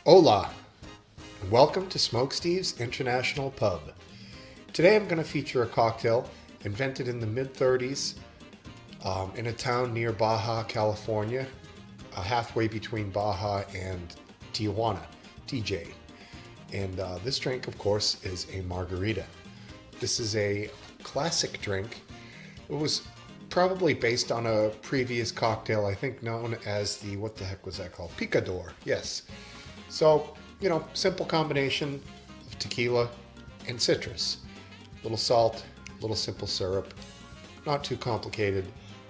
Hola, and welcome to Smokesteve's International Pub. Today I'm going to feature a cocktail invented in the mid-30s in a town near Baja, California, halfway between Baja and Tijuana, TJ. And this drink, of course, is a margarita. This is a classic drink. It was probably based on a previous cocktail, I think known as the, what the heck was that called? Picador, yes. So, simple combination of tequila and citrus. A little salt, a little simple syrup, not too complicated.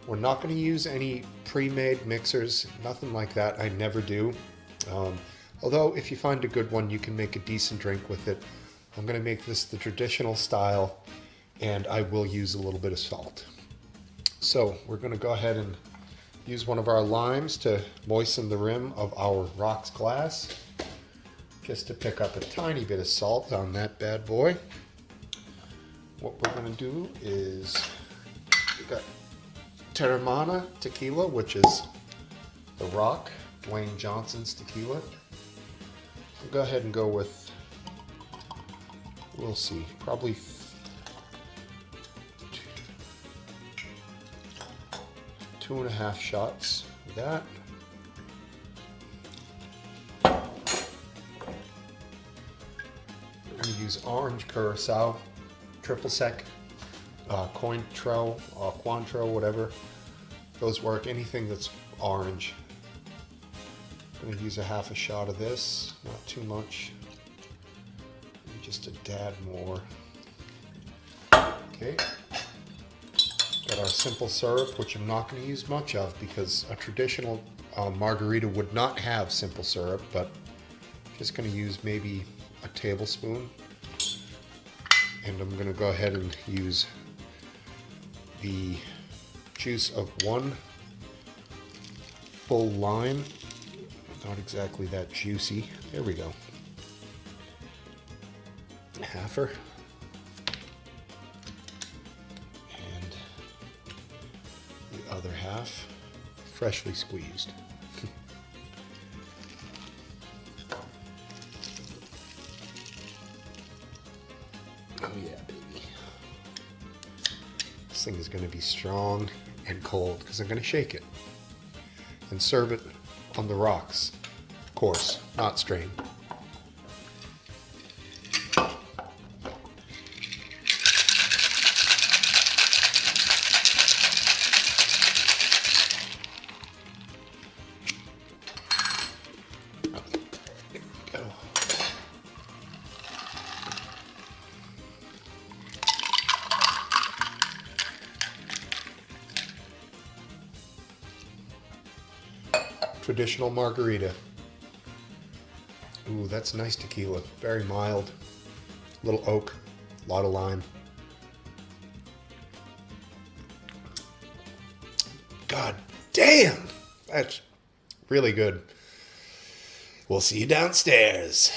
We're not going to use any pre-made mixers, nothing like that. I never do. Although if you find a good one, you can make a decent drink with it. I'm going to make this the traditional style, and I will use a little bit of salt. So we're going to go ahead and use one of our limes to moisten the rim of our rocks glass, just to pick up a tiny bit of salt on that bad boy. What we're going to do is, we got Terramana tequila, which is the Rock, Dwayne Johnson's tequila. We'll go ahead and go with, we'll see, probably 2.5 shots of that. We're going to use orange curacao, triple sec, Cointreau, Cointreau, whatever. Those work, anything that's orange. I'm going to use a half a shot of this, not too much. Maybe just a dab more. Okay. Got our simple syrup, which I'm not going to use much of because a traditional margarita would not have simple syrup, but I'm just going to use maybe a tablespoon. And I'm going to go ahead and use the juice of one full lime. Not exactly that juicy. There we go. Halfer. And the other half freshly squeezed. Oh yeah, baby. This thing is going to be strong and cold because I'm going to shake it and serve it on the rocks. Of course, not strained. Traditional margarita. Ooh, that's nice tequila. Very mild. Little oak. A lot of lime. God damn! That's really good. We'll see you downstairs.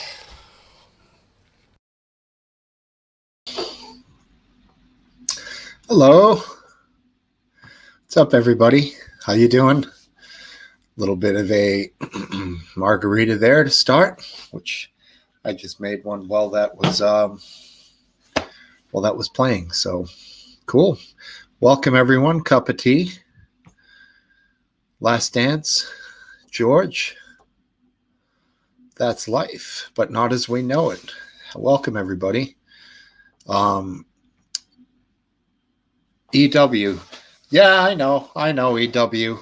Hello. What's up, everybody? How you doing? Little bit of a margarita there to start, which I just made one while that was playing. So cool. Welcome everyone. Cup of tea. Last Dance. George. That's life, but not as we know it. Welcome everybody. EW. Yeah, I know EW.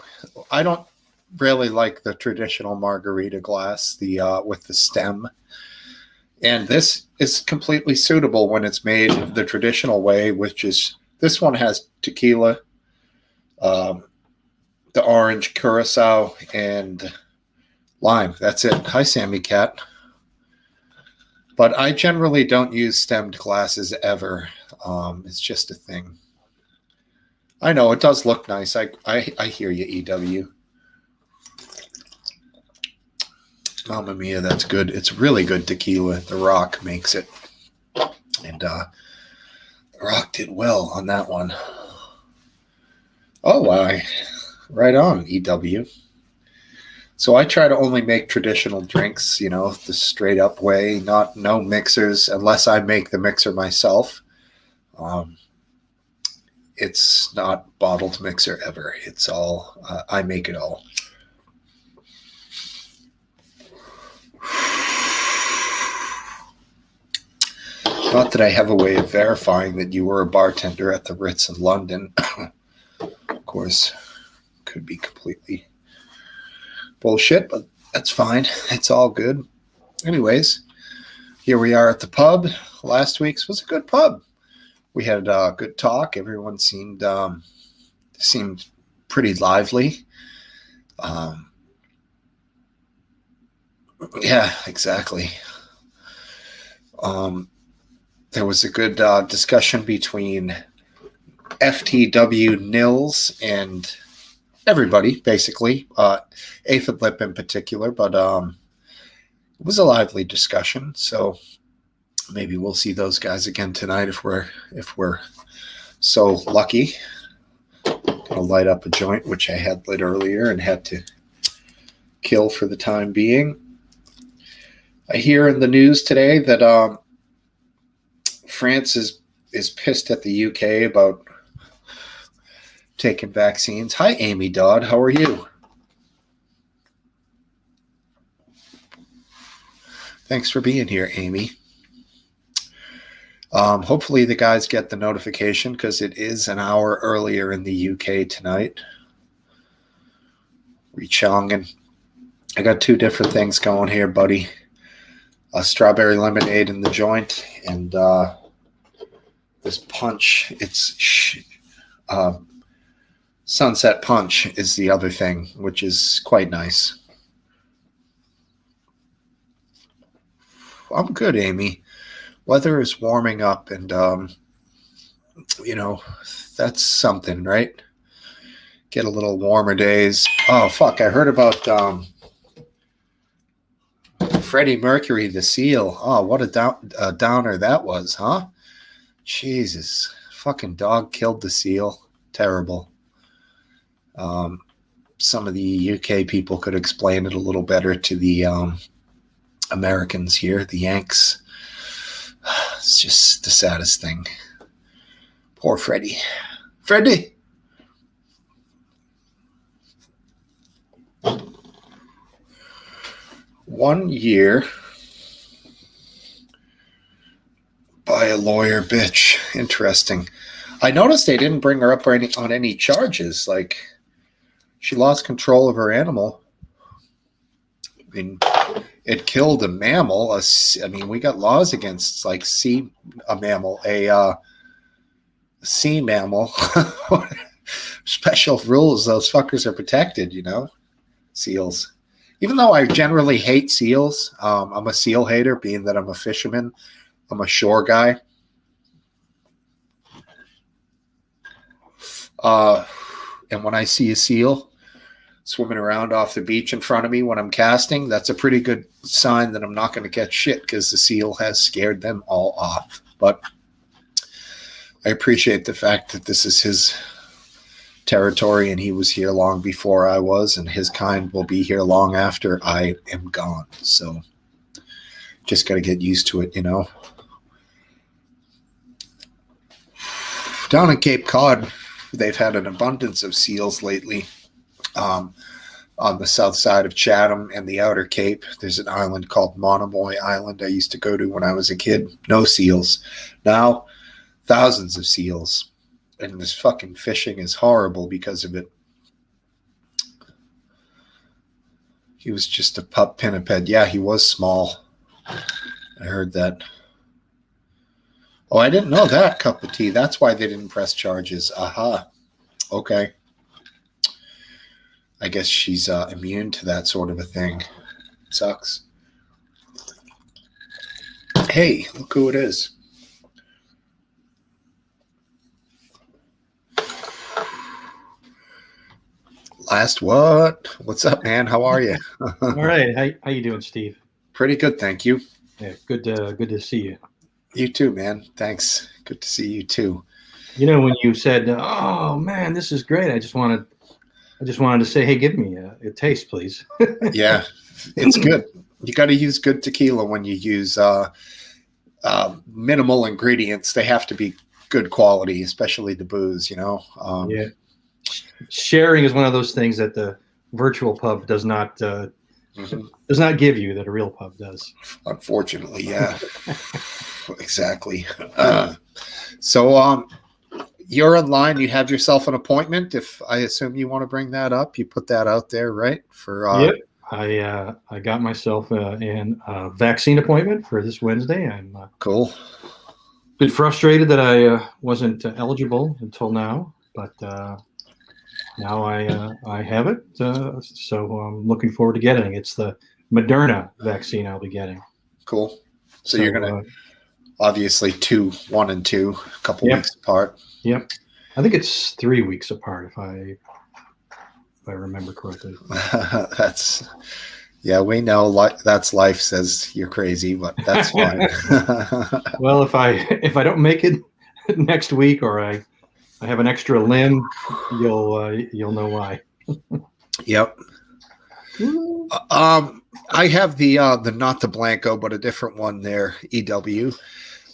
I don't really like the traditional margarita glass, the with the stem, and this is completely suitable when it's made the traditional way, which is this one has tequila, the orange curacao, and lime. That's it. Hi, Sammy Cat. But I generally don't use stemmed glasses ever. It's just a thing. I know it does look nice. I hear you, EW. Mamma mia, that's good. It's really good tequila. The Rock makes it. And The Rock did well on that one. Oh, right on, EW. So I try to only make traditional drinks, the straight up way, no mixers, unless I make the mixer myself. It's not bottled mixer ever. It's all, I make it all. Not that I have a way of verifying that you were a bartender at the Ritz in London. Of course, could be completely bullshit, but that's fine. It's all good. Anyways, here we are at the pub. Last week's was a good pub. We had a good talk. Everyone seemed pretty lively. Yeah, exactly. There was a good discussion between FTW Nils and everybody, basically, Aphid Lip in particular, but it was a lively discussion. So maybe we'll see those guys again tonight if we're so lucky. Gonna light up a joint, which I had lit earlier and had to kill for the time being. I hear in the news today that France is pissed at the UK about taking vaccines. Hi, Amy Dodd. How are you? Thanks for being here, Amy. Hopefully the guys get the notification because it is an hour earlier in the UK tonight. Rechonging. I got two different things going here, buddy. A strawberry lemonade in the joint and this punch. It's Sunset Punch is the other thing, which is quite nice. I'm good, Amy. Weather is warming up and, that's something, right? Get a little warmer days. Oh, fuck. I heard about Freddie Mercury, the Seal. Oh, what a downer that was, huh? Jesus. Fucking dog killed the seal. Terrible. Some of the UK people could explain it a little better to the Americans here, the Yanks. It's just the saddest thing. Poor Freddie. Freddie! 1 year by a lawyer bitch. Interesting. I noticed they didn't bring her up on any charges. Like, she lost control of her animal. I mean, it killed a mammal. We got laws against like sea mammal. Special rules. Those fuckers are protected, seals. Even though I generally hate seals, I'm a seal hater, being that I'm a fisherman. I'm a shore guy. And when I see a seal swimming around off the beach in front of me when I'm casting, that's a pretty good sign that I'm not going to catch shit because the seal has scared them all off. But I appreciate the fact that this is his territory and he was here long before I was, and his kind will be here long after I am gone. So just got to get used to it, Down in Cape Cod, they've had an abundance of seals lately. On the south side of Chatham and the Outer Cape, there's an island called Monomoy Island I used to go to when I was a kid. No seals. Now, thousands of seals. And this fucking fishing is horrible because of it. He was just a pup pinniped. Yeah, he was small. I heard that. Oh, I didn't know that, cup of tea. That's why they didn't press charges. Aha. Okay. I guess she's immune to that sort of a thing. Sucks. Hey, look who it is. Last what? What's up, man? How are you? All right. How you doing, Steve? Pretty good, thank you. Yeah, good to see you. You too, man. Thanks. Good to see you too. When you said, "Oh man, this is great," I I just wanted to say, hey, give me a taste, please. Yeah, it's good. You got to use good tequila when you use minimal ingredients. They have to be good quality, especially the booze. Yeah, sharing is one of those things that the virtual pub does not give you that a real pub does. Unfortunately, yeah, exactly. So you're online. You have yourself an appointment. If I assume you want to bring that up, you put that out there, right? Yep. I got myself a vaccine appointment for this Wednesday. I'm cool. A bit frustrated that I wasn't eligible until now, but now I have it. So I'm looking forward to getting it. It's the Moderna vaccine I'll be getting. Cool. So you're gonna obviously 1 and 2, a couple weeks apart. Yep. I think it's 3 weeks apart if I remember correctly. We know that's life says you're crazy, but that's fine. Well, if I don't make it next week, or I have an extra limb, you'll know why. Yep. I have the not the Blanco, but a different one there, EW.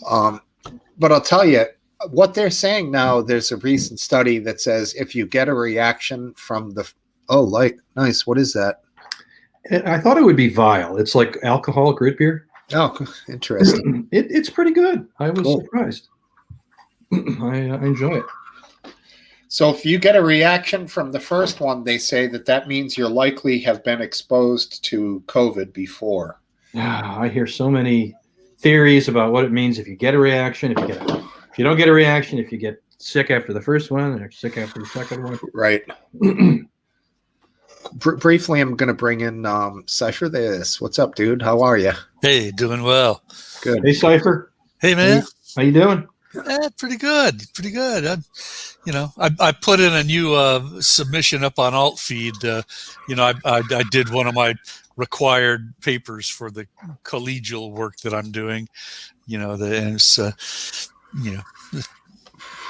But I'll tell you what they're saying now. There's a recent study that says if you get a reaction from the nice. What is that? I thought it would be vile. It's like alcoholic root beer. Oh, interesting. It's pretty good. I was surprised. I enjoy it. So if you get a reaction from the first one, they say that means you're likely have been exposed to COVID before. Yeah, I hear so many theories about what it means if you get a reaction, if you don't get a reaction, if you get sick after the first one or sick after the second one. Right. Briefly, I'm going to bring in Cypher. What's up, dude? How are you? Hey, doing well. Good. Hey, Cypher. Hey, man. How you doing? Pretty good. Pretty good. I put in a new submission up on AltFeed. I did one of my required papers for the collegial work that I'm doing. And it's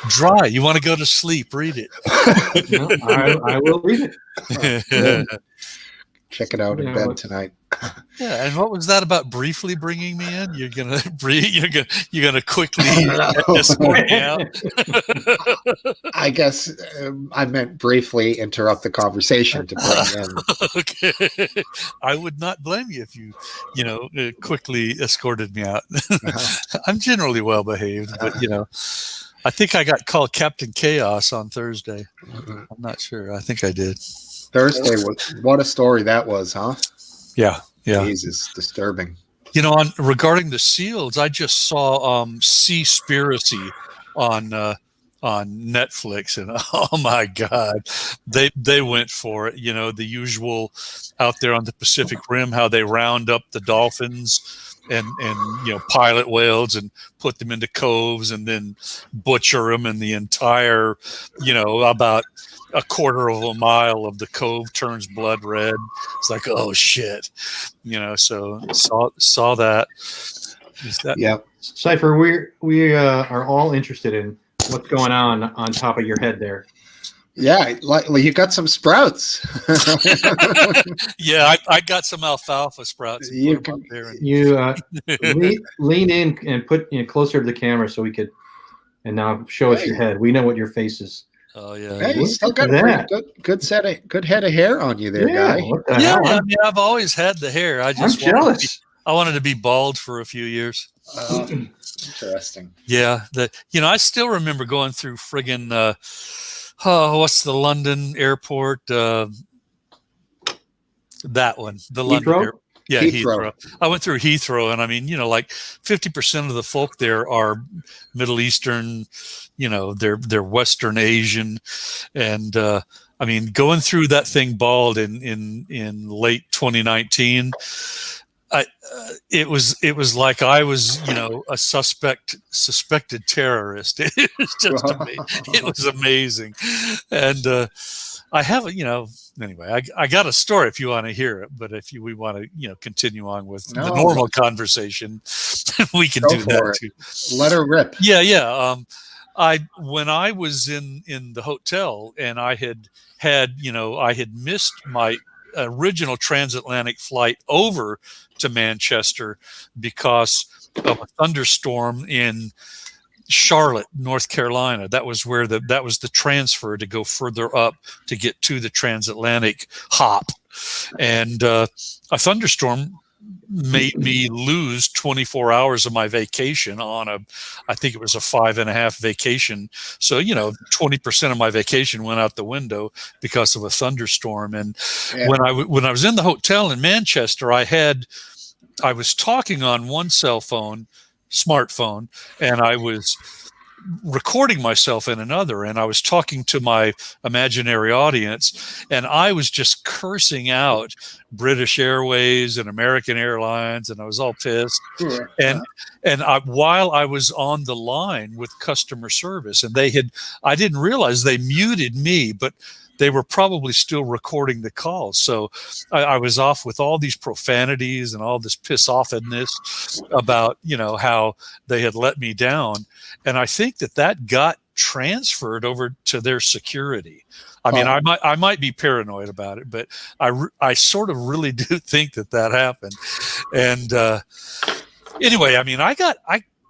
dry. You want to go to sleep? Read it. I will read it. Check it out in bed tonight. Yeah, and what was that about briefly bringing me in? You're gonna quickly escort me out. I guess I meant briefly interrupt the conversation to bring in. Okay, I would not blame you if you quickly escorted me out. I'm generally well behaved, but I think I got called Captain Chaos on Thursday. I'm not sure. I think I did. Thursday what a story that was, huh? Yeah. Jesus, disturbing. Regarding the seals, I just saw Seaspiracy on Netflix, and oh my God, they went for it. The usual out there on the Pacific Rim, how they round up the dolphins and pilot whales and put them into coves and then butcher them, and the entire about a quarter of a mile of the cove turns blood red. It's like, oh shit, so saw that. Yeah. Cypher, we are all interested in what's going on top of your head there. Yeah, you got some sprouts. Yeah, I got some alfalfa sprouts. You lean in and put closer to the camera so we could, and now show us your head. We know what your face is. Oh yeah. Hey, you still got a good head of hair on you there, guy. Yeah, I mean, I've always had the hair. I'm jealous. I wanted to be bald for a few years. Interesting. Yeah, I still remember going through friggin' what's the London airport? That one, the London airport. Yeah, Heathrow. I went through Heathrow, and I mean, like 50% of the folk there are Middle Eastern, they're Western Asian, and I mean, going through that thing bald in late 2019, it was like I was, a suspected terrorist. It was just it was amazing, and I have anyway, I got a story if you want to hear it, but if we want to, continue on with the normal conversation, we can do that too. Let her rip. Yeah. when I was in the hotel and I had missed my original transatlantic flight over to Manchester because of a thunderstorm in Charlotte, North Carolina. That was where that was the transfer to go further up to get to the transatlantic hop. And a thunderstorm made me lose 24 hours of my vacation on I think it was a 5.5 vacation. So, 20% of my vacation went out the window because of a thunderstorm. And when I was in the hotel in Manchester, I was talking on one smartphone, and I was recording myself in another, and I was talking to my imaginary audience, and I was just cursing out British Airways and American Airlines, and I was all pissed. Sure. And while I was on the line with customer service, and I didn't realize they muted me, but they were probably still recording the call. So I was off with all these profanities and all this piss-offedness about, how they had let me down. And I think that got transferred over to their security. I mean, I might be paranoid about it, but I sort of really do think that happened. And anyway, I mean, I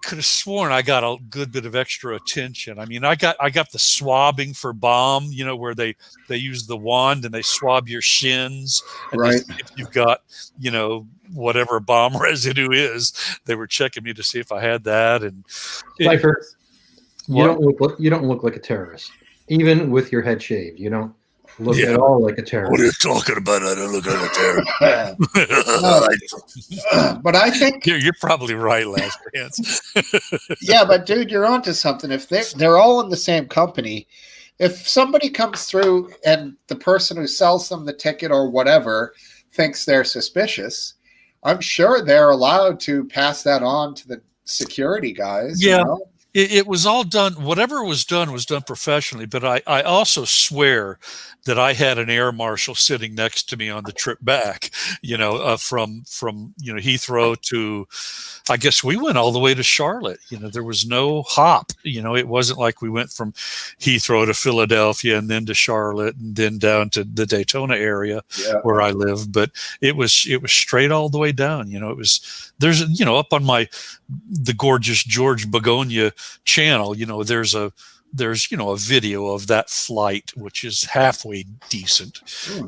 could have sworn I got a good bit of extra attention. I mean, I got the swabbing for bomb, where they use the wand and they swab your shins. And right. If you've got, whatever bomb residue is, they were checking me to see if I had that. And Cypher, you don't look like a terrorist, even with your head shaved. You don't look at all like a terrorist. What are you talking about? I don't look like a terrorist. But I think you're probably right, Last Chance. Yeah, but dude, you're onto something. If they're all in the same company, if somebody comes through and the person who sells them the ticket or whatever thinks they're suspicious, I'm sure they're allowed to pass that on to the security guys. Yeah. It was all done. Whatever was done professionally. But I also swear that I had an air marshal sitting next to me on the trip back. From Heathrow to, I guess we went all the way to Charlotte. There was no hop. It wasn't like we went from Heathrow to Philadelphia and then to Charlotte and then down to the Daytona area where I live. But it was straight all the way down. There's up on the gorgeous George Begonia channel, there's a video of that flight, which is halfway decent.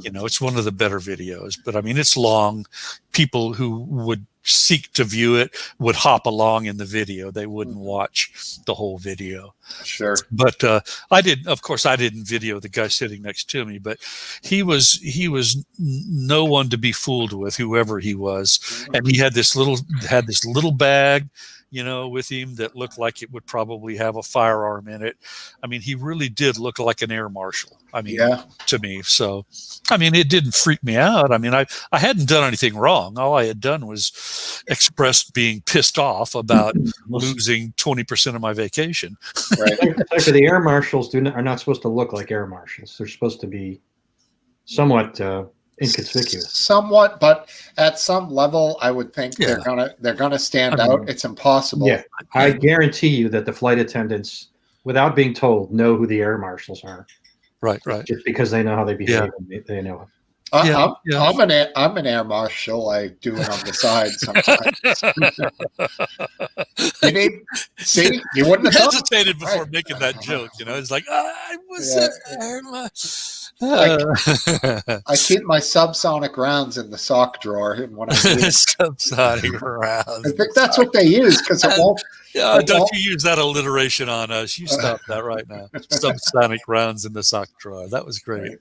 It's one of the better videos, but I mean, it's long. People who would seek to view it would hop along in the video. They wouldn't watch the whole video. Sure. But I didn't video the guy sitting next to me, but he was no one to be fooled with, whoever he was. And he had this little bag, with him that looked like it would probably have a firearm in it. I mean, he really did look like an air marshal. I mean, to me. So, I mean, it didn't freak me out. I mean, I hadn't done anything wrong. All I had done was expressed being pissed off about losing 20% of my vacation. Right. The air marshals are not supposed to look like air marshals. They're supposed to be somewhat inconspicuous. Somewhat, but at some level, I would think they're gonna stand out. It's impossible. Yeah, I guarantee you that the flight attendants, without being told, know who the air marshals are. Right. Just because they know how they behave, they know. I'm an air marshal. I do it on the side sometimes. You wouldn't have hesitated before making that joke. It's like I was an air marshal. I keep my subsonic rounds in the sock drawer, and when I subsonic rounds, I think that's what they use because it won't. Don't you use that alliteration on us? You stop that right now. Subsonic rounds in the sock drawer. That was great.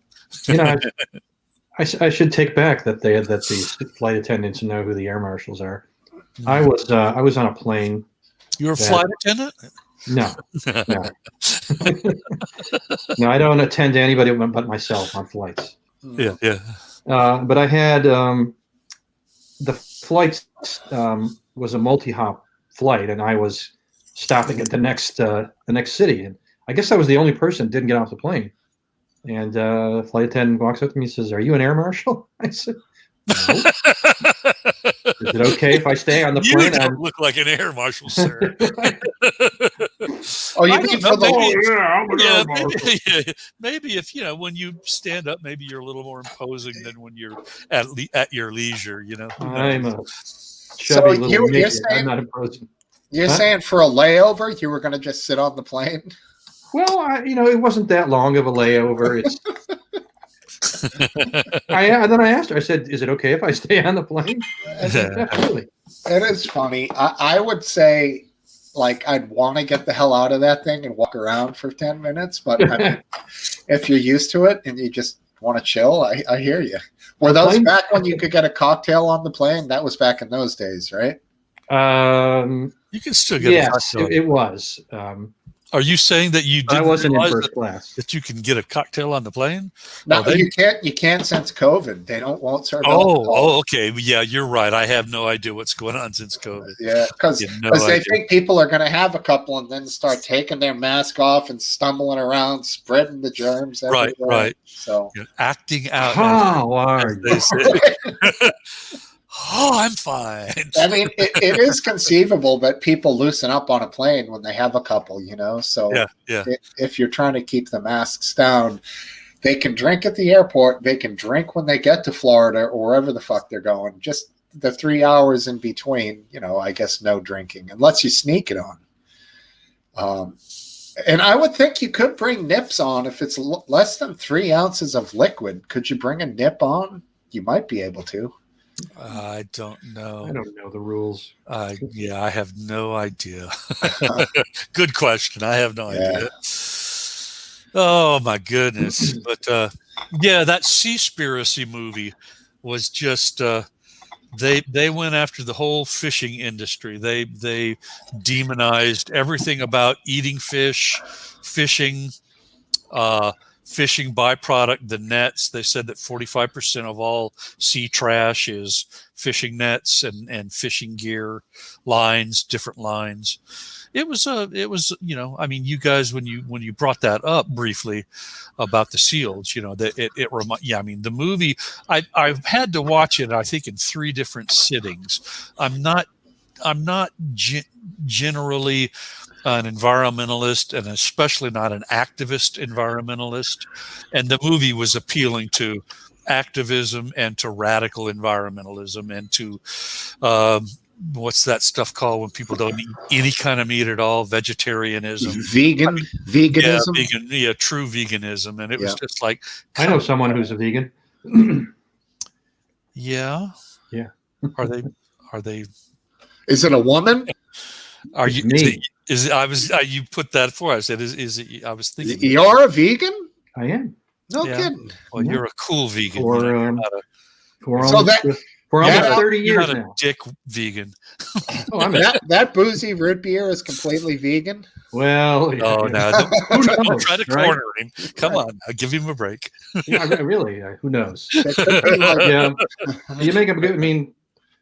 I should take back that the flight attendants know who the air marshals are. I was on a plane. You were a flight attendant? No. No, I don't attend to anybody but myself on flights. Yeah. But I had the flight was a multi-hop flight, and I was stopping at the next city, and I guess I was the only person that didn't get off the plane. And the flight attendant walks up to me and says, "Are you an air marshal?" I said, No. Is it okay if I stay on the plane? You don't look like an air marshal, sir. Oh, you mean for the maybe if when you stand up, maybe you're a little more imposing than when you're at your leisure. I'm a chubby little midget. I'm not imposing. You're saying for a layover, you were going to just sit on the plane? Well, it wasn't that long of a layover. And then I asked her, I said, is it okay if I stay on the plane? Definitely. It is funny. I would say, like, I'd want to get the hell out of that thing and walk around for 10 minutes. But I mean, if you're used to it and you just want to chill, I hear you. Were those back when you could get a cocktail on the plane? That was back in those days, right? You can still get a cocktail. It was. Are you saying that you didn't I wasn't in first class? That you can get a cocktail on the plane? No, you can't. You can't since COVID. They won't serve. Okay. Yeah, you're right. I have no idea what's going on since COVID. Yeah, because they think people are going to have a couple and then start taking their mask off and stumbling around, spreading the germs everywhere. Right. So acting out. How are you? Oh, I'm fine. I mean, it is conceivable that people loosen up on a plane when they have a couple, So if you're trying to keep the masks down, they can drink at the airport. They can drink when they get to Florida or wherever the fuck they're going. Just the 3 hours in between, I guess no drinking unless you sneak it on. And I would think you could bring nips on if it's less than 3 ounces of liquid. Could you bring a nip on? You might be able to. I don't know. I don't know the rules. I have no idea. Good question. I have no idea. Oh my goodness. But that Seaspiracy movie was just they went after the whole fishing industry. They demonized everything about eating fish, fishing, fishing byproduct, the nets. They said that 45% of all sea trash is fishing nets and fishing gear, lines, different lines. It was I mean, you guys, when you brought that up briefly about the seals, I mean, the movie, I've had to watch it, I think, in 3 different sittings. I'm not generally an environmentalist, and especially not an activist environmentalist. And the movie was appealing to activism and to radical environmentalism and to what's that stuff called when people don't eat any kind of meat at all? Vegetarianism, veganism, true veganism. And it was just like, I know someone who's a vegan. Yeah. Are they? Is it a woman? Are you? Me. You put that for? I said, is it? I was thinking. You're a vegan? I am. No kidding. Well, you're a cool vegan. For almost 30 years you're not now. A dick vegan. That boozy root beer is completely vegan. Well, don't try to corner him. Come on, I'll give him a break. Really, who knows? You make a good. I mean,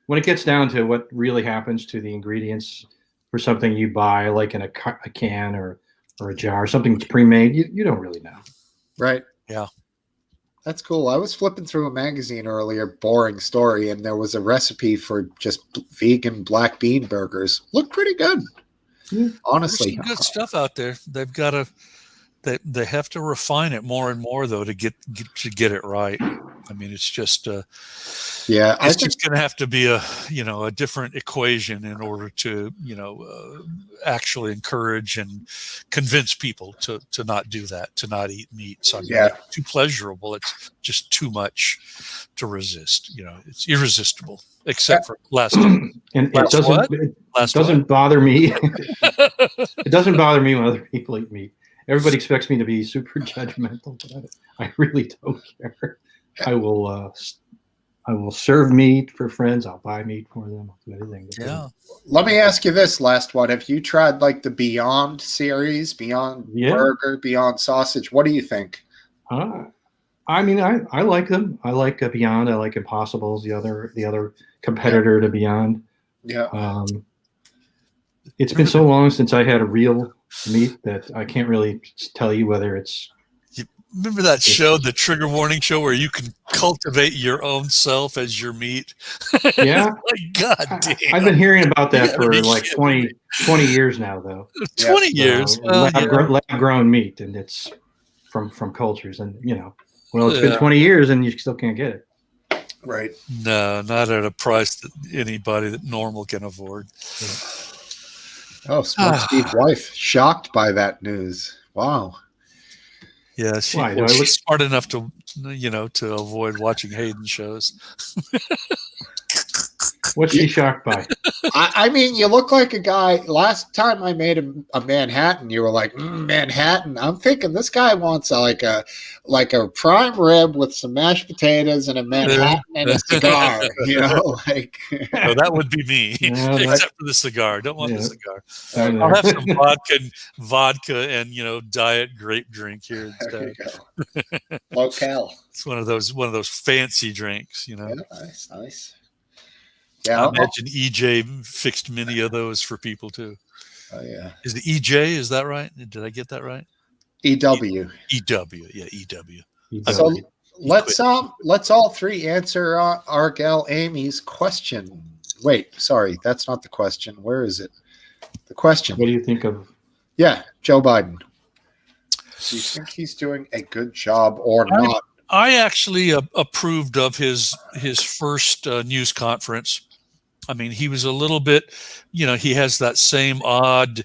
when it gets down to what really happens to the ingredients for something you buy, like in a can or a jar, something that's pre-made, you don't really know. Right. Yeah. That's cool. I was flipping through a magazine earlier, boring story, and there was a recipe for just vegan black bean burgers. Looked pretty good. Honestly. There's some good stuff out there. They've got to they have to refine it more and more though to get it right. I mean, it's just it's just going to have to be a different equation in order to actually encourage and convince people to not do that, to not eat meat. So it's too pleasurable. It's just too much to resist. It's irresistible, except for last time. And it doesn't bother me. It doesn't bother me when other people eat meat. Everybody expects me to be super judgmental, but I really don't care. I will serve meat for friends. I'll buy meat for them. I'll do anything. Yeah. Let me ask you this last one. Have you tried like the Beyond series, Beyond Burger, Beyond Sausage? What do you think? I mean, I like them. I like Beyond. I like Impossible's the other competitor to Beyond. Yeah. It's been so long since I had a real meat that I can't really tell you whether it's Remember that show, the trigger warning show, where you can cultivate your own self as your meat? Yeah. Like, God damn. I've been hearing about that for like 20 years now, though. 20 years. Lab-grown meat, and it's from cultures, and well, it's been 20 years, and you still can't get it. Right. No, not at a price that anybody that normal can afford. Yeah. Oh, Smokesteve's wife shocked by that news. Wow. Yeah, she's smart enough to, to avoid watching Hayden shows. What's she shocked by? I mean, you look like a guy. Last time I made a Manhattan, you were like, Manhattan. I'm thinking this guy wants like a prime rib with some mashed potatoes and a Manhattan and a cigar. Like. No, that would be me, except for the cigar. Don't want the cigar. I'll have some vodka and diet grape drink here instead. Locale. It's one of those fancy drinks. Yeah, nice. Yeah, I imagine EJ fixed many of those for people too. Oh yeah. Is the EJ? Is that right? Did I get that right? EW. EW. Yeah, EW. So let's all three answer our gal Amy's question. Wait, sorry, that's not the question. Where is it? The question. What do you think of? Yeah, Joe Biden. Do you think he's doing a good job or not? I actually approved of his first news conference. I mean, he was a little bit, he has that same odd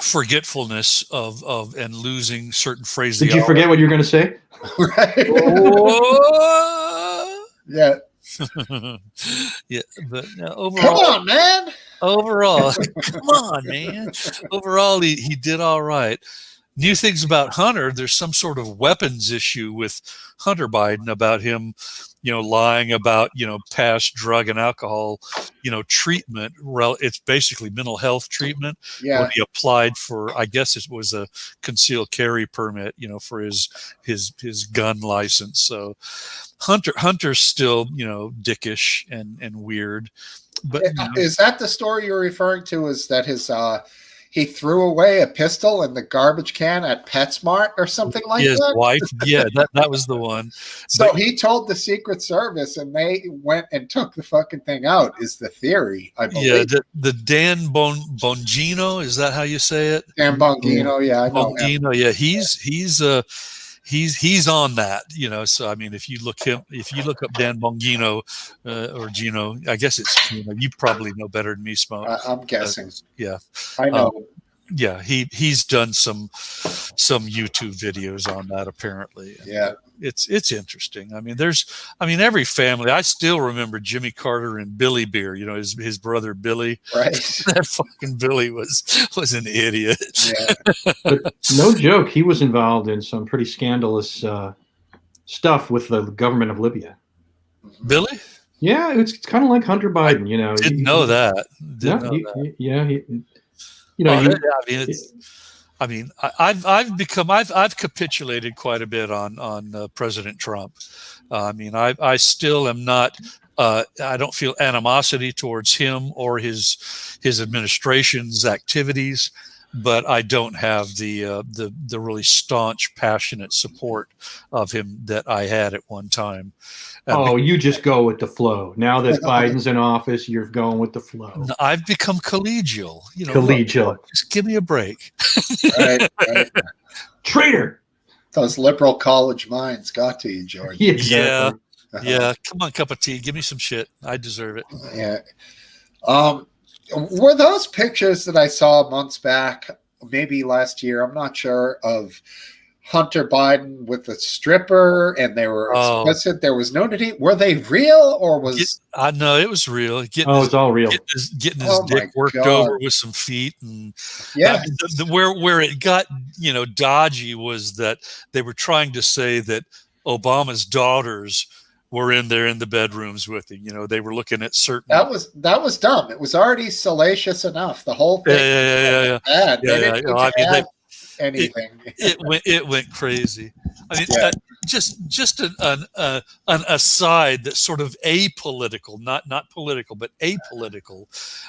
forgetfulness of and losing certain phrases. Did you forget what you were going to say? Right. Yeah. Yeah, but overall, come on, man. Come on, man. Overall, he did all right. New things about Hunter. There's some sort of weapons issue with Hunter Biden about him, lying about, past drug and alcohol, treatment. Well, it's basically mental health treatment. Yeah. When he applied for, I guess it was a concealed carry permit, for his gun license. So Hunter's still, dickish and weird. But is that the story you're referring to? Is that he threw away a pistol in the garbage can at PetSmart or something like that? His wife, that was the one. So he told the Secret Service, and they went and took the fucking thing out. Is the theory? I believe. Yeah, the Dan Bongino, is that how you say it? Dan Bongino, yeah, I know him. Yeah, he's on that, So I mean, if you look up Dan Bongino or Gino, I guess it's you probably know better than me, Smoke. I'm guessing. Yeah, I know. Yeah, he's done some YouTube videos on that apparently. Yeah, it's interesting. I mean, every family. I still remember Jimmy Carter and Billy Beer. His brother Billy. Right. That fucking Billy was an idiot. Yeah. But no joke, he was involved in some pretty scandalous stuff with the government of Libya. Billy. Yeah, it's kind of like Hunter Biden. Didn't know that. I've capitulated quite a bit on President Trump. I still am not. I don't feel animosity towards him or his administration's activities, but I don't have the really staunch, passionate support of him that I had at one time. You just go with the flow. Now that Biden's in office, you're going with the flow. I've become collegial. Collegial. Just give me a break. Right. Traitor. Those liberal college minds got to you, George. Yeah. Yeah. Come on, cup of tea. Give me some shit. I deserve it. Yeah. Were those pictures that I saw months back, maybe last year, I'm not sure, of Hunter Biden with the stripper, and they were explicit. There was nudity. Were they real, or was? No, it was real. It's all real. Getting his dick worked over with some feet, and where it got dodgy was that they were trying to say that Obama's daughters were in there in the bedrooms with him. They were looking at certain. That was dumb. It was already salacious enough. The whole thing. Yeah. anything. It went crazy. I mean, Yeah. just an aside that's sort of apolitical, not political, but apolitical.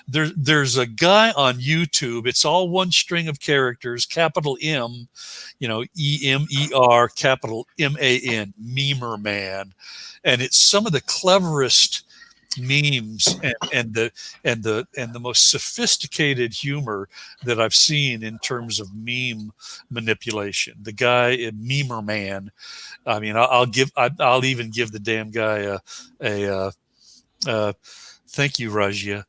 There's a guy on YouTube. It's all one string of characters, capital M, EMER, capital MAN, Memer Man, and it's some of the cleverest memes and the most sophisticated humor that I've seen in terms of meme manipulation. The guy, Memer Man. I mean, I'll even give the damn guy a thank you, Rajia.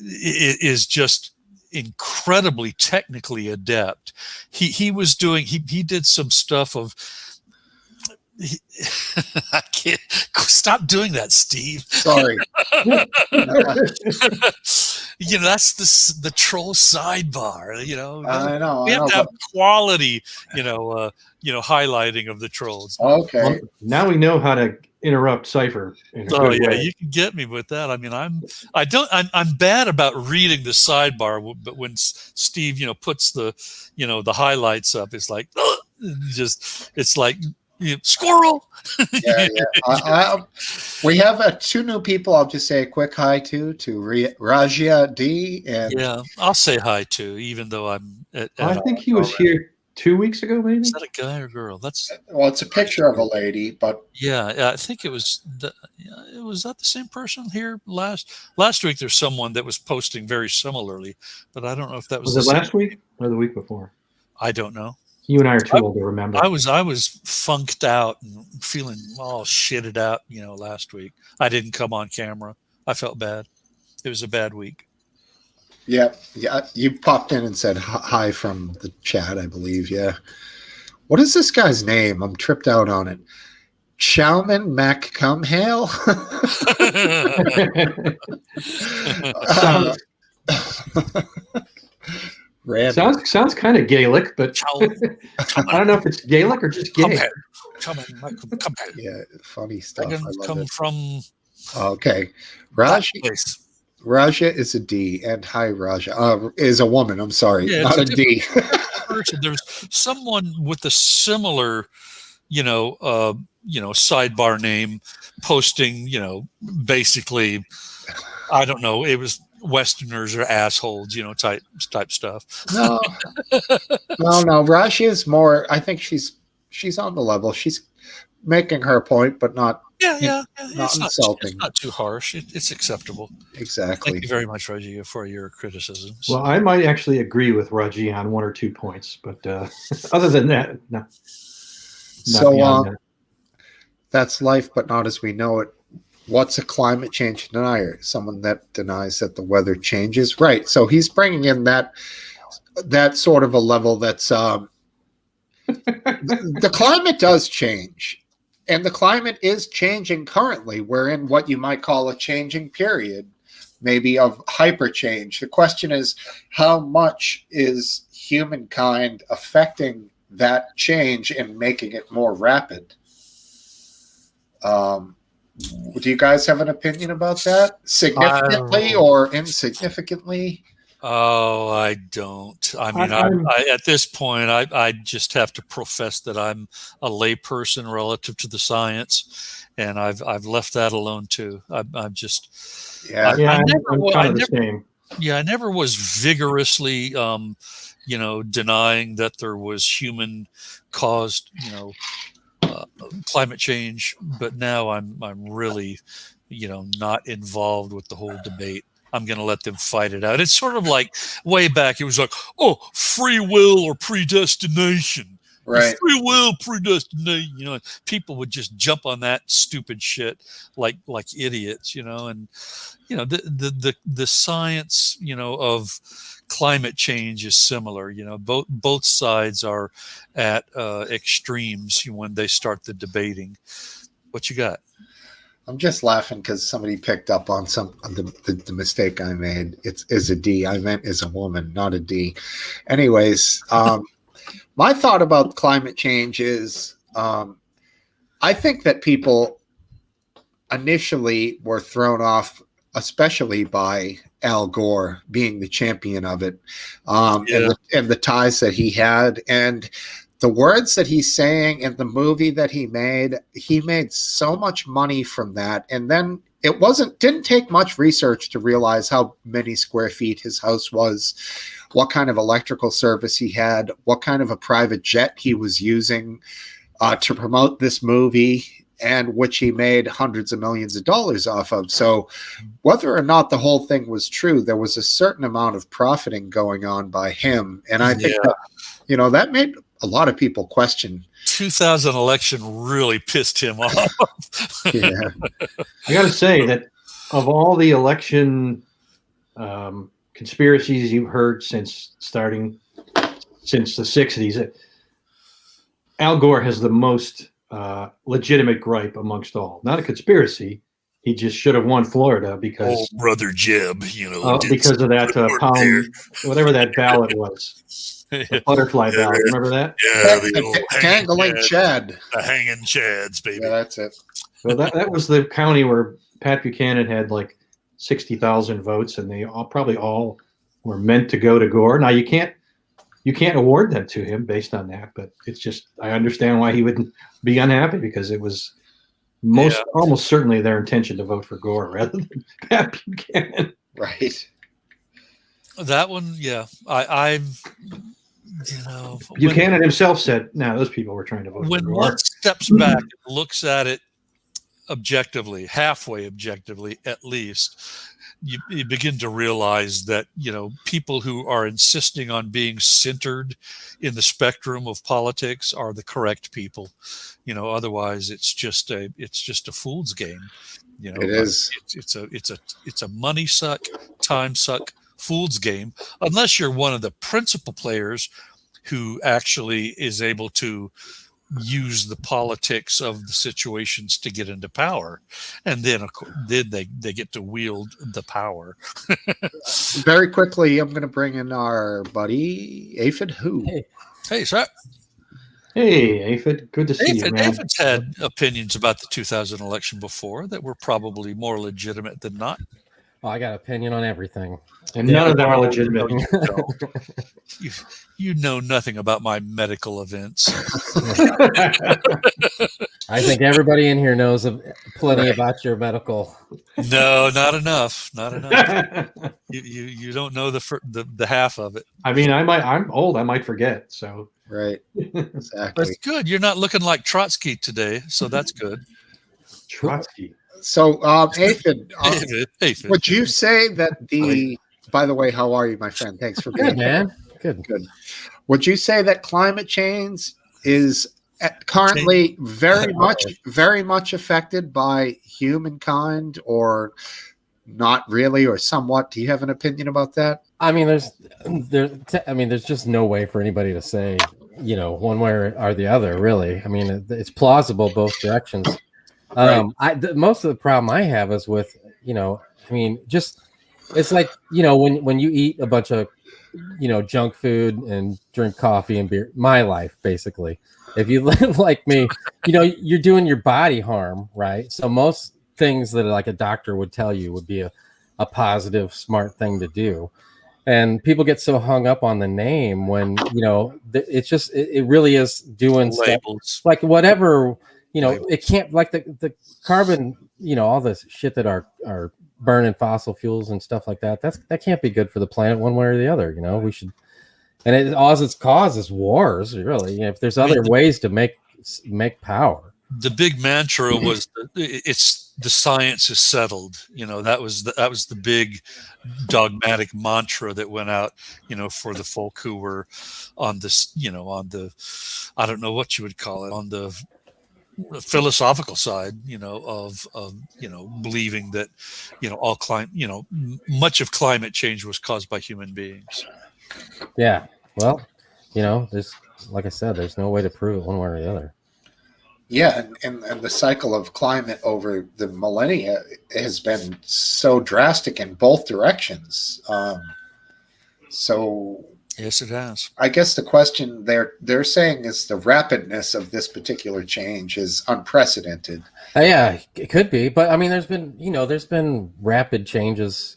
Is just incredibly technically adept. He did some stuff of. I can't stop doing that, Steve. Sorry. That's the troll sidebar. I know. We have to have quality. Highlighting of the trolls. Okay. Well, now we know how to interrupt Cypher. Oh yeah, you can get me with that. I mean, I'm bad about reading the sidebar, but when Steve, puts the highlights up, it's like it's like. Squirrel. Yeah. We have 2 new people. I'll just say a quick hi to Rajia D. And I'll say hi too, even though I'm. I think he was here 2 weeks ago, maybe. Is that a guy or girl? It's a picture of a lady, but I think it was. Was that the same person here last week? There's someone that was posting very similarly, but I don't know if that was. Was it last week or the week before? I don't know. You and I are too old to remember. I was funked out and feeling all shitted out, last week. I didn't come on camera. I felt bad. It was a bad week. Yeah. You popped in and said hi from the chat, I believe. Yeah. What is this guy's name? I'm tripped out on it. Chowman Mac Cumhale? Sounds kind of Gaelic, but I don't know if it's Gaelic or just gay. Yeah, funny stuff. From okay, Raja is a D, and hi Raja is a woman. I'm sorry, not a D. There's someone with a similar, sidebar name posting, basically, I don't know. It was. Westerners are assholes, type stuff. No. Rashi is more. I think she's on the level. She's making her point, but not. Not insulting. It's not too harsh. It's acceptable. Exactly. Thank you very much, Raji, for your criticisms. Well, I might actually agree with Raji on 1 or 2 points, but other than that, no. So that's life, but not as we know it. What's a climate change denier? Someone that denies that the weather changes. Right. So he's bringing in that sort of a level that's the climate does change. And the climate is changing currently. We're in what you might call a changing period, maybe of hyper change. The question is, how much is humankind affecting that change and making it more rapid? Do you guys have an opinion about that? Significantly or insignificantly? Oh, I don't. I mean, I at this point, I just have to profess that I'm a layperson relative to the science, and I've left that alone too. I'm just I never was vigorously denying that there was human caused climate change, but now I'm really not involved with the whole debate. I'm going to let them fight it out. It's sort of like way back. It was like, free will or predestination. Right. Free will, predestination. People would just jump on that stupid shit like idiots. And the science of climate change is similar. Both sides are at extremes when they start the debating. What you got? I'm just laughing because somebody picked up on the mistake I made. It is a D. I meant is a woman, not a D. Anyways, my thought about climate change is I think that people initially were thrown off, especially by Al Gore being the champion of it, and the ties that he had, and the words that he's saying in the movie that he made so much money from that. And then it didn't take much research to realize how many square feet his house was, what kind of electrical service he had, what kind of a private jet he was using to promote this movie, and which he made hundreds of millions of dollars off of. So whether or not the whole thing was true, there was a certain amount of profiting going on by him. And I think that, that made a lot of people question. 2000 election really pissed him off. Yeah. I got to say that of all the election conspiracies you've heard since the 60s, Al Gore has the most legitimate gripe amongst all. Not a conspiracy. He just should have won Florida because brother Jeb, because of that pound, whatever that ballot was. The butterfly ballot, remember that? Yeah, the old Dangling Chad. The hanging Chads, baby. Yeah, that's it. Well, that was the county where Pat Buchanan had like 60,000 votes, and they probably all were meant to go to Gore. Now you can't award them to him based on that, but it's just, I understand why he wouldn't be unhappy, because it was almost certainly their intention to vote for Gore rather than Pat Buchanan. Right. That one, I Buchanan himself said, "No, those people were trying to vote." When for one Gore. steps back and looks at it objectively, halfway objectively at least, you begin to realize that people who are insisting on being centered in the spectrum of politics are the correct people. Otherwise it's just a fool's game. It is. It's a money suck, time suck, fool's game, unless you're one of the principal players who actually is able to use the politics of the situations to get into power, and then they get to wield the power. Very quickly, I'm going to bring in our buddy Aphid. Hey, sir. Hey, Aphid, good to see you, man. Aphid's had opinions about the 2000 election before that were probably more legitimate than not. Oh, I got an opinion on everything. And none of them are legitimate. You know nothing about my medical events. I think everybody in here knows plenty about your medical. No, not enough. Not enough. You don't know the half of it. I mean, I'm old. I might forget. So right, exactly. That's good. You're not looking like Trotsky today, so that's good. Trotsky. So, Aphid, Aphid, would you say that by the way, how are you, my friend? Thanks for being here. Man. Good. Would you say that climate change is currently very much affected by humankind, or not really, or somewhat? Do you have an opinion about that? I mean, there's just no way for anybody to say, one way or the other, really. I mean, it's plausible both directions. Right. Most of the problem I have is with, it's like, when you eat a bunch of, junk food and drink coffee and beer, my life, basically. If you live like me, you're doing your body harm, right? So most things that like a doctor would tell you would be a positive, smart thing to do. And people get so hung up on the name when, it's just, it really is doing labels. Stuff like whatever, it can't, like the carbon, all the shit that are burning fossil fuels and stuff like that. That can't be good for the planet one way or the other. We should, and all it's caused is wars. Really, if there's other ways to make power. The big mantra was it's the science is settled. That was the big dogmatic mantra that went out. For the folk who were on this, on the, I don't know what you would call it, on the philosophical side, of believing that, all climate, much of climate change was caused by human beings. Yeah. Well, there's, like I said, there's no way to prove it one way or the other. Yeah. And the cycle of climate over the millennia has been so drastic in both directions. So yes, it has. I guess the question they're saying is the rapidness of this particular change is unprecedented. Yeah, it could be, but I mean, there's been rapid changes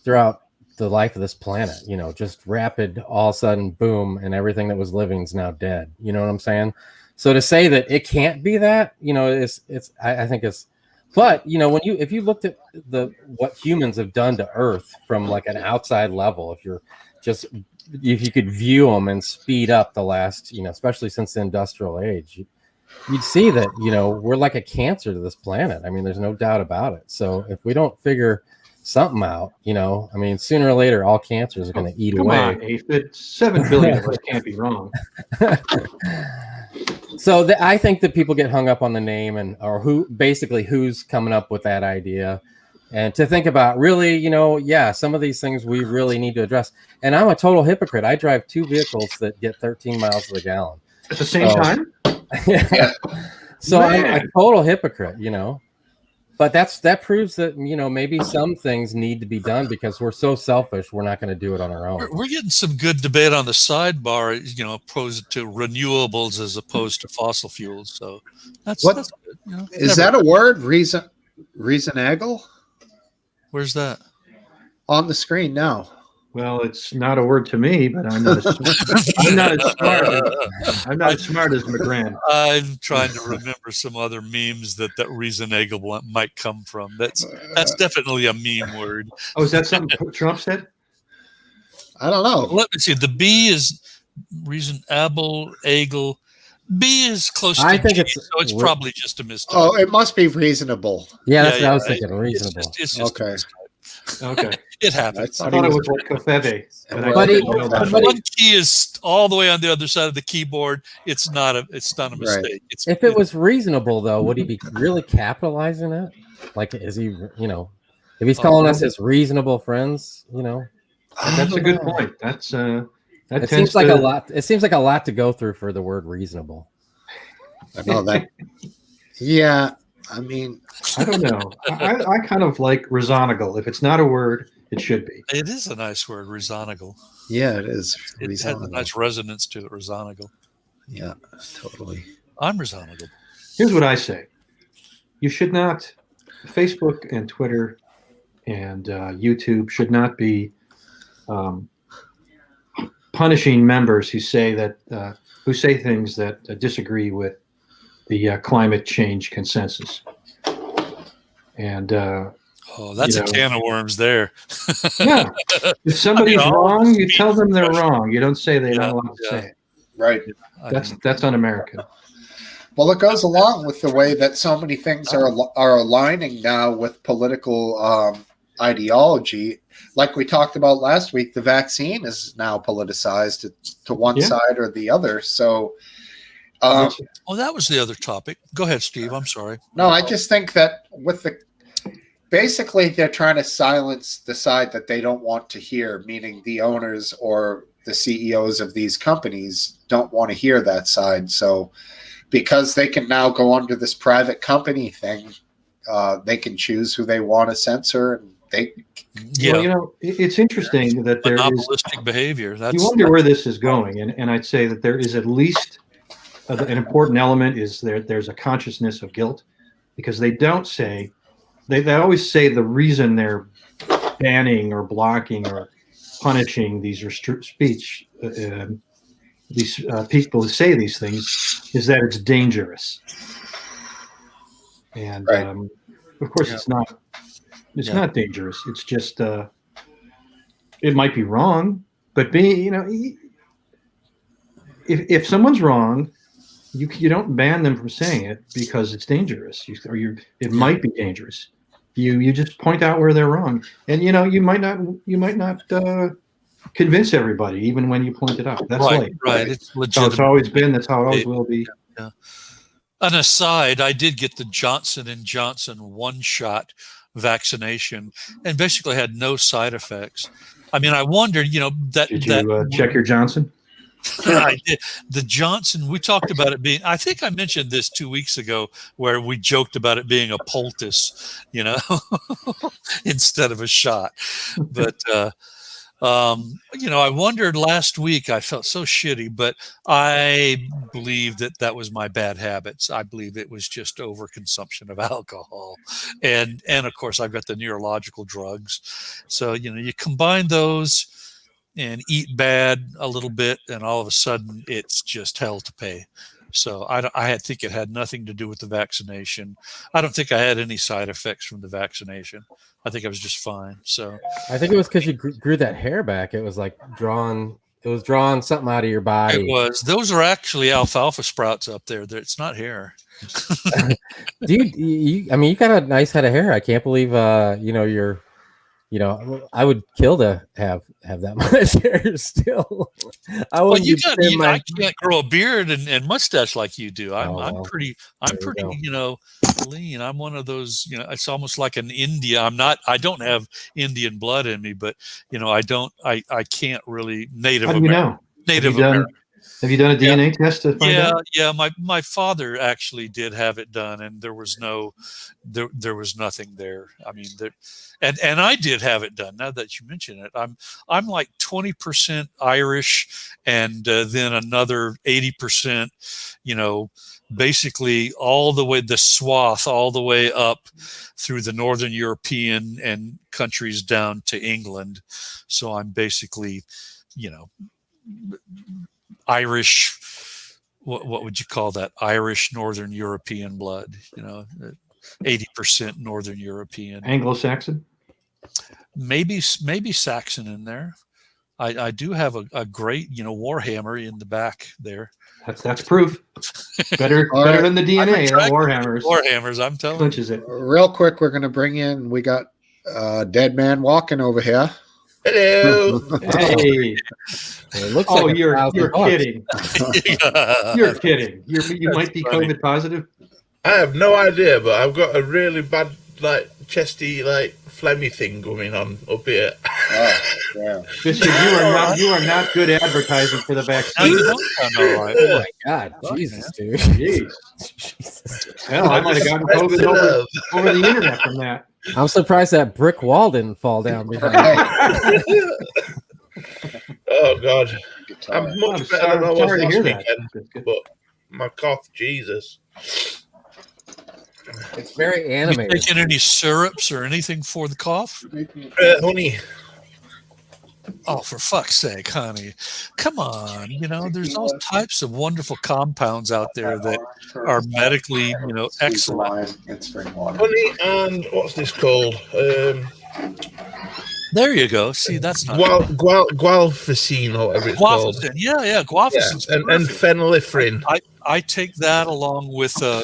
throughout the life of this planet, just rapid, all of a sudden, boom, and everything that was living is now dead. You know what I'm saying? So to say that it can't be that, I think it's, but if you looked at what humans have done to Earth from like an outside level, if you could view them and speed up the last, especially since the industrial age, you'd see that, we're like a cancer to this planet. I mean, there's no doubt about it. So if we don't figure something out, sooner or later, all cancers are going to eat Come away. on, Abe. 7 billion of us can't be wrong. So I think that people get hung up on the name who's coming up with that idea, and to think about really, some of these things we really need to address. And I'm a total hypocrite. I drive 2 vehicles that get 13 miles to the gallon at the same time. Yeah. So I'm a total hypocrite, but that proves that, maybe some things need to be done because we're so selfish. We're not going to do it on our own. We're getting some good debate on the sidebar, opposed to renewables as opposed to fossil fuels. So that's good. Is that a word? Reasonable? Where's that? On the screen now. Well, it's not a word to me, but I'm not as smart as McGran. I'm trying to remember some other memes that reasonable might come from. That's definitely a meme word. Oh, is that something Trump said? I don't know. Let me see. The B is reasonable. Eagle. B is close to I think G, it's so it's probably just a mistake. Oh, it must be reasonable. Yeah, that's what I was thinking. Reasonable. It's just okay. Okay. It happens. I thought it was like Kofeve. But one key is all the way on the other side of the keyboard. It's not a mistake. Right. If it was reasonable, though, would he be really capitalizing it? Like, is he, if he's calling us his reasonable friends, That's a good point. That's it seems like a lot. It seems like a lot to go through for the word reasonable. I know that. Yeah. I mean, I don't know. I kind of like reasonable. If it's not a word, it should be. It is a nice word, reasonable. Yeah, it is. It has a nice resonance to it, reasonable. Yeah, totally. I'm reasonable. Here's what I say. You should not, Facebook and Twitter and YouTube should not be punishing members who say things that disagree with the climate change consensus. And that's a can of worms there. Yeah. If somebody's wrong, you tell them they're wrong. You don't say they're not allowed to say it. Right. That's un-American. Well, it goes along with the way that so many things are aligning now with political ideology. Like we talked about last week, the vaccine is now politicized to one side or the other. So that was the other topic. Go ahead, Steve. I'm sorry. No, I just think that basically they're trying to silence the side that they don't want to hear, meaning the owners or the CEOs of these companies don't want to hear that side. So because they can now go under this private company thing, they can choose who they want to censor, and Well, it's interesting that there is monopolistic behavior. You wonder where this is going, and I'd say that there is at least an important element is there's a consciousness of guilt, because they don't say they always say the reason they're banning or blocking or punishing these speech these people who say these things is that it's dangerous, and of course it's not. It's not dangerous. It's just it might be wrong, but if someone's wrong, you don't ban them from saying it because it's dangerous, it might be dangerous. You just point out where they're wrong, and you might not convince everybody even when you point it out. That's right. It's legitimate. So it's always been. That's how it always will be. Yeah. An aside, I did get the Johnson & Johnson one-shot vaccination and basically had no side effects. I mean, I wondered, Did you check your Johnson? I did. The Johnson, we talked about it being, I think I mentioned this 2 weeks ago, where we joked about it being a poultice, instead of a shot. But I wondered last week. I felt so shitty, but I believe that was my bad habits. I believe it was just overconsumption of alcohol, and of course I've got the neurological drugs. So you combine those and eat bad a little bit, and all of a sudden it's just hell to pay. So I think it had nothing to do with the vaccination. I don't think I had any side effects from the vaccination. I think I was just fine. So I think it was because you grew that hair back. It was like drawing something out of your body. it was. Those are actually alfalfa sprouts up there. It's not hair. Dude, you got a nice head of hair. I can't believe you're. I would kill to have that much hair still. I can't grow a beard and mustache like you do. I'm pretty lean. I'm one of those, it's almost like an Indian. I don't have Indian blood in me, but I can't really Native American. Have you done a DNA test to find out? Yeah. My father actually did have it done, and there was nothing there. I mean, and I did have it done. Now that you mention it, I'm like 20% Irish, and then another 80%. Basically all the way the swath all the way up through the Northern European and countries down to England. So I'm basically, Irish, what would you call that? Irish Northern European blood, 80% Northern European. Anglo-Saxon? Maybe Saxon in there. I do have a great, Warhammer in the back there. That's proof. Better than the DNA. Warhammers, I'm telling Clinches it. Real quick, we're going to bring in, we got Dead Man Walking over here. Hello. Hey. It looks like you're kidding. You're kidding. You might be funny. COVID positive. I have no idea, but I've got a really bad, chesty, phlegmy thing going on up here. Oh, yeah. Bishop, you are not good advertising for the vaccine. Oh my God, Jesus, dude. Jeez. Hell, I might have gotten COVID over the internet from that. I'm surprised that brick wall didn't fall down behind. Oh God, I'm much better than I was last weekend, but my cough, Jesus. It's very animated. You taking any syrups or anything for the cough? Honey. Oh, for fuck's sake, honey. Come on. There's all types of wonderful compounds out there that are medically, excellent. Honey and what's this called? There you go. See, that's not gualfacine or whatever it's called. Yeah, gualfacine. Yeah. And phenylephrine. I take that along with a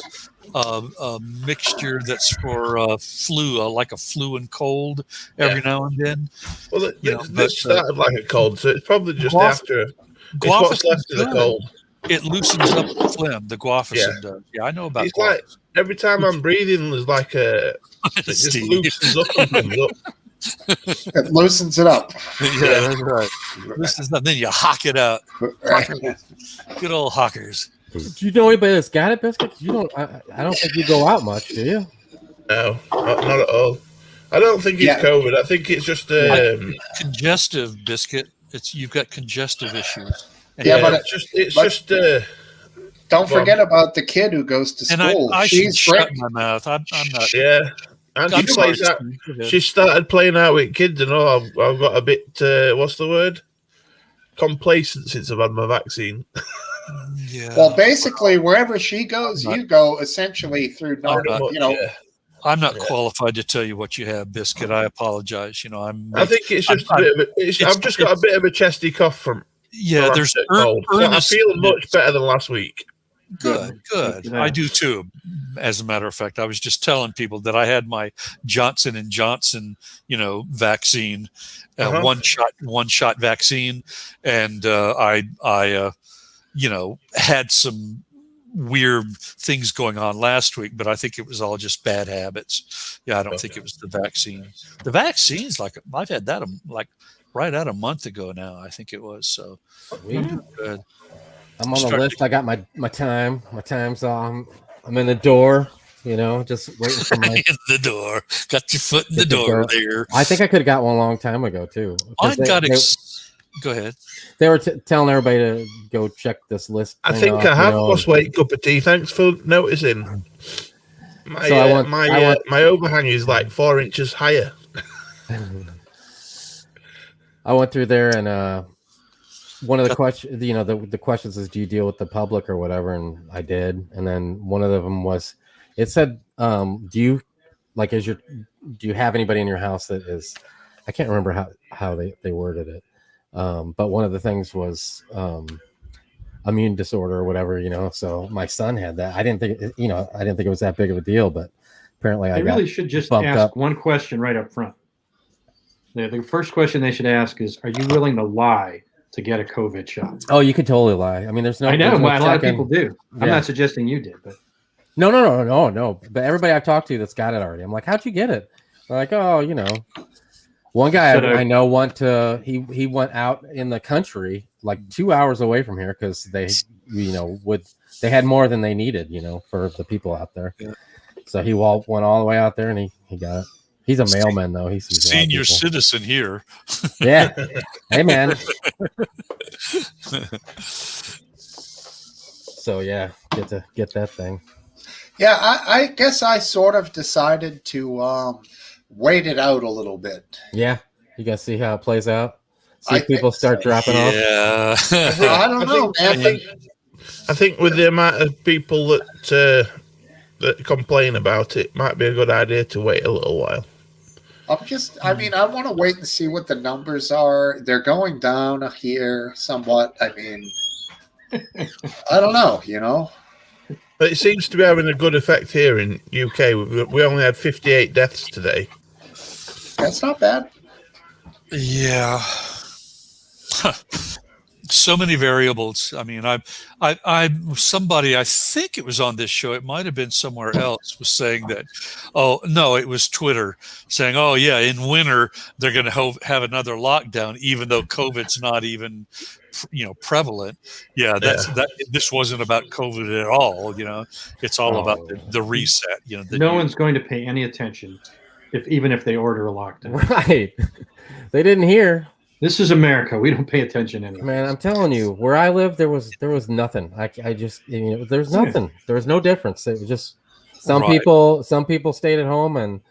mixture that's for flu, like a flu and cold every now and then. Well, it started like a cold, so it's probably just after. It's what's left of the cold. It loosens up the phlegm. The guafacine does. Yeah, I know about. It's every time I'm breathing, there's it just loosens up and comes up. It loosens it up. Yeah, that's right. Loosens up, then you hawk it out. Good old hawkers. Do you know anybody that's got it, Biscuit? I don't think you go out much, do you? No, not at all. I don't think it's COVID. I think it's just congestive, Biscuit. You've got congestive issues. But it's just. Don't forget about the kid who goes to school. I should shut my mouth. I'm not. Yeah. And she started playing out with kids and all. I've got a bit, what's the word? Complacent since I've had my vaccine. Yeah. Well, basically, wherever she goes, you go essentially through. I'm not qualified to tell you what you have, Biscuit. I apologize. I think it's just a bit of I've just got a bit of a chesty cough from. Yeah, there's cold. So I feel much better than last week. Good. I do too. As a matter of fact, I was just telling people that I had my Johnson & Johnson, vaccine, one shot vaccine, and I had some weird things going on last week, but I think it was all just bad habits. Yeah, I don't think it was the vaccine. The vaccine's I've had that right out a month ago now. I think it was. So good. I'm on the list. I got my time. My time's on. I'm in the door. just waiting for my in the door. Got your foot in the door there. I think I could have got one a long time ago too. Go ahead. They were telling everybody to go check this list. I think I have lost weight, cup of tea. Thanks for noticing. My overhang is like 4 inches higher. I went through there and one of the questions, the questions is, do you deal with the public or whatever? And I did. And then one of them was, it said, do you have anybody in your house that is, I can't remember how they worded it. But one of the things was immune disorder or whatever, so my son had that. I didn't think it was that big of a deal, but apparently I really should just ask one question right up front. The first question they should ask is, are you willing to lie to get a COVID shot? Oh, you could totally lie. I mean, there's no. I know, but a lot of people do. Yeah. I'm not suggesting you did, but no. But everybody I've talked to that's got it already, I'm like, how'd you get it? They're like, oh, One guy I know he went out in the country like 2 hours away from here because they they had more than they needed, for the people out there. Yeah. So he went all the way out there and he got it. He's a mailman though. He's senior citizen here. Yeah. Hey man. So yeah, get that thing. Yeah, I guess I sort of decided to wait it out a little bit. Yeah, you gotta see how it plays out. See if people start dropping off. Yeah, I don't know, man. I think with the amount of people that complain about it, might be a good idea to wait a little while. I want to wait and see what the numbers are. They're going down here somewhat. I mean, I don't know, But it seems to be having a good effect here in UK. We only had 58 deaths today. That's not bad. Yeah. So many variables. I mean, somebody, I think it was on this show, it might have been somewhere else, was saying that, oh, no, it was Twitter saying, oh, yeah, in winter, they're going to have another lockdown, even though COVID's not even, prevalent. Yeah, this wasn't about COVID at all, it's all about the reset. No one's going to pay any attention, even if they order a lockdown. Right. They didn't hear. This is America. We don't pay attention anymore. Man, I'm telling you, where I live, there was nothing. I just, there's nothing. There was no difference. It was just some people stayed at home and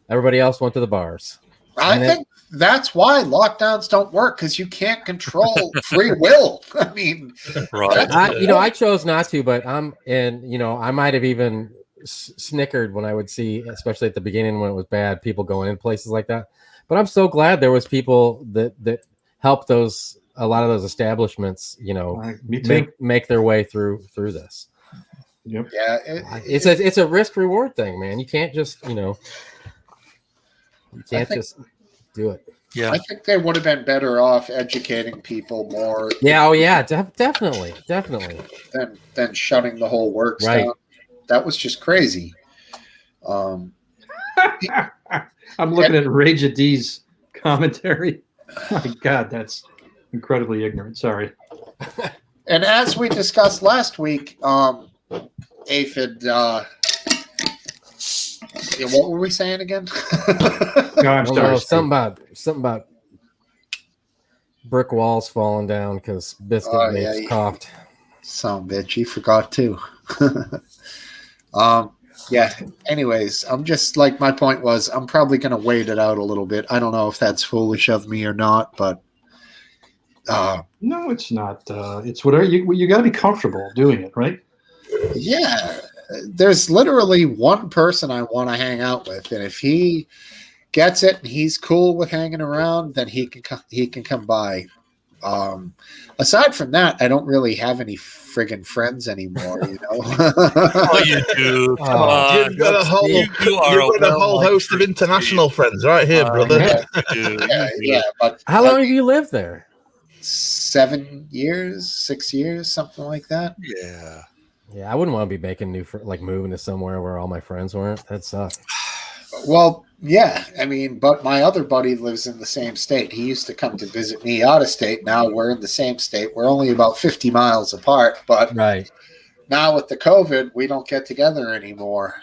everybody else went to the bars. I think that's why lockdowns don't work, because you can't control free will. I mean, right. I chose not to, but I might have even snickered when I would see, especially at the beginning when it was bad, people going in places like that. But I'm so glad there was people that helped a lot of those establishments, make their way through this. Yep. Yeah, it's a risk reward thing, man. You can't just just do it. Yeah, I think they would have been better off educating people more. Yeah, oh yeah, definitely. Than shutting the whole works down. That was just crazy. I'm looking at Rage D's commentary. My God, that's incredibly ignorant. Sorry. And as we discussed last week, Aphid, what were we saying again? No, I'm sorry. Something about brick walls falling down because Biscuit Mates coughed. Some bitch, you forgot too. Yeah. Anyways, I'm just like, my point was, I'm probably going to wait it out a little bit. I don't know if that's foolish of me or not, but no, it's not. It's whatever you got to be comfortable doing it, right? Yeah. There's literally one person I want to hang out with, and if he gets it and he's cool with hanging around, then he can come by. Aside from that, I don't really have any friggin' friends anymore, Oh, you do. Come on. You've got a whole host of international friends right here, brother. Yeah, but how long have you lived there? 6 years, something like that. Yeah. Yeah, I wouldn't want to be making moving to somewhere where all my friends weren't. That sucks. Well, yeah, I mean, but my other buddy lives in the same state. He used to come to visit me out of state. Now we're in the same state. We're only about 50 miles apart, but right now with the COVID, we don't get together anymore.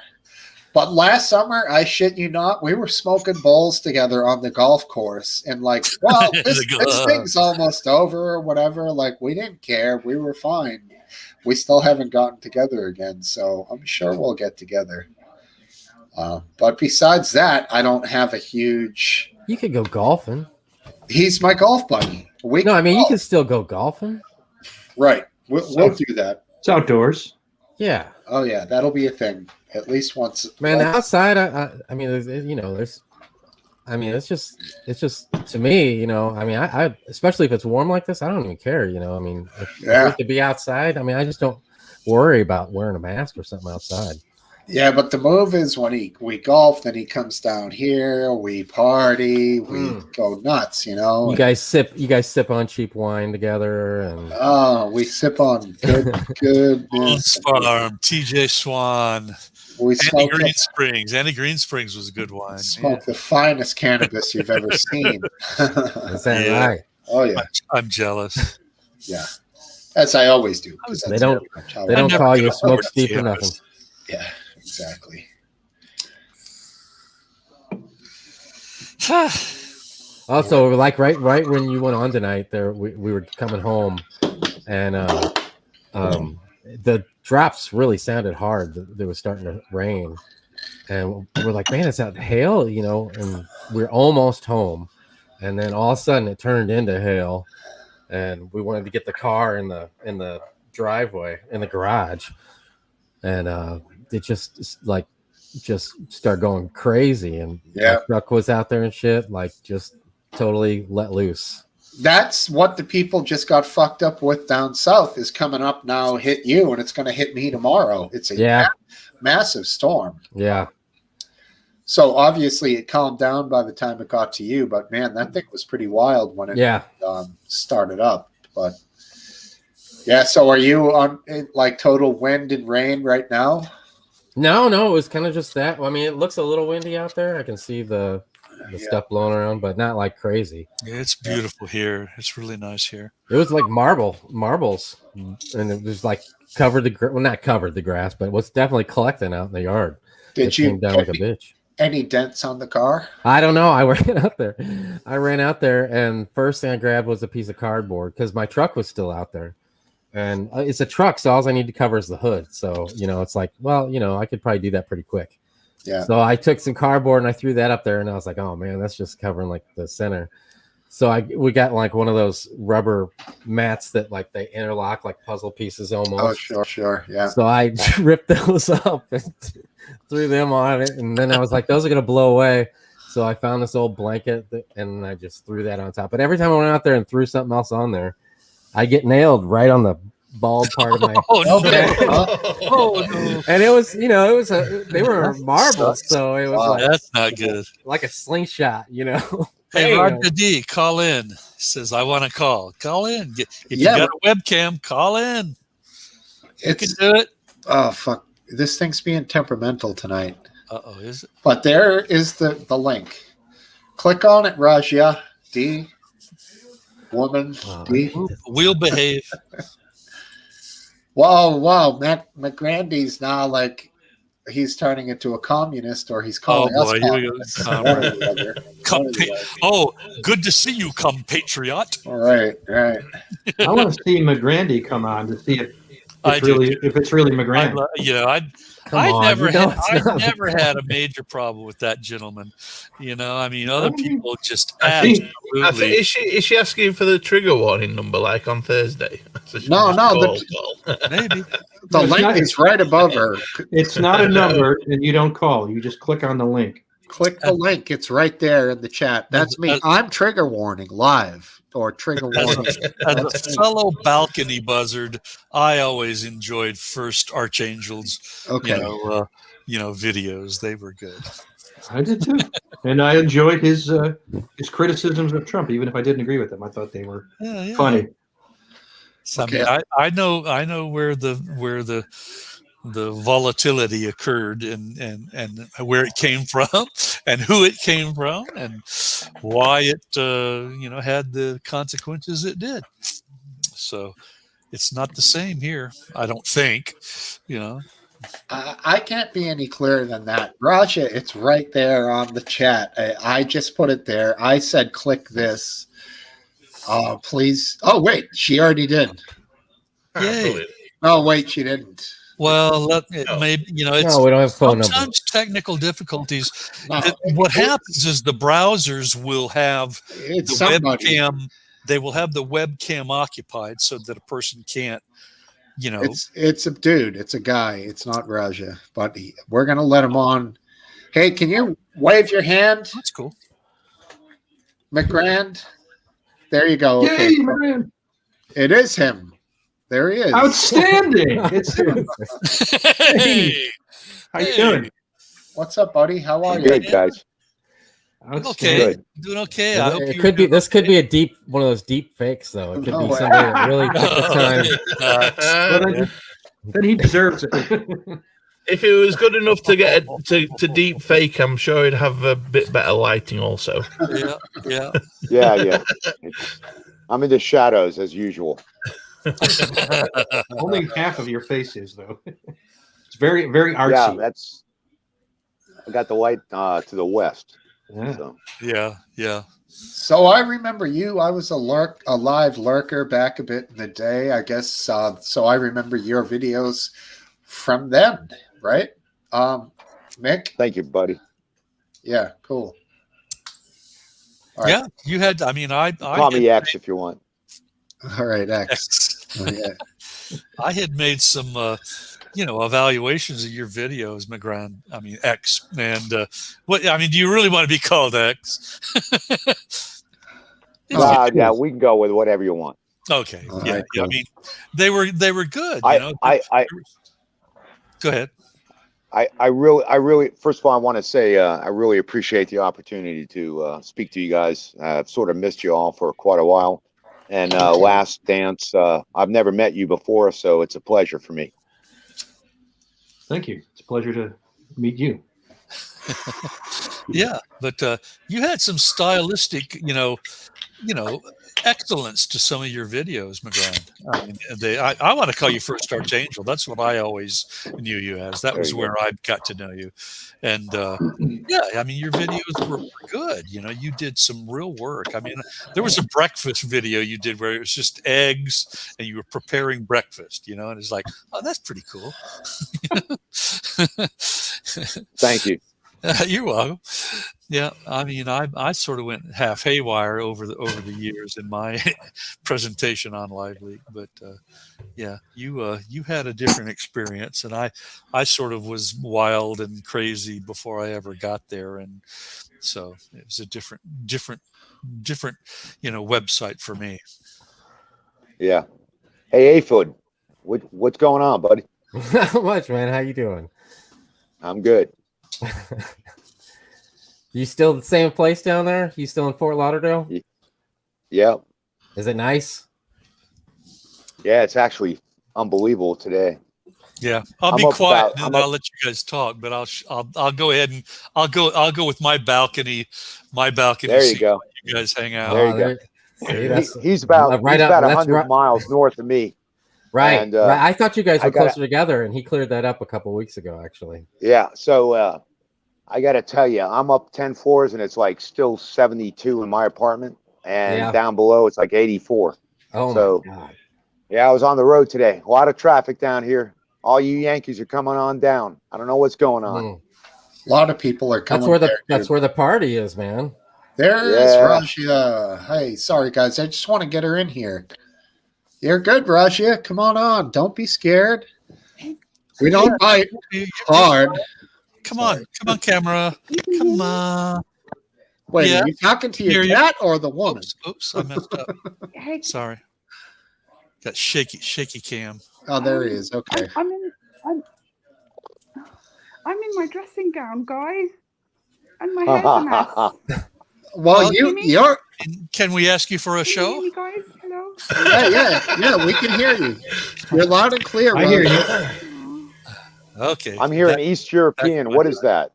But last summer, I shit you not, we were smoking bowls together on the golf course, and like, well, this thing's almost over or whatever. Like, we didn't care. We were fine. We still haven't gotten together again, so I'm sure we'll get together. But besides that, I don't have a huge. You could go golfing. He's my golf buddy. You can still go golfing. Right. We'll do that. It's outdoors. Yeah. Oh yeah, that'll be a thing at least once. Man, outside, I mean, there's, I mean, it's just to me, I especially if it's warm like this, I don't even care. I mean, if we could be outside, I mean, I just don't worry about wearing a mask or something outside. Yeah, but the move is when we golf, then he comes down here, we party, we go nuts, You guys sip on cheap wine together, and we sip on good Farm, TJ Swan, Annie Green Springs. Annie Green Springs was a good wine. Smoke the finest cannabis you've ever seen. Is that right? Oh yeah, I'm jealous. Yeah, as I always do. They don't call you Smokesteve for nothing. Yeah. Exactly. Also, like right when you went on tonight, there we were coming home, and the drops really sounded hard. It was starting to rain, and we're like, "Man, is that hail?" And we're almost home, and then all of a sudden it turned into hail, and we wanted to get the car in the driveway in the garage, and it just started going crazy, and my truck was out there and shit, like just totally let loose. That's what the people just got fucked up with down south is coming up now, hit you, and it's going to hit me tomorrow. It's a massive storm. Yeah. So obviously it calmed down by the time it got to you, but man, that thing was pretty wild when it started up. But yeah, so are you on like total wind and rain right now? No, it was kind of just that. I mean, it looks a little windy out there. I can see the stuff blowing around, but not like crazy. Yeah, it's beautiful here. It's really nice here. It was like marbles, and it was like not covered the grass, but it was definitely collecting out in the yard. Did you came down like a bitch? Any dents on the car? I don't know. I ran out there, and first thing I grabbed was a piece of cardboard because my truck was still out there. And it's a truck, so all I need to cover is the hood. So, it's like, well, I could probably do that pretty quick. Yeah. So I took some cardboard and I threw that up there, and I was like, oh man, that's just covering like the center. So we got like one of those rubber mats that like they interlock like puzzle pieces almost. Oh, sure. Yeah. So I ripped those up and threw them on it. And then I was like, those are going to blow away. So I found this old blanket and I just threw that on top. But every time I went out there and threw something else on there, I get nailed right on the bald part of my no. And it was they were marbles, so it was like, that's not good, like a slingshot. Hey, Roger D, call in. Says I want to call in. If you got a webcam, call in. You can do it. Oh fuck, this thing's being temperamental tonight. Is it? But there is the link. Click on it, Raja D. Woman D. We'll behave. Wow, McGrandy's now like he's turning into a communist, or he's calling us communists. Good to see you, compatriot. All right. I want to see McGrandy come on to see if it's really McGrandy. I never had a major problem with that gentleman. I mean, other people just absolutely. Is she asking for the trigger warning number like on Thursday? No. Maybe the link is right above her. It's not a number, and you don't call. You just click on the link. Click the link. It's right there in the chat. That's me. I'm trigger warning live. Or trigger warning. As a fellow balcony buzzard, I always enjoyed First Archangel's, videos. They were good. I did too, and I enjoyed his criticisms of Trump, even if I didn't agree with them. I thought they were funny. So, I mean, I know where the volatility occurred and where it came from and who it came from and why it had the consequences it did. So it's not the same here, I don't think. I can't be any clearer than that. Raja, it's right there on the chat. I just put it there. I said click this. Please. Oh, wait. She already did. Yay. Oh, wait. She didn't. Well, maybe, it's no, we don't have phone sometimes numbers. Technical difficulties. No, What happens is the browsers will have the webcam. They will have the webcam occupied so that a person can't, It's a dude. It's a guy. It's not Raja. But we're going to let him on. Hey, can you wave your hand? That's cool. McGrand? There you go. Yay, Okay. man. It is him. There he is. Outstanding. It's him. Hey. How you doing? What's up, buddy? How are you? Good, guys. Okay. Doing okay. I hope it could be. This could be one of those deep fakes, though. It could be somebody that really took the time. Then he deserves it. If it was good enough to get to deep fake, I'm sure it'd have a bit better lighting also. Yeah. I'm in the shadows as usual. Only half of your face is, though. It's very, very artsy. Yeah, I got the light to the west. Yeah. So. Yeah. So I remember you. I was a live lurker back a bit in the day, I guess. So I remember your videos from then, right? Mick? Thank you, buddy. Yeah, cool. All right. Yeah, you had, I call me X if you want. All right, X. Oh, yeah. I had made some, evaluations of your videos, McGrand. X. And do you really want to be called X? Yeah, we can go with whatever you want. Okay. All yeah. Right, cool. They were good. Go ahead. I really, first of all, I want to say I really appreciate the opportunity to speak to you guys. I've sort of missed you all for quite a while. And Last Dance, I've never met you before, so it's a pleasure for me. Thank you. It's a pleasure to meet you. Yeah, but you had some stylistic, excellence to some of your videos, McGrand. I want to call you First Archangel. That's what I always knew you as. That was where I got to know you. And your videos were good. You did some real work. There was a breakfast video you did where it was just eggs and you were preparing breakfast, and it's like, oh, that's pretty cool. Thank you. You're welcome. Yeah, I sort of went half haywire over the years in my presentation on Live Leak, but you had a different experience, and I sort of was wild and crazy before I ever got there, and so it was a different website for me. Yeah. Hey, Aphud, what's going on, buddy? Not much, man. How you doing? I'm good. You still the same place down there? You still in Fort Lauderdale? Yeah. Is it nice? Yeah, it's actually unbelievable today. Yeah, I'll be quiet and I'll let you guys talk. But I'll go ahead and I'll go with my balcony. There you go. You guys hang out. There you go. He's about 100 miles north of me. Right. And, I thought you guys were closer together, and he cleared that up a couple of weeks ago, actually. Yeah. So I got to tell you, I'm up 10 floors, and it's like still 72 in my apartment, and down below it's like 84. Oh my God. Yeah, I was on the road today. A lot of traffic down here. All you Yankees are coming on down. I don't know what's going on. A lot of people are coming. That's where the party is, man. There is Russia. Hey, sorry guys, I just want to get her in here. You're good, Russia. Come on. Don't be scared. We don't bite hard. Come on, camera. Come on. Wait, are you talking to your cat or the woman? Oops, I messed up. Sorry. Got shaky cam. Oh, there he is. Okay. I'm in my dressing gown, guys, and my hair's a mess. Well, you're. Can we ask you for a show? Can you hear me, guys? Hello. Yeah. We can hear you. You're loud and clear. I hear you. Okay. I'm hearing East European. What is that?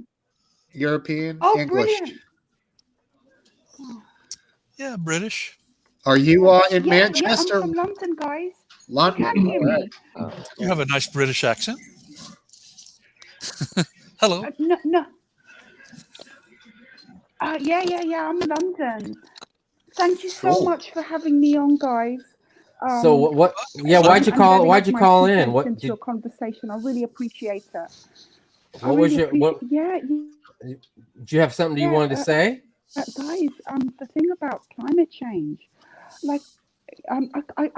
European English. Brilliant. Yeah, British. Are you in Manchester? I'm from London, guys. London. You can hear me. You have a nice British accent. Hello. No. Yeah. I'm in London. Thank you so much for having me on, guys. So what? Yeah, why'd you call in? What into your conversation? I really appreciate it. What was your what? Yeah. Did you have something you wanted to say? Guys, the thing about climate change, like, I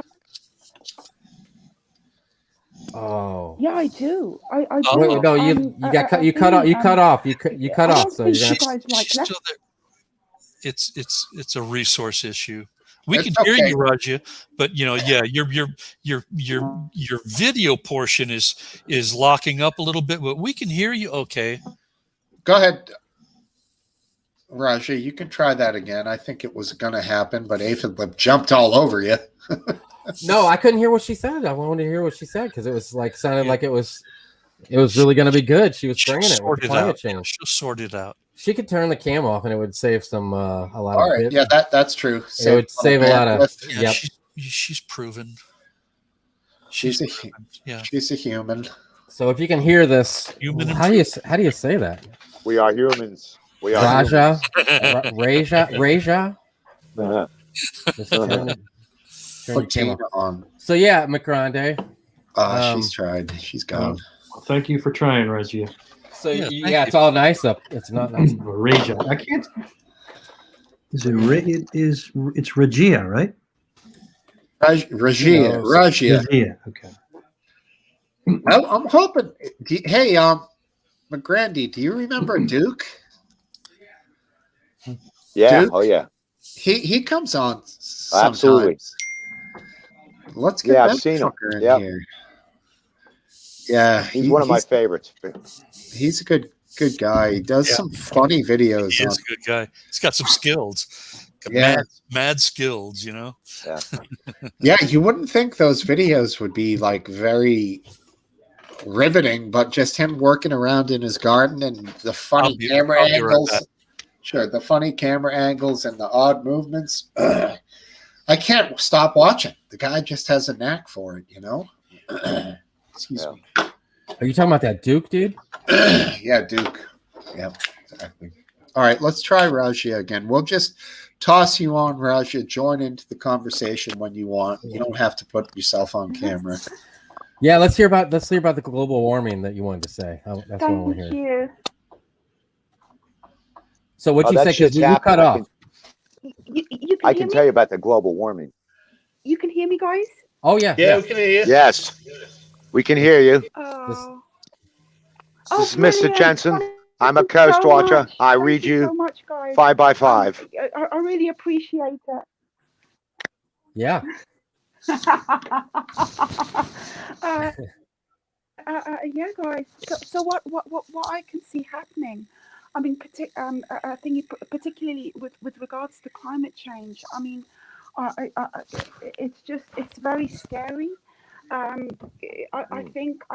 Oh. Yeah, I do. I do. Wait, no, you cut off. You cut off. So you're gonna. Guys like She's still there. It's a resource issue. We can hear you, Raja, but your video portion is locking up a little bit, but we can hear you okay. Go ahead, Raja. You can try that again. I think it was going to happen, but Aphid jumped all over you. No, I couldn't hear what she said. I wanted to hear what she said because it was like sounded like it was really going to be good. She was bringing it with climate change. She'll sort it out. She could turn the cam off, and it would save a lot all of. Right, yeah, that's true. It would save a lot of. Yeah, yep. She's proven. She's a human. So if you can hear this, how do you say that? We are humans. We are Raja. humans. Turn the camera on. So yeah, McGrande. She's tried. She's gone. Well, thank you for trying, Raja. So it's all nice up. It's not nice. Raja. I can't. Is it? It's Raja, right? Raja. Okay. I'm hoping. Hey, McGrandy, do you remember Duke? Yeah. Duke? Oh yeah. He comes on sometimes. Absolutely. Let's get I've seen him. in here. Yeah, he's one of my favorites. He's a good guy. He does some funny videos. He's a good guy. He's got some skills. Mad skills, Yeah. Yeah, you wouldn't think those videos would be like very riveting, but just him working around in his garden and the funny camera angles. Sure, the funny camera angles and the odd movements. I can't stop watching. The guy just has a knack for it, Excuse me. Are you talking about that Duke dude? Yeah, Duke. Yeah, exactly. All right, let's try Raja again. We'll just toss you on, Raja. Join into the conversation when you want. You don't have to put yourself on camera. Yeah, let's hear about the global warming that you wanted to say. That's what I want to hear. Thank you. So what you said, because you cut off. I can tell you about the global warming. You can hear me, guys? Oh yeah. Yeah, we can hear you. Yes, we can hear you. This is Mr. Jensen. I'm a coast watcher. I read you so much, guys. 5 by 5. I really appreciate it. Yeah. Yeah, guys. So what I can see happening, I mean, I think particularly with regards to climate change, I mean, it's very scary. I think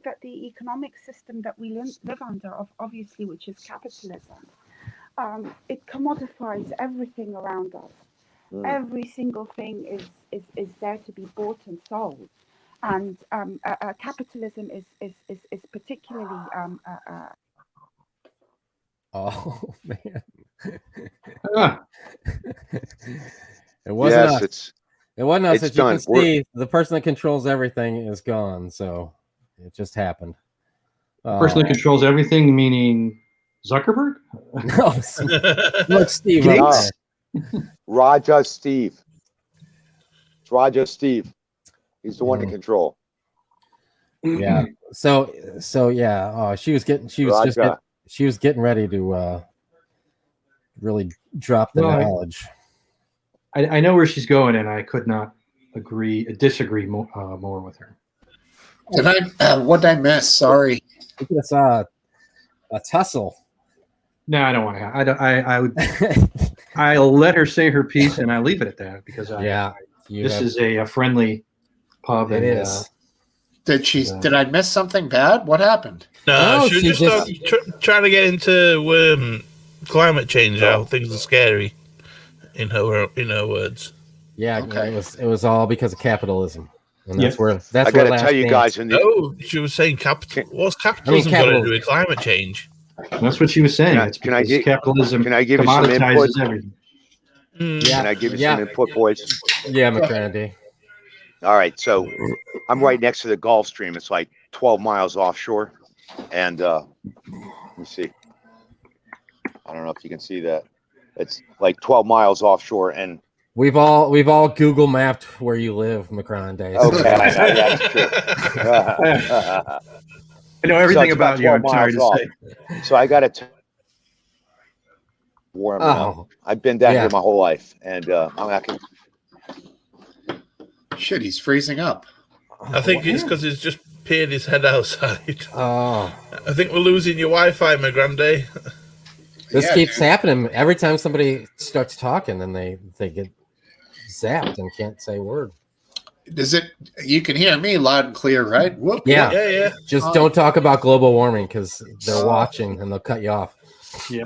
that the economic system that we live under, obviously, which is capitalism, it commodifies everything around us. Every single thing is there to be bought and sold, and capitalism is particularly. Oh man! It Yes, wasn't us. It wasn't us. As you done. can see, the person that controls everything is gone. So it just happened. Person that controls everything, meaning Zuckerberg? No, look, Steve. Raja Steve. It's Raja Steve. He's the one to control. Yeah. So yeah. She was getting ready to really drop the knowledge. I know where she's going, and I could not disagree more with her. What did I miss? Sorry. It's a tussle. No, I don't want to. I would. I'll let her say her piece, and I leave it at that because this is a friendly pub. It is. Did I miss something bad? What happened? No, she was just trying to get into climate change. How things are scary. In her words. Yeah, okay. It was all because of capitalism. And that's where I got to tell you guys. She was saying what's capitalism got to do with climate change? That's what she was saying. Capitalism. Can I give you some input? Everything. Can I give you some input, boys? Yeah, McCrandy. All right, so I'm right next to the Gulf Stream. It's like 12 miles offshore, and let me see. I don't know if you can see that. It's like 12 miles offshore, and we've all Google mapped where you live, McCrandy. Okay, that's true. I know everything about you. I'm sorry to say. So I got to warm up. I've been down here my whole life, and I'm not gonna... Shit, he's freezing up. I think it's because he's just peered his head outside. Oh, I think we're losing your Wi-Fi, my grande. This keeps happening every time somebody starts talking, and they get zapped and can't say a word. Does it? You can hear me loud and clear, right? Whoop, yeah. Yeah. Just don't talk about global warming because they're watching and they'll cut you off. Yeah.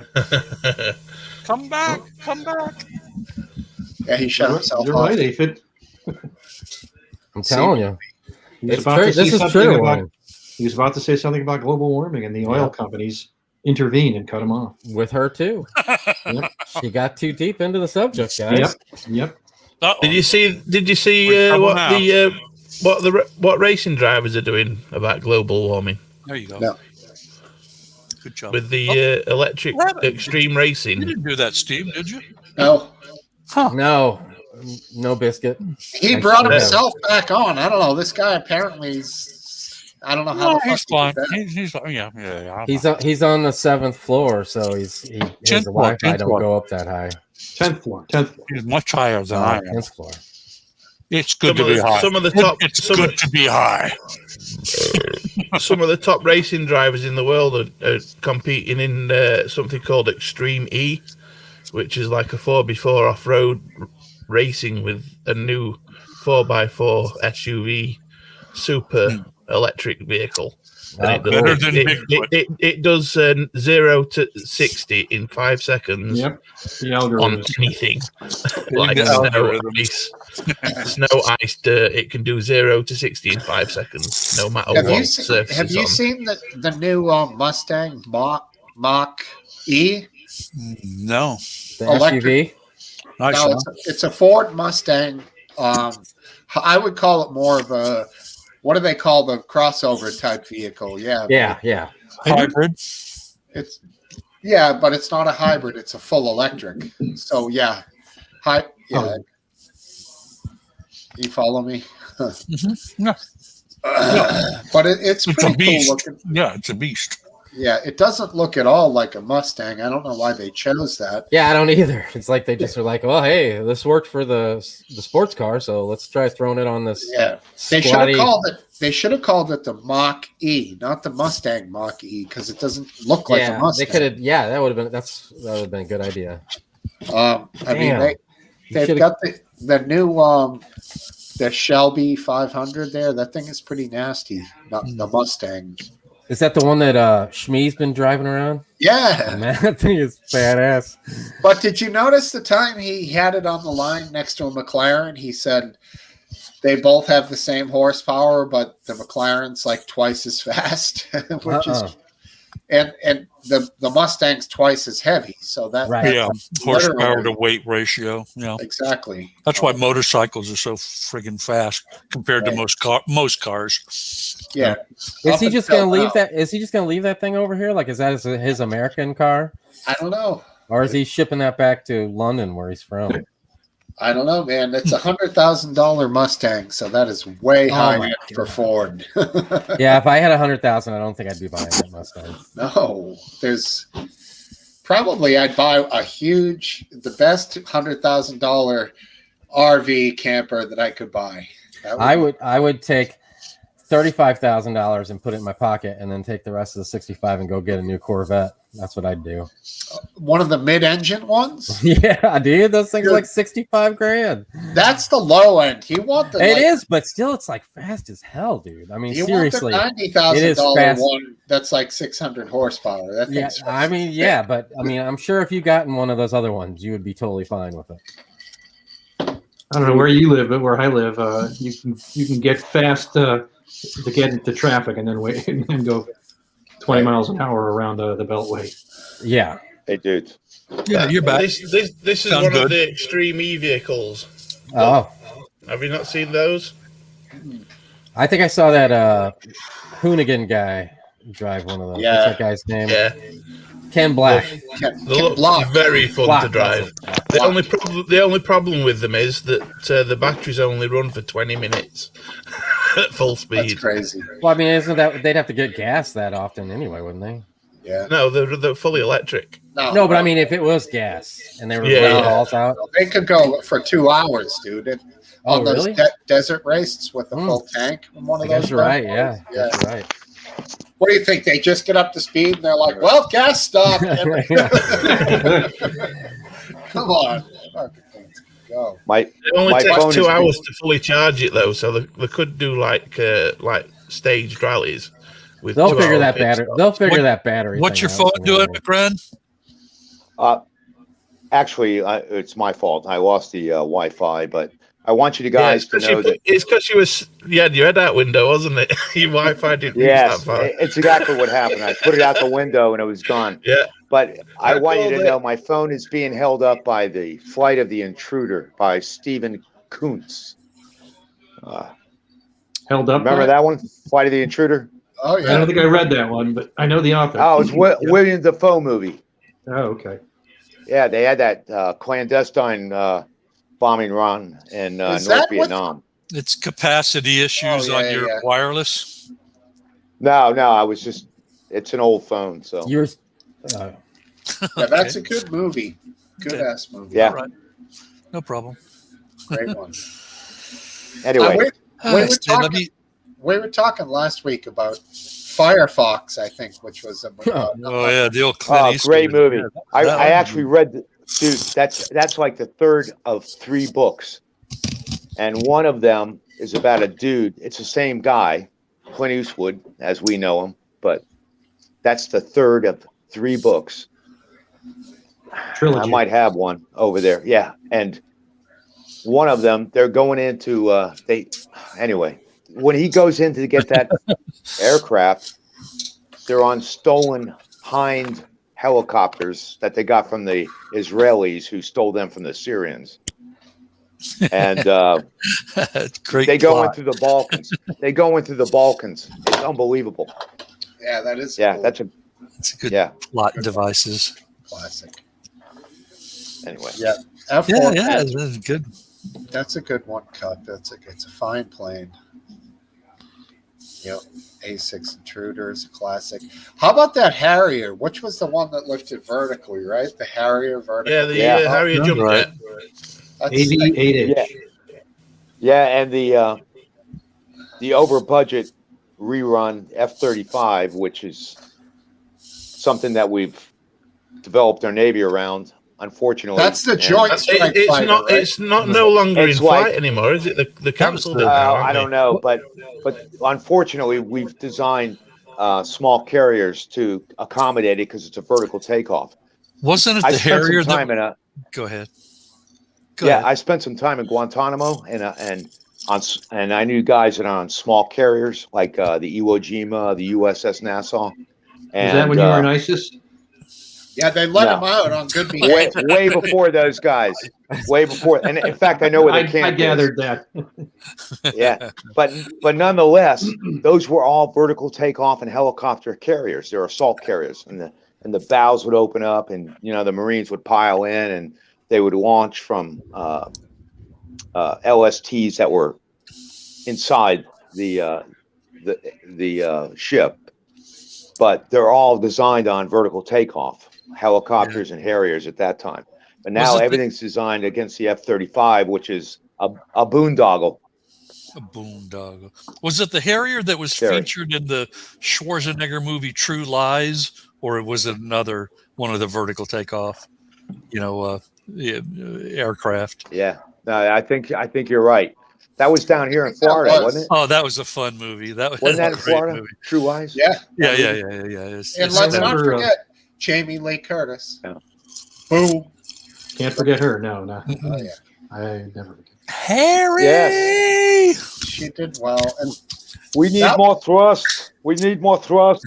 Come back. Yeah, he shut himself You're off. right, Aphid. I'm telling you. This is true. He was about to say something about global warming, and the oil companies intervened and cut him off. With her too. Yep. She got too deep into the subject, guys. Yep. Did you see what racing drivers are doing about global warming? There you go. No. Good job. With the electric extreme racing. You didn't do that, Steve, did you? No. Huh. No biscuit. He brought himself back on. I don't know. This guy apparently I don't know how. He's fine. He's fine. Yeah. He's on the 7th floor, so his Wi-Fi don't go up that high. 10th floor. He's much higher than I am. 10th floor. It's good to be high. It's good to be high. Some of the top racing drivers in the world are competing in something called Extreme E, which is like a 4x4 off-road racing with a new 4x4 SUV super electric vehicle. And it does 0 to 60 in 5 seconds. Yep. On anything like snow, ice, dirt. It can do 0 to 60 in 5 seconds, no matter what surface. Have you seen the new Mustang Mach E? No. The SUV? No, it's a Ford Mustang. I would call it more of a, what do they call the crossover type vehicle? Yeah. Hybrid. But it's not a hybrid. It's a full electric. So You follow me? Mm-hmm. Yeah. But it's pretty cool looking. Yeah, it's a beast. Yeah, it doesn't look at all like a Mustang. I don't know why they chose that. Yeah, I don't either. It's like they just are like, well, hey, this worked for the sports car, so let's try throwing it on this. Yeah, they should have called it the Mach E, not the Mustang Mach E, because it doesn't look like a Mustang. They could have. Yeah, that would have been a good idea. They've got the new the Shelby 500 there. That thing is pretty nasty. Not the Mustang. Is that the one that Shmee's been driving around? Yeah. Man, that thing is badass. But did you notice the time he had it on the line next to a McLaren? He said they both have the same horsepower, but the McLaren's like twice as fast, which is and the Mustang's twice as heavy. So that horsepower to weight ratio. Yeah, exactly. That's why motorcycles are so friggin' fast compared to most cars. Yeah. Is he just going to leave that? Is he just going to leave that thing over here? Like, is that his American car? I don't know. Or is he shipping that back to London, where he's from? I don't know, man. It's $100,000 Mustang, so that is way high for Ford. Yeah, if I had $100,000, I don't think I'd be buying that Mustang. No, there's probably I'd buy the best $100,000 RV camper that I could buy. I would take $35,000 and put it in my pocket, and then take the rest of the 65 and go get a new Corvette. That's what I'd do. One of the mid-engine ones? Yeah, dude, those things are like $65,000. That's the low end. You want the it is, but still, it's like fast as hell, dude. I mean, seriously, want the $90,000 one that's like 600 horsepower. That but I'm sure if you got in one of those other ones, you would be totally fine with it. I don't know where you live, but where I live, you can get fast to get into traffic and then wait and then go 20 miles an hour around the Beltway. Yeah. Hey, dude. Yeah, you're back. This is Sound one good. of the Extreme E vehicles. Oh, Have you not seen those? I think I saw that Hoonigan guy drive one of those. Yeah. What's that guy's name? Yeah. Ken Black. They look very fun Block, to drive. that's it. The only problem with them is that the batteries only run for 20 minutes at full speed. That's crazy. Well, I mean, isn't that they'd have to get gas that often anyway, wouldn't they? Yeah. No, they're fully electric. No, but I mean, if it was gas and they were Yeah, running yeah. balls out. They could go for 2 hours, dude. Oh, On those really? desert races with a full tank. On one I of guess those. you're right. Yeah. Yeah. Guess you're right. What do you think? They just get up to speed and they're like, "Well, gas stop." Come on. Fucking things go. It only takes phone 2 is- hours to fully charge it, though, so they could do like staged rallies. With They'll 2 figure hour that pit battery. stop. They'll figure that battery. What's thing your out phone some doing, way. McGran? Actually, it's my fault. I lost the Wi-Fi, but I want you guys to know that. It's because you had your head out window, wasn't it? Your Wi-Fi didn't reach that Yes, far. it's exactly what happened. I put it out the window and it was gone. Yeah. But I want you to called know my phone is being held up by The Flight of the Intruder by Stephen Kuntz. Held up. Remember that one? Flight of the Intruder? Oh I yeah. don't think I read that one, but I know the author. Oh, it's William Dafoe movie. Oh, okay. Yeah, they had that clandestine bombing run in Is North that what- Oh, Vietnam. It's capacity issues yeah, on your yeah. wireless. No, I was just. It's an old phone, so You're. Yeah, that's a good movie. Good ass movie. yeah. All right. No problem. Great one. Anyway, We were talking last week about Firefox, I think, which was a Oh yeah, the old Clint Eastwood. great movie. Yeah, I that actually read, dude. That's like the third of 3 books, and one of them is about a dude. It's the same guy, Clint Eastwood, as we know him, but that's the third of 3 books. Trilogy. I might have one over there. Yeah, and one of them, they're going into anyway. When he goes in to get that aircraft, they're on stolen Hind helicopters that they got from the Israelis who stole them from the Syrians. And Great they go plot. into the Balkans. It's unbelievable. Yeah, that is. Yeah, cool. that's a plot devices. Classic. Anyway. Yeah. Yeah, F4, yeah, that's good. That's a good one, Cut. It's a fine plane. Yep. A6 Intruder is a classic. How about that Harrier? Which was the one that lifted vertically, right? The Harrier vertically. Yeah, the Harrier jump right. jet. That's 88-inch. Yeah, and the over budget rerun F-35, which is something that we've developed our Navy around. Unfortunately, That's the joint strike It's fighter, not. right? It's not no longer It's in like- flight anymore, is it? The cancelled it now. I don't know, but unfortunately, we've designed small carriers to accommodate it because it's a vertical takeoff. Wasn't it I the spent some Harrier time that? in Go ahead. I spent some time in Guantanamo and I knew guys that are on small carriers like the Iwo Jima, the USS Nassau. And, Was that when you were in ISIS? Yeah, they let No. him out on good way, behavior. way before those guys, way before. And in fact, I know where the camp I is. gathered that. Yeah, but nonetheless, those were all vertical takeoff and helicopter carriers. They're assault carriers, and the bows would open up, and the Marines would pile in, and they would launch from LSTs that were inside the ship. But they're all designed on vertical takeoff, helicopters and Harriers at that time. But now everything's designed against the F-35, which is a boondoggle. A boondoggle. Was it the Harrier that was featured in the Schwarzenegger movie True Lies, or was it another one of the vertical takeoff, aircraft? Yeah, no, I think you're right. That was down here in Florida, wasn't it? Oh, that was a fun movie. Wasn't that in a great Florida? Movie. True Lies. Yeah. Yeah. And let's not forget Jamie Lee Curtis. Yeah. Boom. Can't forget her. No. Oh, yeah. I never forget. Harry. Yes. She did well, and We need more thrust. We need more thrust.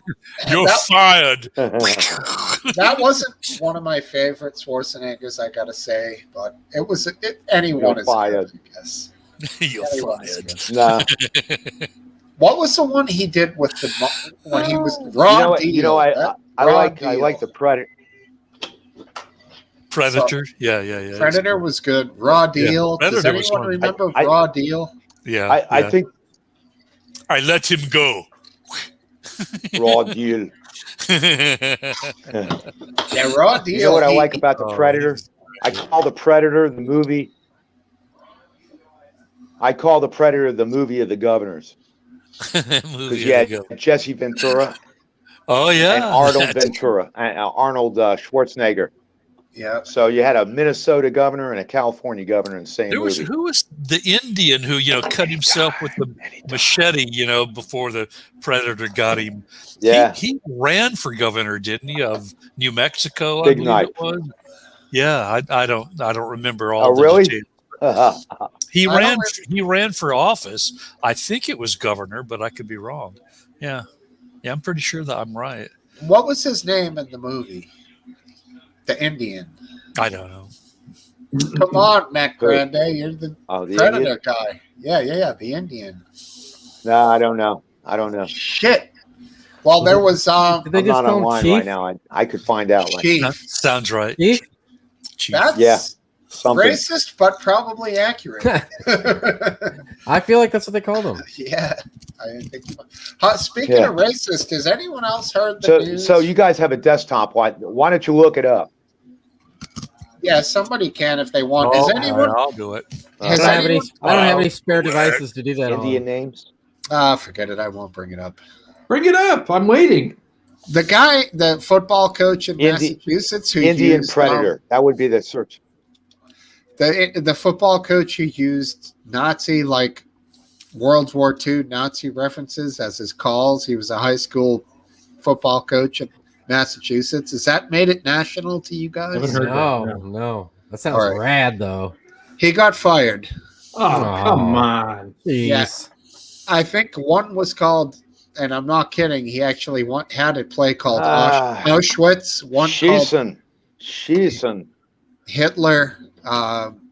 You're fired. that wasn't one of my favorite Schwarzeneggers, I gotta say, but it was anyone You're is fired. good, I guess. You're Anyone is fired. good. Nah. What was the one he did with when he was Raw Deal? I like the Predator. Predator. Yeah. Predator was good. Raw Deal. Predator Does was anyone fun. remember Raw Deal? Yeah. I think I let him go. Raw Deal. Yeah, Raw Deal. You know what I like about the Predator? I call the Predator the movie. I call the Predator the movie of the governors. Because you had Jesse Ventura. Oh yeah. And Arnold Ventura, Arnold Schwarzenegger. Yeah. So you had a Minnesota governor and a California governor in the same movie. Who was the Indian who cut himself with the machete, before the Predator got him? Yeah. He ran for governor, didn't he, of New Mexico? Big I believe knife. it was. Yeah, I don't remember all. Oh, the really? details. He ran for office. I think it was governor, but I could be wrong. Yeah, I'm pretty sure that I'm right. What was his name in the movie? The Indian. I don't know. Come on, Matt Grande. You're the Predator Indian? guy. Yeah, the Indian. No, I don't know. Shit. Well, there was Did they I'm just not call him online Chief? right now. I could find out. Chief. That sounds right. Chief? Chief. That's Something. racist, but probably accurate. I feel like that's what they called him. Yeah, I didn't think so. Speaking of racist, has anyone else heard the news? So you guys have a desktop. Why don't you look it up? Yeah, somebody can if they want. Is anyone? I'll do it. Has I don't have any spare Where? devices to do that Indian on. names? Forget it. I won't bring it up. Bring it up. I'm waiting. The guy, the football coach in Massachusetts, who Indian used, Predator. That would be the search. The football coach who used Nazi, like World War II Nazi references as his calls. He was a high school football coach in Massachusetts. Has that made it national to you guys? Haven't heard that. No. That sounds rad, though. He got fired. Oh, come on. Yes. Yeah. I think one was called, and I'm not kidding, he actually had a play called Auschwitz. One called Schießen. Hitler.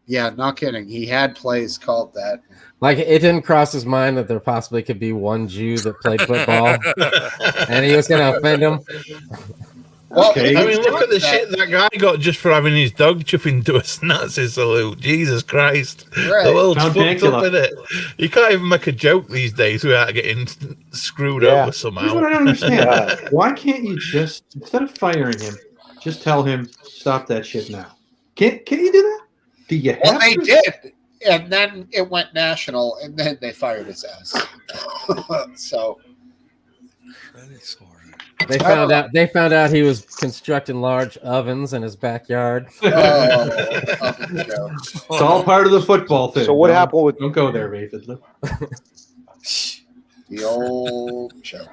Yeah, not kidding. He had plays called that. Like, it didn't cross his mind that there possibly could be one Jew that played football, and he was going to offend him. Well, Okay. I mean, look at the shit that guy got just for having his dog chuffing to a Nazi salute. Jesus Christ. Right. The world's Count fucked Dankula. up, isn't it? You can't even make a joke these days without getting screwed over somehow. Here's what I don't understand. Why can't you just, instead of firing him, just tell him, stop that shit now? Can you do that? Do you have Well, they to? did. And then it went national, and then they fired his ass. So They found out he was constructing large ovens in his backyard. It's all part of the football thing. So what happened with? Don't go there, David. the old joke.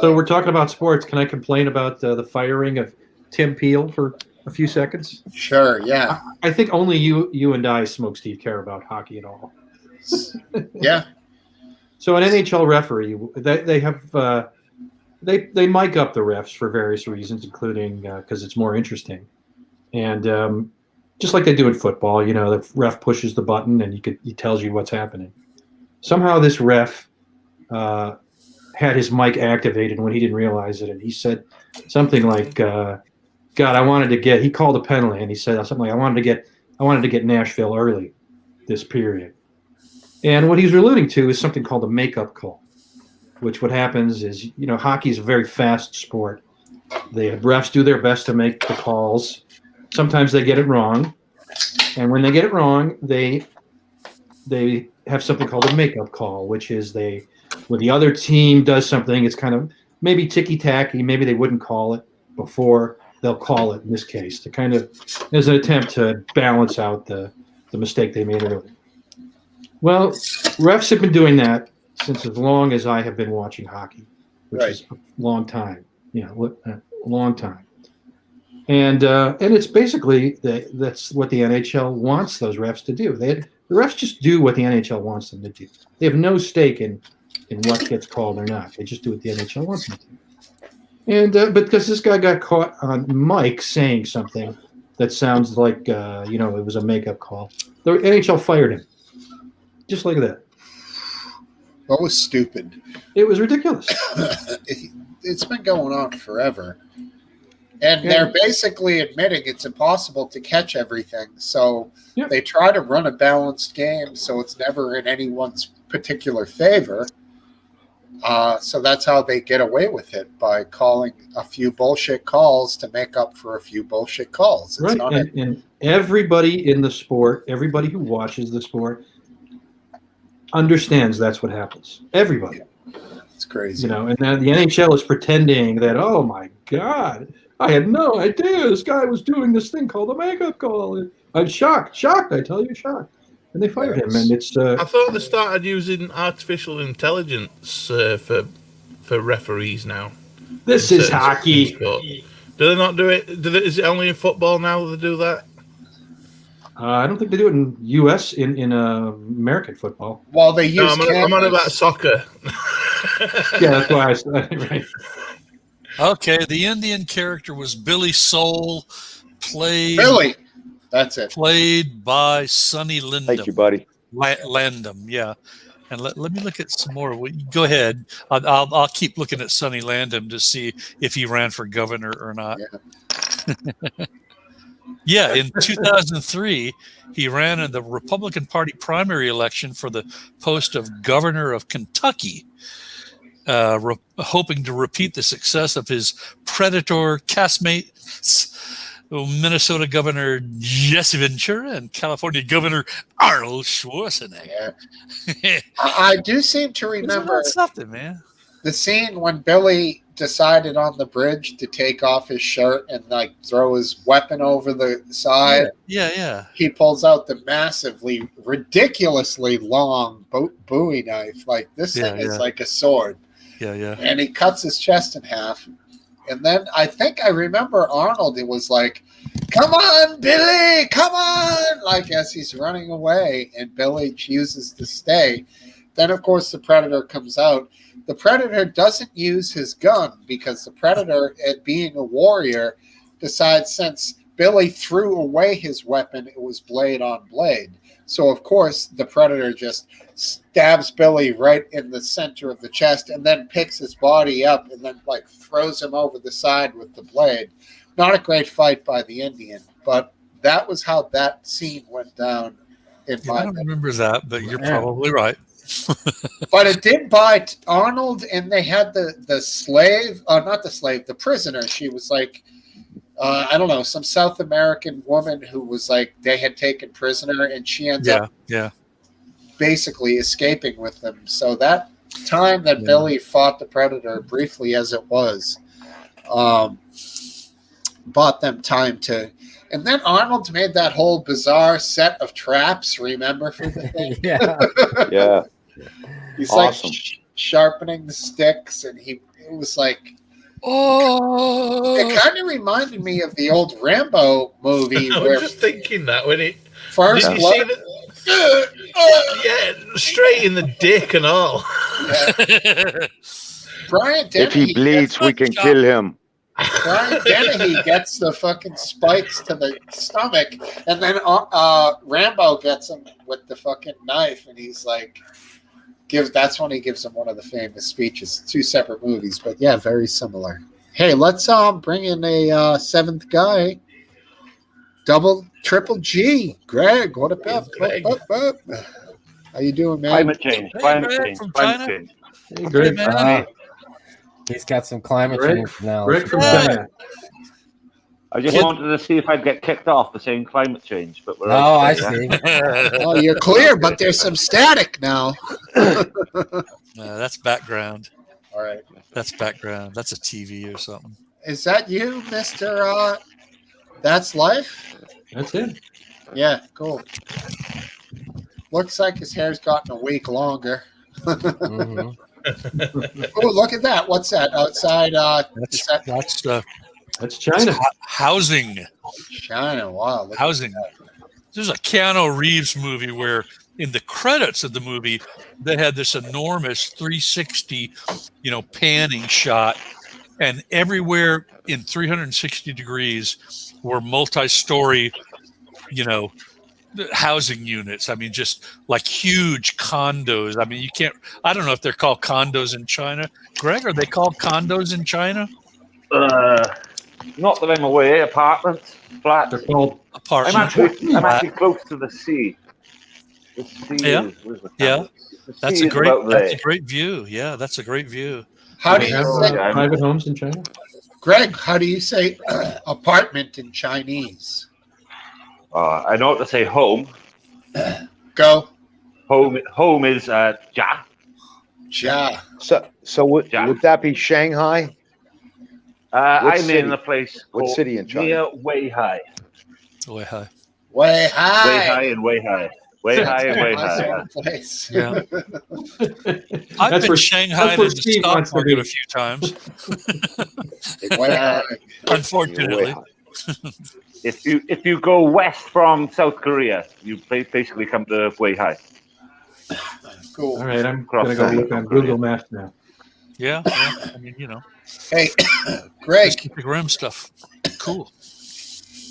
So we're talking about sports. Can I complain about the firing of Tim Peel for a few seconds? Sure, yeah. I think only you and I, Smokesteve, care about hockey at all. Yeah. So an NHL referee, they have they mic up the refs for various reasons, including because it's more interesting, and just like they do in football, the ref pushes the button and he tells you what's happening. Somehow this ref had his mic activated when he didn't realize it, and he said something like, "God, I wanted to get." He called a penalty, and he said something like, "I wanted to get Nashville early this period." And what he's alluding to is something called a makeup call, which what happens is, hockey is a very fast sport. The refs do their best to make the calls. Sometimes they get it wrong. And when they get it wrong, they have something called a makeup call, which is when the other team does something, it's kind of maybe ticky-tacky, maybe they wouldn't call it before, they'll call it in this case, to kind of, as an attempt to balance out the mistake they made earlier. Well, refs have been doing that since as long as I have been watching hockey, which is a long time, a long time. And it's basically that's what the NHL wants those refs to do. The The refs just do what the NHL wants them to do. They have no stake in what gets called or not. They just do what the NHL wants them to do. And but because this guy got caught on mic saying something that sounds like it was a makeup call, the NHL fired him. Just like that. That was stupid. It was ridiculous. It's been going on forever. And they're basically admitting it's impossible to catch everything. So they try to run a balanced game so it's never in anyone's particular favor. So that's how they get away with it, by calling a few bullshit calls to make up for a few bullshit calls. It's right. And everybody in the sport, everybody who watches the sport, understands that's what happens. Everybody. It's crazy. And then the NHL is pretending that, oh my God, I had no idea this guy was doing this thing called a makeup call. I'm shocked, I tell you, shocked. And they fired him, and it's. I thought they started using artificial intelligence for referees now. This is hockey. Do they not do it? Is it only in football now that they do that? I don't think they do it in U.S. in American football. Well, they use. I'm on about soccer. Yeah, that's why I said right. Okay, the Indian character was Billy Soul, Billy. That's it. Played by Sonny Landham. Thank you, buddy. Landham, yeah. And let me look at some more. Go ahead. I'll keep looking at Sonny Landham to see if he ran for governor or not. Yeah, in 2003, he ran in the Republican Party primary election for the post of governor of Kentucky, hoping to repeat the success of his predator castmates, Minnesota Governor Jesse Ventura and California Governor Arnold Schwarzenegger. Yeah. I do seem to remember something, man. The scene when Billy decided on the bridge to take off his shirt and throw his weapon over the side. Yeah. He pulls out the massively, ridiculously long Bowie knife. This thing is like a sword. Yeah. And he cuts his chest in half. And then I think I remember Arnold, it was like, come on, Billy, come on, as he's running away, and Billy chooses to stay. Then, of course, the Predator comes out. The Predator doesn't use his gun because the Predator, being a warrior, decides since Billy threw away his weapon, it was blade on blade. So, of course, the Predator just stabs Billy right in the center of the chest and then picks his body up and then, throws him over the side with the blade. Not a great fight by the Indian, but that was how that scene went down in my I don't remember that, but you're probably right. But it did buy Arnold, and they had the slave, not the slave, the prisoner. She was I don't know, some South American woman who was they had taken prisoner, and she ends up basically escaping with them. So that time that Billy fought the Predator, briefly as it was, bought them time to. And then Arnold made that whole bizarre set of traps, remember, for the thing? Yeah. He's awesome. Sharpening the sticks, and it was oh. It kind of reminded me of the old Rambo movie. I was just thinking that when it first did you see straight in the dick and all. Yeah. Brian Dennehy, if he bleeds, we can kill him. Brian Dennehy gets the fucking spikes to the stomach, and then Rambo gets him with the fucking knife, and he's that's when he gives him one of the famous speeches. 2 separate movies, but yeah, very similar. Hey, let's bring in a seventh guy. Triple G. Greg, what up? Greg. How you doing, man? Climate change. Hey, Greg. He's got some climate change now. Greg from China. I just wanted to see if I'd get kicked off for saying climate change, but we're I see. Oh, you're clear, but there's some static now. That's background. All right. That's background. That's a TV or something. Is that you, Mr. That's Life? That's him. Yeah, cool. Looks like his hair's gotten a week longer. Mm-hmm. Oh, look at that. What's that? Outside? That's China. Housing. China. Wow. Housing. There's a Keanu Reeves movie where in the credits of the movie, they had this enormous 360, panning shot, and everywhere in 360 degrees were multi-story, housing units. I mean, just like huge condos. I mean, I don't know if they're called condos in China. Greg, are they called condos in China? Not that I'm aware. Apartments, flats. They're called Apartments. I'm actually close to the sea. The sea That's a great view. Yeah, that's a great view. How do you say private homes in China? Greg, how do you say apartment in Chinese? I know how to say home. Go. Home is jia. Ja. So would that be Shanghai? I'm in a place What called city in China? near Weihai. Weihai. Weihai and Weihai. Weihai and Weihai. Place. Yeah. I've been Shanghai in the stock market a few times. Unfortunately. If you go west from South Korea, you basically come to Weihai. Cool. All right, I'm going to go look on Google Maps now. Yeah. I mean, Hey, Greg. Pacific Rim stuff. Cool.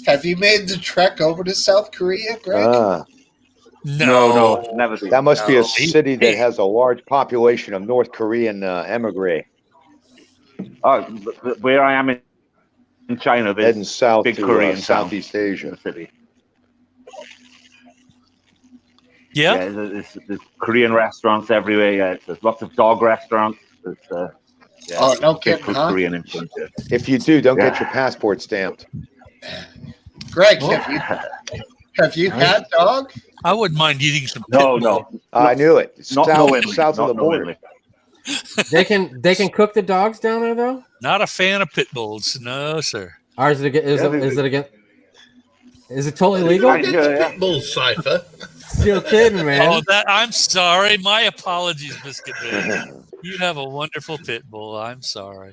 Have you made the trek over to South Korea, Greg? No, never did. That must be a city that has a large population of North Korean emigre. Where I am in China, there's heading south big to Korean Southeast Asia. City. Yeah. There's Korean restaurants everywhere. Yeah, there's lots of dog restaurants. No kidding, huh? Korean influence. Yeah. If you do, don't get your passport stamped. Greg, have you had dog? I wouldn't mind eating some. No. I knew it. Not south of the border. They can cook the dogs down there though. Not a fan of pit bulls, no sir. Is it totally legal? Pit bull cipher. Still kidding, man. Oh, I'm sorry. My apologies, Biscuit Baby. You have a wonderful pit bull. I'm sorry.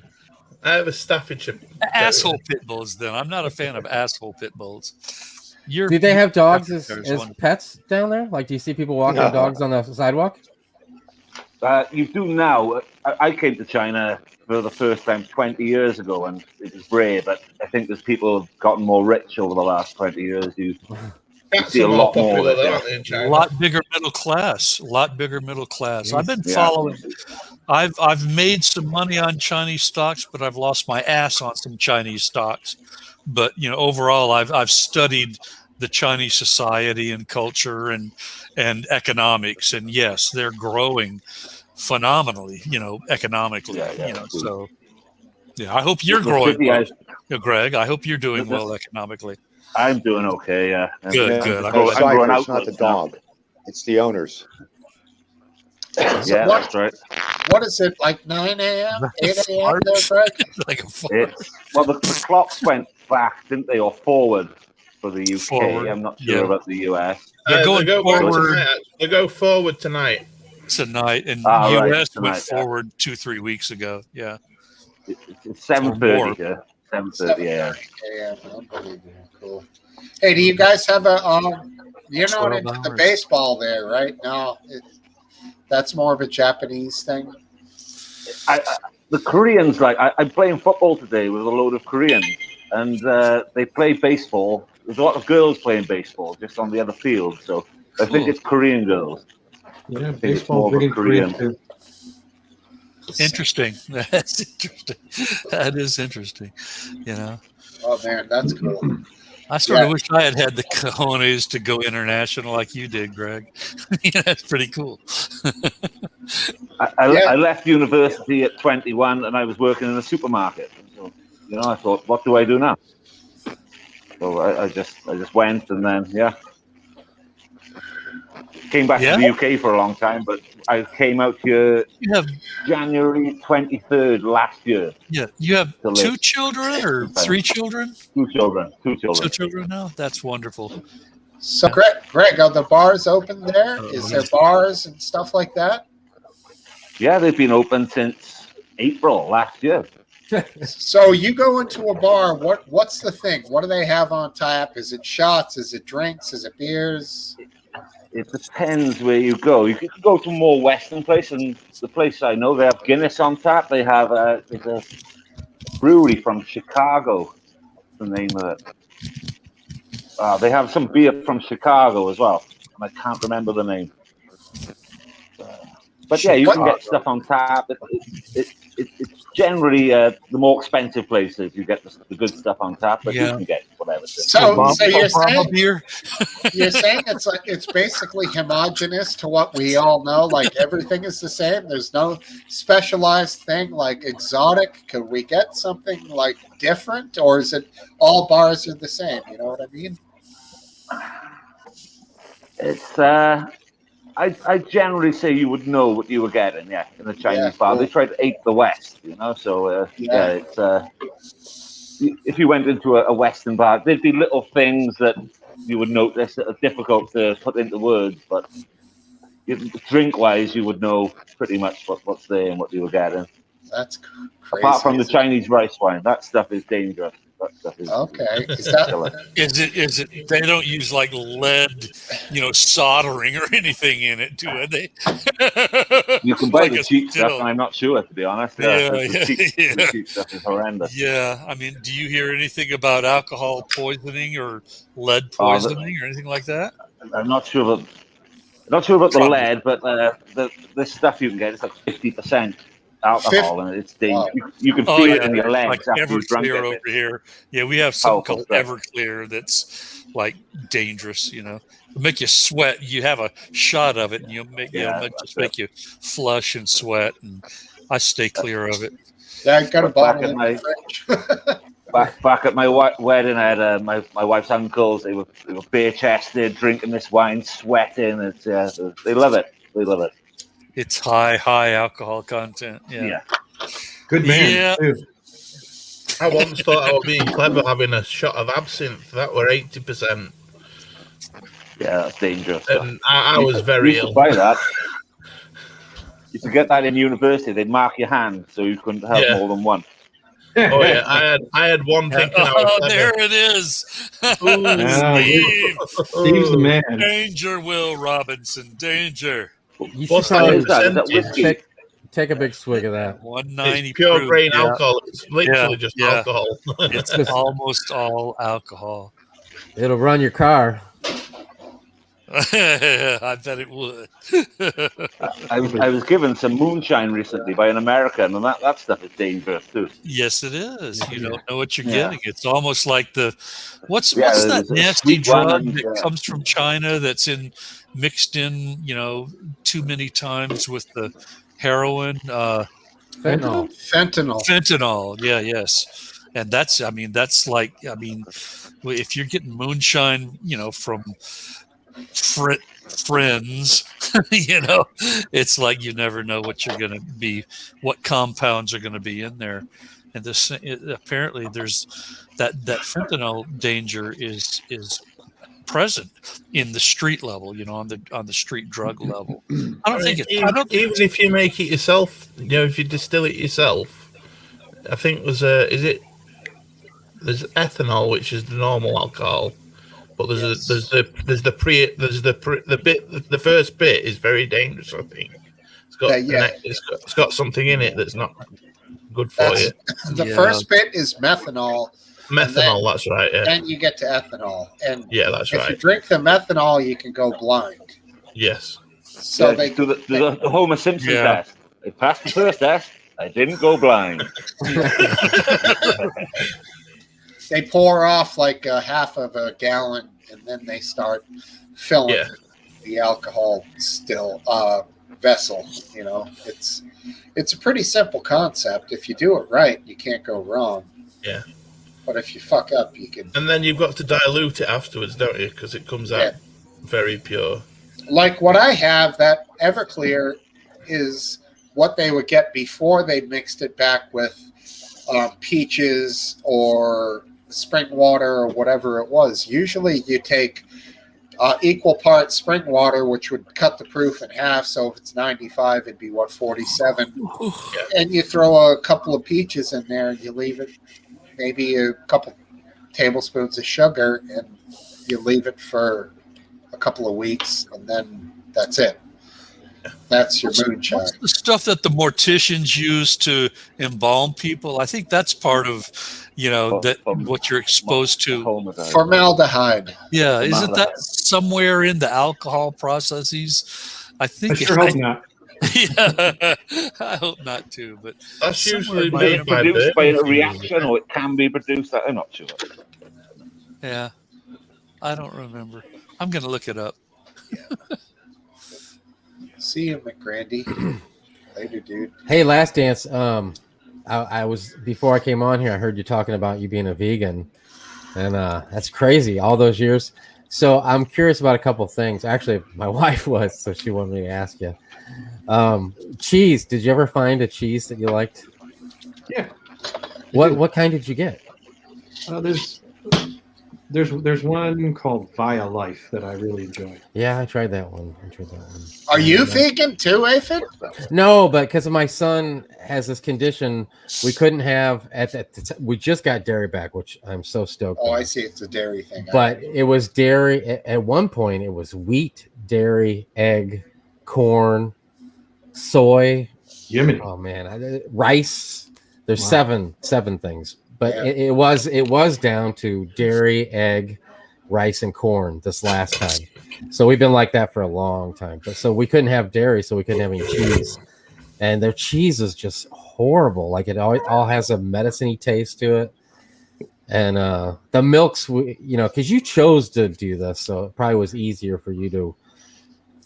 I have a Staffordshire. Asshole pit bulls, then. I'm not a fan of asshole pit bulls. Do they have dogs as pets down there? Like, do you see people walking dogs on the sidewalk? You do now. I came to China for the first time 20 years ago, and it was rare, but I think as people have gotten more rich over the last 20 years, you see a lot more. A lot bigger middle class. I've been following. I've made some money on Chinese stocks, but I've lost my ass on some Chinese stocks. But overall, I've studied the Chinese society and culture and economics, and yes, they're growing phenomenally. Economically. So I hope you're growing well. Greg, I hope you're doing well economically. I'm doing okay. Yeah. Good. It's not the dog; it's the owners. Yeah, that's right. What is it, like 9 a.m., 8 a.m. there, Greg? Like a fart. The clocks went back, didn't they, or forward for the UK? Forward. I'm not sure about the US. They're going forward. They go forward tonight. And US went forward 2-3 weeks ago. Yeah. It's 7:30 here. 7:30 a.m. Cool. Hey, do you guys have you're not into the baseball there, right? No, that's more of a Japanese thing. The Koreans, I'm playing football today with a load of Koreans, and they play baseball. There's a lot of girls playing baseball just on the other field, so I think it's Korean girls. Yeah, baseball big in Korean too. Interesting. That's interesting. That is interesting. Oh man, that's cool. I sort of wish I had the cojones to go international like you did, Greg. That's pretty cool. I left university at 21 and I was working in a supermarket. So, I thought, what do I do now? So I just went, and then came back to the UK for a long time, but I came out here January 23rd last year. Yeah, you have 2 children or 3 children? 2 children. 2 children. 2 children now? That's wonderful. So, Greg, are the bars open there? Is there bars and stuff like that? Yeah, they've been open since April last year. So you go into a bar. What's the thing? What do they have on tap? Is it shots? Is it drinks? Is it beers? it depends where you go. You could go to a more Western place, and the place I know, they have Guinness on tap. They have there's a brewery from Chicago. What's the name of it? They have some beer from Chicago as well, and I can't remember the name. But yeah, you can get stuff on tap. It's generally the more expensive places you get the good stuff on tap, but you can get whatever. So you're saying it's basically homogenous to what we all know. Like everything is the same. There's no specialized thing like exotic. Could we get something like different, or is it all bars are the same? You know what I mean? It's I generally say you would know what you were getting, in a Chinese bar. They try to ape the West, So it's if you went into a Western bar, there'd be little things that you would notice that are difficult to put into words, but drink-wise, you would know pretty much what's there and what you were getting. That's crazy. Apart from the Chinese rice wine, that stuff is dangerous. That stuff is okay. Is it? They don't use like lead, soldering or anything in it, do they? You can buy the cheap stuff, and I'm not sure, to be honest. The cheap stuff is horrendous. Yeah, I mean, do you hear anything about alcohol poisoning or lead poisoning or anything like that? I'm not sure about the lead, but the stuff you can get is like 50%. Alcohol, and it's dangerous. Wow. You can feel it in your legs like after you drunk it. Over here. Yeah, we have something called Everclear that's like dangerous. It'll make you sweat. You have a shot of it, and you'll make make you flush and sweat. And I stay clear of it. Yeah, I got a bottle in my fridge. Back at my wedding, I had my wife's uncles. They were bare chested, drinking this wine, sweating. It's they love it. They love it. It's high alcohol content. Yeah. Good man. Yeah. Too. I once thought I was being clever having a shot of absinthe. That were 80%. Yeah, that's dangerous. And I was very ill. Buy that. You could get that in university. They'd mark your hand so you couldn't have more than one. Oh yeah, I had one thinking. There it is. Steve's the man. Danger, Will Robinson. Danger. You should probably take a big swig of that. 190 it's pure proof. grain alcohol. It's literally just alcohol. It's almost all alcohol. It'll run your car. I bet it would. I was given some moonshine recently by an American, and that stuff is dangerous too. Yes, it is. You don't know what you're getting. It's almost like what's that nasty drug that comes from China that's mixed in, too many times with the heroin. Fentanyl. Yeah, yes. And that's like, if you're getting moonshine, from friends, it's like you never know what you're going to be, what compounds are going to be in there. And apparently there's that fentanyl danger is present in the street level, on the street drug level. Even if you make it yourself, if you distill it yourself, I think there's ethanol, which is the normal alcohol, but the first bit is very dangerous. I think it's got something in it that's not good for you. The first bit is methanol. That's right. Yeah. Then you get to ethanol, and that's right. If you drink the methanol, you can go blind. Yes. So they do the Homer Simpson test. They passed the first test. I didn't go blind. They pour off like half of a gallon, and then they start filling the alcohol still vessel. It's a pretty simple concept. If you do it right, you can't go wrong. Yeah. But if you fuck up, you can. And then you've got to dilute it afterwards, don't you? Because it comes out very pure. Like what I have, that Everclear is what they would get before they mixed it back with peaches or spring water or whatever it was. Usually you take equal parts spring water, which would cut the proof in half. So if it's 95, it'd be 47. And you throw a couple of peaches in there and you leave it, maybe a couple tablespoons of sugar, and you leave it for a couple of weeks, and then that's it. That's your moonshine. What's the stuff that the morticians use to embalm people? I think that's part of, what you're exposed to. Formaldehyde. Yeah, isn't that somewhere in the alcohol processes? I think. I sure hope not. Yeah, I hope not too. But that's usually produced by a reaction, or it can be produced. I'm not sure. Yeah, I don't remember. I'm going to look it up. Yeah. See you, McGrandy. Later, dude. Hey, Last Dance. I was before I came on here. I heard you talking about you being a vegan, and that's crazy. All those years. So I'm curious about a couple of things. Actually, my wife was, so she wanted me to ask you. Cheese. Did you ever find a cheese that you liked? Yeah. What kind did you get? There's one called Via Life that I really enjoy. Yeah, I tried that one. Are you vegan too, Aphid? No, but because my son has this condition, we couldn't have we just got dairy back, which I'm so stoked. Oh, I see. It's a dairy thing. But it was dairy at one point. It was wheat, dairy, egg, corn, soy. Yummy. Oh man, rice. There's seven things. But it was down to dairy, egg, rice, and corn this last time. So we've been like that for a long time. But so we couldn't have dairy, so we couldn't have any cheese. And their cheese is just horrible. Like it all has a medicine-y taste to it. And the milks, because you chose to do this, so it probably was easier for you to.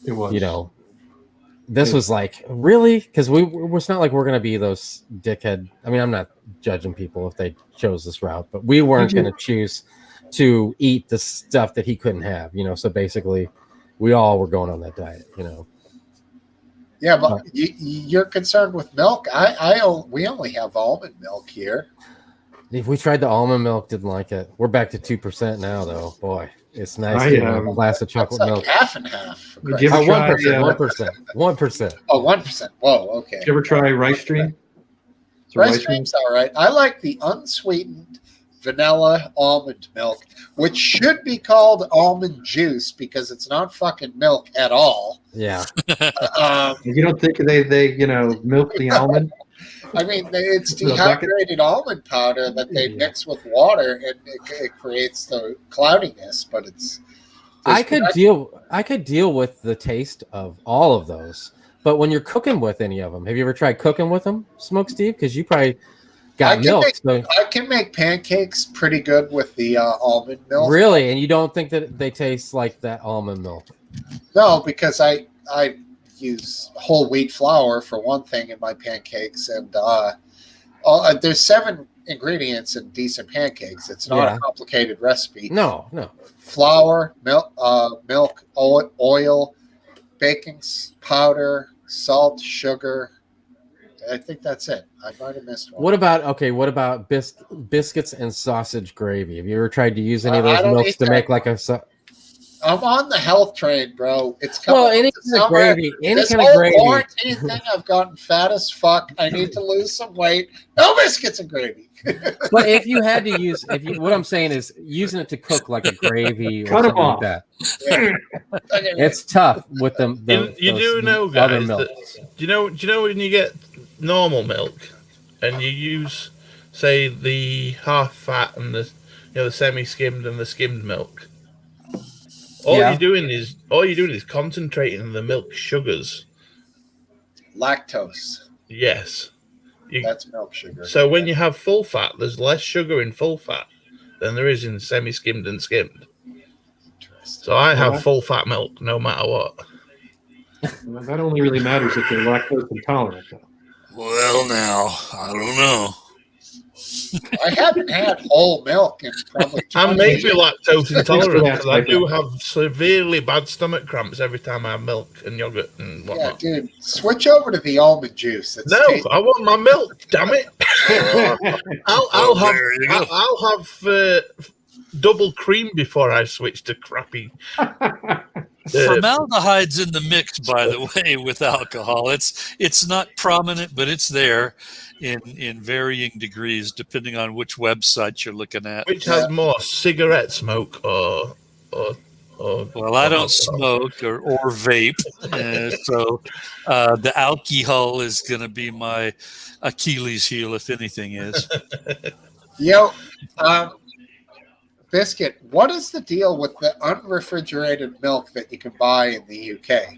It was. This was like, really? Because it's not like we're going to be those dickhead. I mean, I'm not judging people if they chose this route, but we weren't going to choose to eat the stuff that he couldn't have, So basically, we all were going on that diet, Yeah, but you're concerned with milk. We only have almond milk here. If we tried the almond milk, didn't like it. We're back to 2% now, though. Boy, it's nice to have a glass of chocolate milk. Half and half. 1%. 1%. Oh, 1%. Whoa, okay. Did you ever try Rice Stream? Rice Stream's all right. I like the unsweetened vanilla almond milk, which should be called almond juice because it's not fucking milk at all. Yeah. You don't think they milk the almond? I mean, it's dehydrated almond powder that they mix with water, and it creates the cloudiness. But I could deal with the taste of all of those. But when you're cooking with any of them, have you ever tried cooking with them, Smokesteve? Because you probably got milk. I can make pancakes pretty good with the almond milk. Really, and you don't think that they taste like that almond milk? No, because I use whole wheat flour for one thing in my pancakes, and there's 7 ingredients in decent pancakes. It's not a complicated recipe. No. Flour, milk, oil, baking powder, salt, sugar. I think that's it. I might have missed one. What about biscuits and sausage gravy? Have you ever tried to use any of those milks to make like a? I'm on the health train, bro. It's coming. Well, any kind of gravy. This whole quarantine thing, I've gotten fat as fuck. I need to lose some weight. No biscuits and gravy. But if you had to use, what I'm saying is using it to cook like a gravy or something like that. Yeah. It's tough with them. You do know, guys. Do you know when you get normal milk and you use, say, the half fat and the semi-skimmed and the skimmed milk? All you're doing is concentrating the milk sugars. Lactose. Yes. That's milk sugar. So when you have full fat, there's less sugar in full fat than there is in semi-skimmed and skimmed. So I have full fat milk no matter what. Well, that only really matters if you're lactose intolerant, though. Well, now, I don't know. I haven't had whole milk in probably 20 I may be lactose intolerant because I do have severely bad stomach cramps every time I have milk and yogurt and whatnot. Yeah, dude, switch over to the almond juice. I want my milk. Damn it! I'll have double cream before I switch to crappy. Formaldehyde's in the mix, by the way, with alcohol. It's not prominent, but it's there in varying degrees depending on which website you're looking at. Which has more, cigarette smoke or Well, I don't smoke or vape, so the alcohol is going to be my Achilles heel, if anything is. Biscuit, what is the deal with the unrefrigerated milk that you can buy in the UK?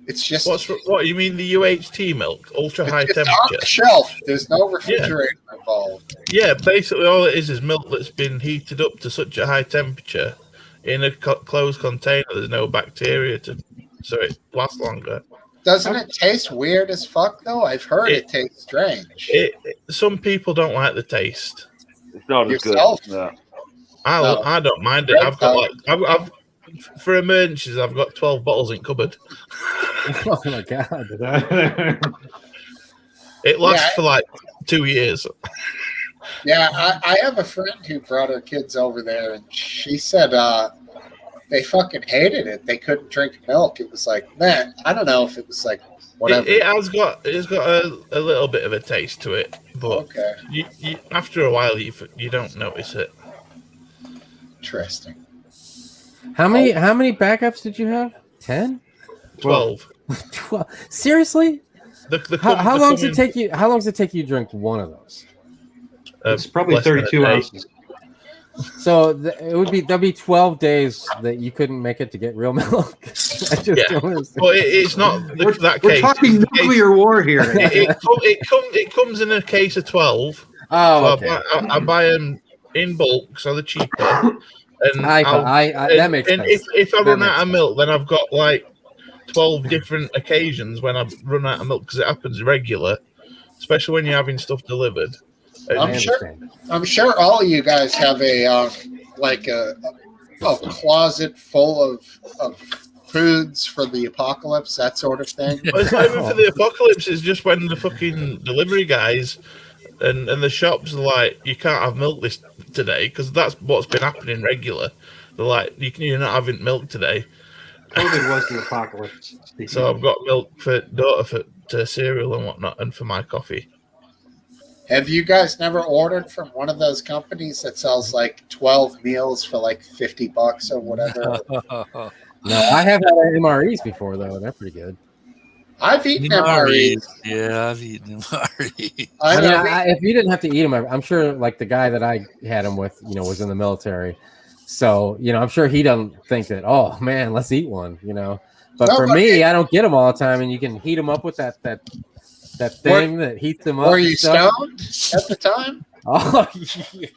It's just what you mean, the UHT milk, ultra high temperature on the shelf. There's no refrigerator involved. Yeah, basically all it is milk that's been heated up to such a high temperature in a closed container. There's no bacteria so it lasts longer. Doesn't it taste weird as fuck though? I've heard it tastes strange. Some people don't like the taste. It's not as good. No. I don't mind it. I've got I've for emergencies, I've got 12 bottles in cupboard. Oh my god! It lasts for like 2 years. Yeah, I have a friend who brought her kids over there, and she said they fucking hated it. They couldn't drink milk. It was like, man, I don't know if it was like whatever. It's got a little bit of a taste to it, but you after a while you don't notice it. Interesting. How many backups did you have? 10? 12. 12. Seriously? How long does it take you? How long does it take you to drink one of those? It's probably 32 ounces. So there'll be 12 days that you couldn't make it to get real milk. I just don't understand. Well, it's not that We're case. talking nuclear war here. It comes in a case of 12. Oh, so I buy them in bulk, so they're cheaper. And that makes sense. If I run out of milk, then I've got like 12 different occasions when I run out of milk because it happens regular, especially when you're having stuff delivered. I'm sure all of you guys have a closet full of foods for the apocalypse, that sort of thing. Well, it's not even for the apocalypse. It's just when the fucking delivery guys and the shops are like, you can't have milk today because that's what's been happening regular. They're like, you're not having milk today. COVID was the apocalypse. So I've got milk for daughter to cereal and whatnot, and for my coffee. Have you guys never ordered from one of those companies that sells like 12 meals for like $50 or whatever? No, I have had MREs before though. They're pretty good. I've eaten MREs. Yeah, I've eaten MREs. If you didn't have to eat them, I'm sure like the guy that I had them with, was in the military. So, I'm sure he doesn't think that, oh man, let's eat one, But for me, I don't get them all the time, and you can heat them up with that thing that heats them up. Were you stoned at the time? Oh,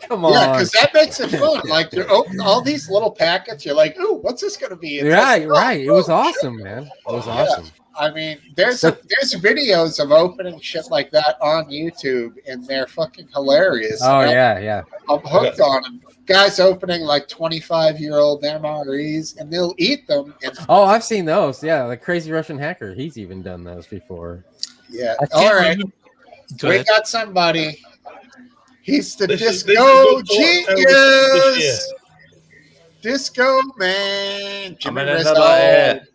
come on. Yeah, because that makes it fun. Like, you're opening all these little packets. You're like, ooh, what's this going to be? Right. It was awesome, man. It was awesome. I mean, there's videos of opening shit like that on YouTube, and they're fucking hilarious. Oh, yeah. I'm hooked on them. Guys opening like 25-year-old MREs, and they'll eat them. Oh, I've seen those. Yeah, the Crazy Russian Hacker. He's even done those before. Yeah. All right. We got somebody. He's the disco genius. Disco man. Jimmy Rizzo.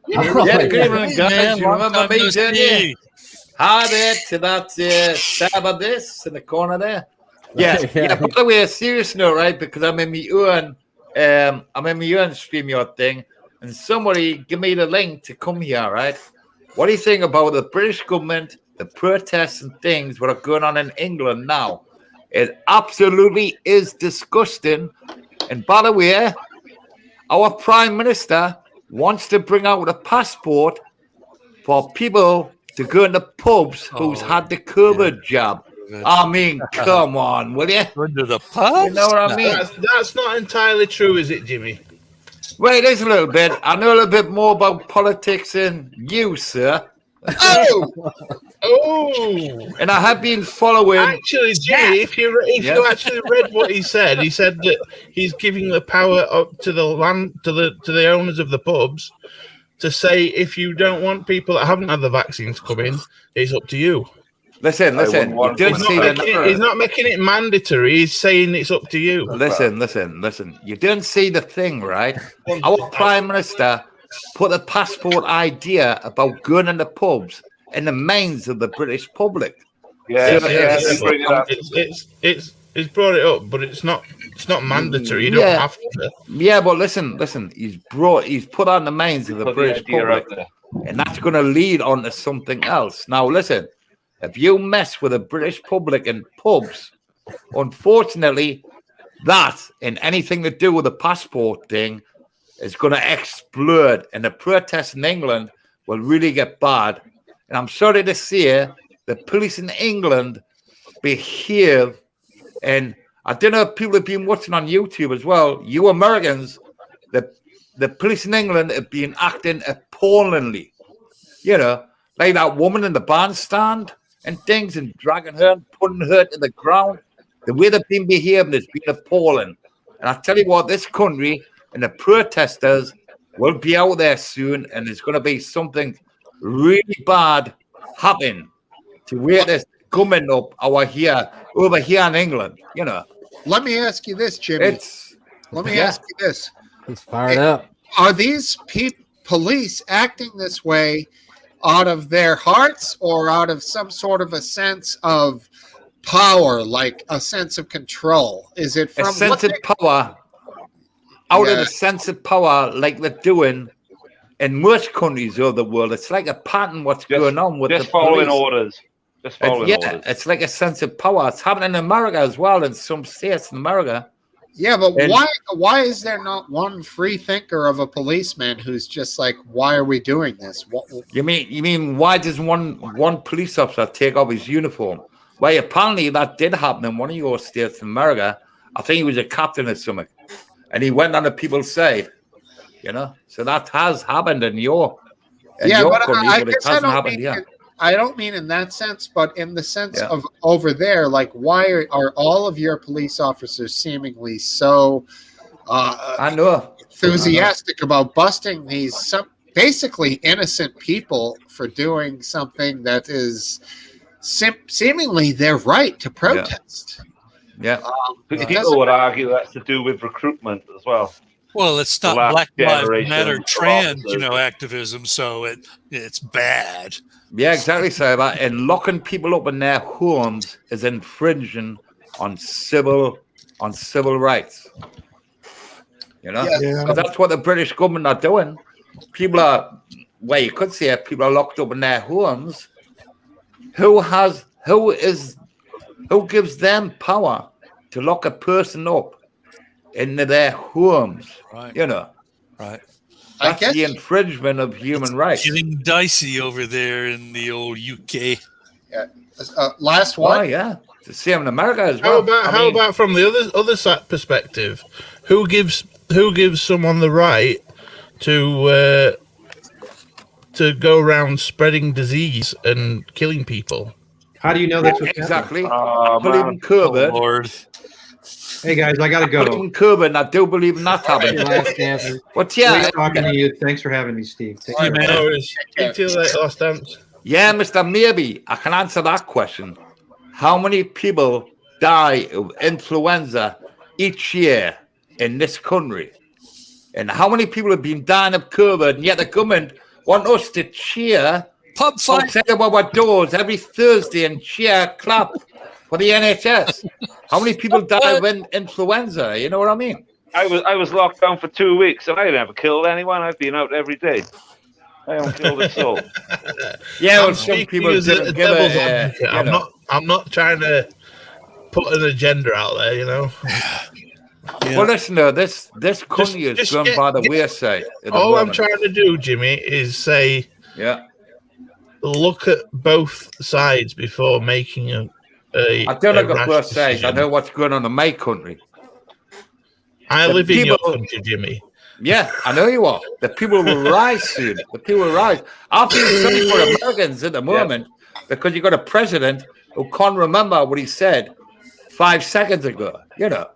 Good evening, guys. You remember me, didn't you? Hi there to that stab of this in the corner there. Yeah. By the way, a serious note, right? Because I'm in my own StreamYard thing, and somebody give me the link to come here, right? What do you think about the British government, the protests and things that are going on in England now? It absolutely is disgusting. And by the way, our Prime Minister wants to bring out a passport for people to go into pubs who's had the COVID jab. I mean, come on, will you? Under the pub? You know what I mean? That's not entirely true, is it, Jimmy? Well, it is a little bit. I know a little bit more about politics than you, sir. Oh! And I have been following. Actually, Jimmy, if you actually read what he said that he's giving the power up to the land to the owners of the pubs to say if you don't want people that haven't had the vaccines come in, it's up to you. Listen. You don't see he's not making it mandatory. He's saying it's up to you. Listen. You don't see the thing, right? Our Prime Minister put the passport idea about going in the pubs in the minds of the British public. It's brought it up, but it's not It's not mandatory. You don't have to. Yeah, but listen. He's put on the minds of the British public, and that's going to lead on to something else. Now, listen, if you mess with the British public in pubs, unfortunately, that and anything to do with the passport thing is going to explode, and the protests in England will really get bad. And I'm sorry to say, the police in England behave, and I don't know if people have been watching on YouTube as well. You Americans, the police in England have been acting appallingly. You know, like that woman in the bandstand and things, and dragging her and putting her to the ground. The way they've been behaving has been appalling. And I tell you what, this country and the protesters will be out there soon, and there's going to be something really bad happen to where this coming up over here in England. You know. Let me ask you this, Jimmy. Ask you this. He's fired up. Are these police acting this way out of their hearts or out of some sort of a sense of power, like a sense of control? Is it from a sense of power? Out of the sense of power, like they're doing in most countries of the world. It's like a pattern what's going on with the following police. orders. Just following orders. It's like a sense of power. It's happening in America as well, in some states in America. Yeah, but why is there not one free thinker of a policeman who's just like, why are we doing this? You mean why does one police officer take off his uniform? Well, apparently that did happen in one of your states in America. I think he was a captain or something, and he went on the people's side. You know, so that has happened in your country, but it hasn't happened here. I don't mean in that sense, but in the sense of over there, like why are all of your police officers seemingly so enthusiastic about busting these basically innocent people for doing something that is seemingly their right to protest? People would argue that's to do with recruitment as well. Well, it's not Black Lives Matter trans, activism, so it's bad. Yeah, exactly. So that, and locking people up in their homes is infringing on civil rights. You know, so that's what the British government are doing. People are, you could say people are locked up in their homes. Who gives them power to lock a person up into their homes? Right. You know, right. That's the infringement of human rights. Getting dicey over there in the old UK. Yeah. Last one. Oh, yeah. The same in America as well. How about from the other side perspective? Who gives someone the right to go around spreading disease and killing people? How do you know that's what's exactly? happening? I believe in COVID. Oh, Lord. Hey guys, I gotta go. I believe in COVID, and I do believe in that happening. But Nice talking to you. Thanks for having me, Steve. Take care. Speak to you later, last dance. Yeah, Mr. Maybe I can answer that question. How many people die of influenza each year in this country? And how many people have been dying of COVID, and yet the government want us to cheer pub fight outside of our doors every Thursday and cheer, clap for the NHS? How many people die of influenza? You know what I mean? I was locked down for 2 weeks, and I never killed anyone. I've been out every day. I haven't killed a soul. Yeah, well, some people didn't give it. I'm not trying to put an agenda out there, you know. Yeah. Well, listen, this country is going by the wayside. All I'm trying to do, Jimmy, is say, look at both sides before making I don't look at both sides. I know what's going on in my country. I live in your country, Jimmy. Yeah, I know you are. The people will rise soon. The people will rise. I feel sorry for Americans at the moment because you got a president who can't remember what he said 5 seconds ago. You know,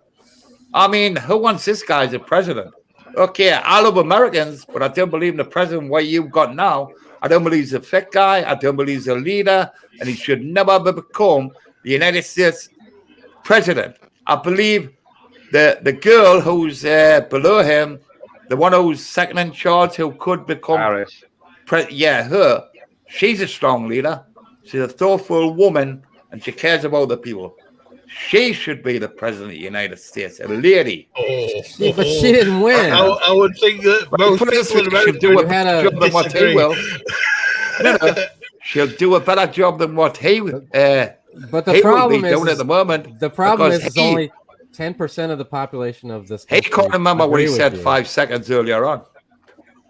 I mean, who wants this guy as a president? Okay, I love Americans, but I don't believe in the president what you've got now. I don't believe he's a fit guy. I don't believe he's a leader, and he should never become the United States president. I believe the girl who's below him, the one who's second in charge, who could become her. She's a strong leader. She's a thoughtful woman, and she cares about the people. She should be the president of the United States, a lady. But she didn't win. I would think that most people in America do a would better job than what he will. She'll do a better job than what he but the problem is doing at the moment. The problem is only 10% of the population of this country. He can't remember what he said 5 seconds earlier on.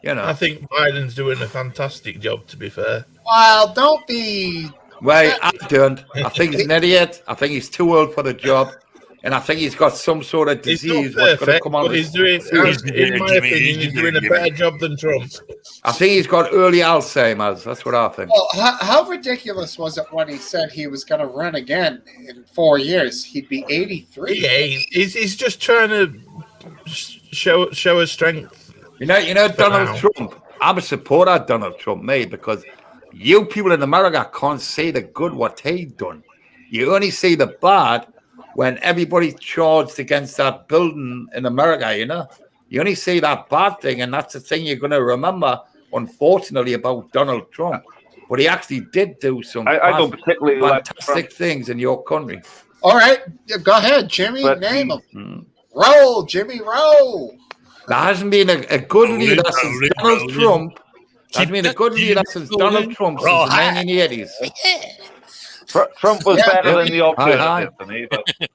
You know, I think Biden's doing a fantastic job, to be fair. Well, don't be. Well, I don't. I think he's an idiot. I think he's too old for the job. And I think he's got some sort of disease. He's not perfect, but he's doing, in my opinion, he's doing a better job than Trump. I think he's got early Alzheimer's. That's what I think. Well, how ridiculous was it when he said he was going to run again in 4 years? He'd be 83. Yeah, he's just trying to show his strength. You know, Donald Trump. I'm a supporter of Donald Trump, mate, because you people in America can't see the good what he done. You only see the bad when everybody charged against that building in America, you know. You only see that bad thing, and that's the thing you're going to remember, unfortunately, about Donald Trump. But he actually did do some I don't particularly fantastic things in your country. All right, go ahead, Jimmy, name him. Roll, Jimmy, roll. There hasn't been a good leader since Donald Trump. There hasn't been a good leader since Donald Trump since the 1980s. Trump was better than the alternative to me.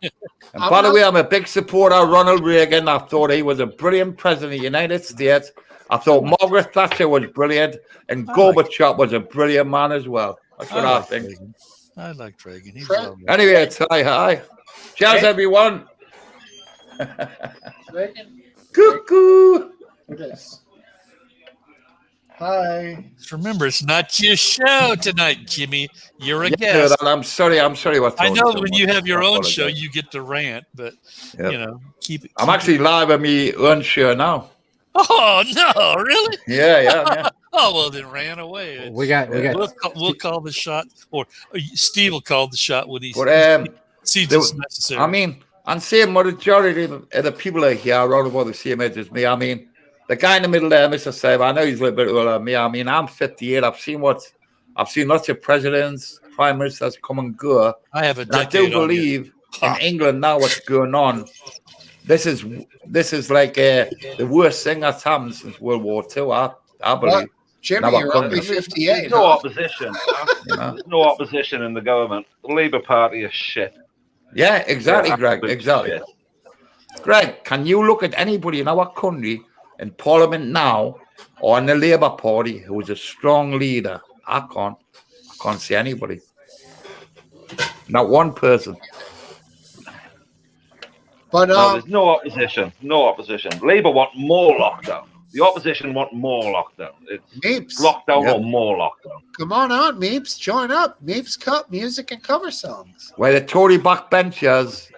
And by the way, I'm a big supporter of Ronald Reagan. I thought he was a brilliant president of the United States. I thought Margaret Thatcher was brilliant, and Gorbachev was a brilliant man as well. That's what I think. Reagan. I liked Reagan. He's anyway, it's hi. Cheers, everyone. Cuckoo. It is. Hi. Remember, it's not your show tonight, Jimmy. You're a guest. I'm sorry. What I know when you have your own show, you get to rant, but you know, keep it. I'm actually live on my own show now. Oh no! Really? Yeah. Oh well, then ran away. We'll call the shot, or Steve will call the shot when he sees it's necessary. I mean, and same majority of the people are here are all about the same age as me. I mean, the guy in the middle there, Mr. Seb, I know he's a little bit older than me. I mean, I'm 58. I've seen lots of presidents, prime ministers come and go. I have a decade. I do believe in England now what's going on. This is like the worst thing that's happened since World War II. I believe. Well, Jimmy, you're only 58. There's no opposition. There's no opposition in the government. The Labour Party is shit. Yeah, exactly, Greg. Exactly. Shit. Greg, can you look at anybody in our country in Parliament now or in the Labour Party who is a strong leader? I can't see anybody. Not one person. But no, there's no opposition. No opposition. Labour want more lockdown. The opposition want more lockdown. It's lockdown or more lockdown. Come on, Meeps. Join up. Meeps Cup Music and Cover Songs. Well, the Tory backbenchers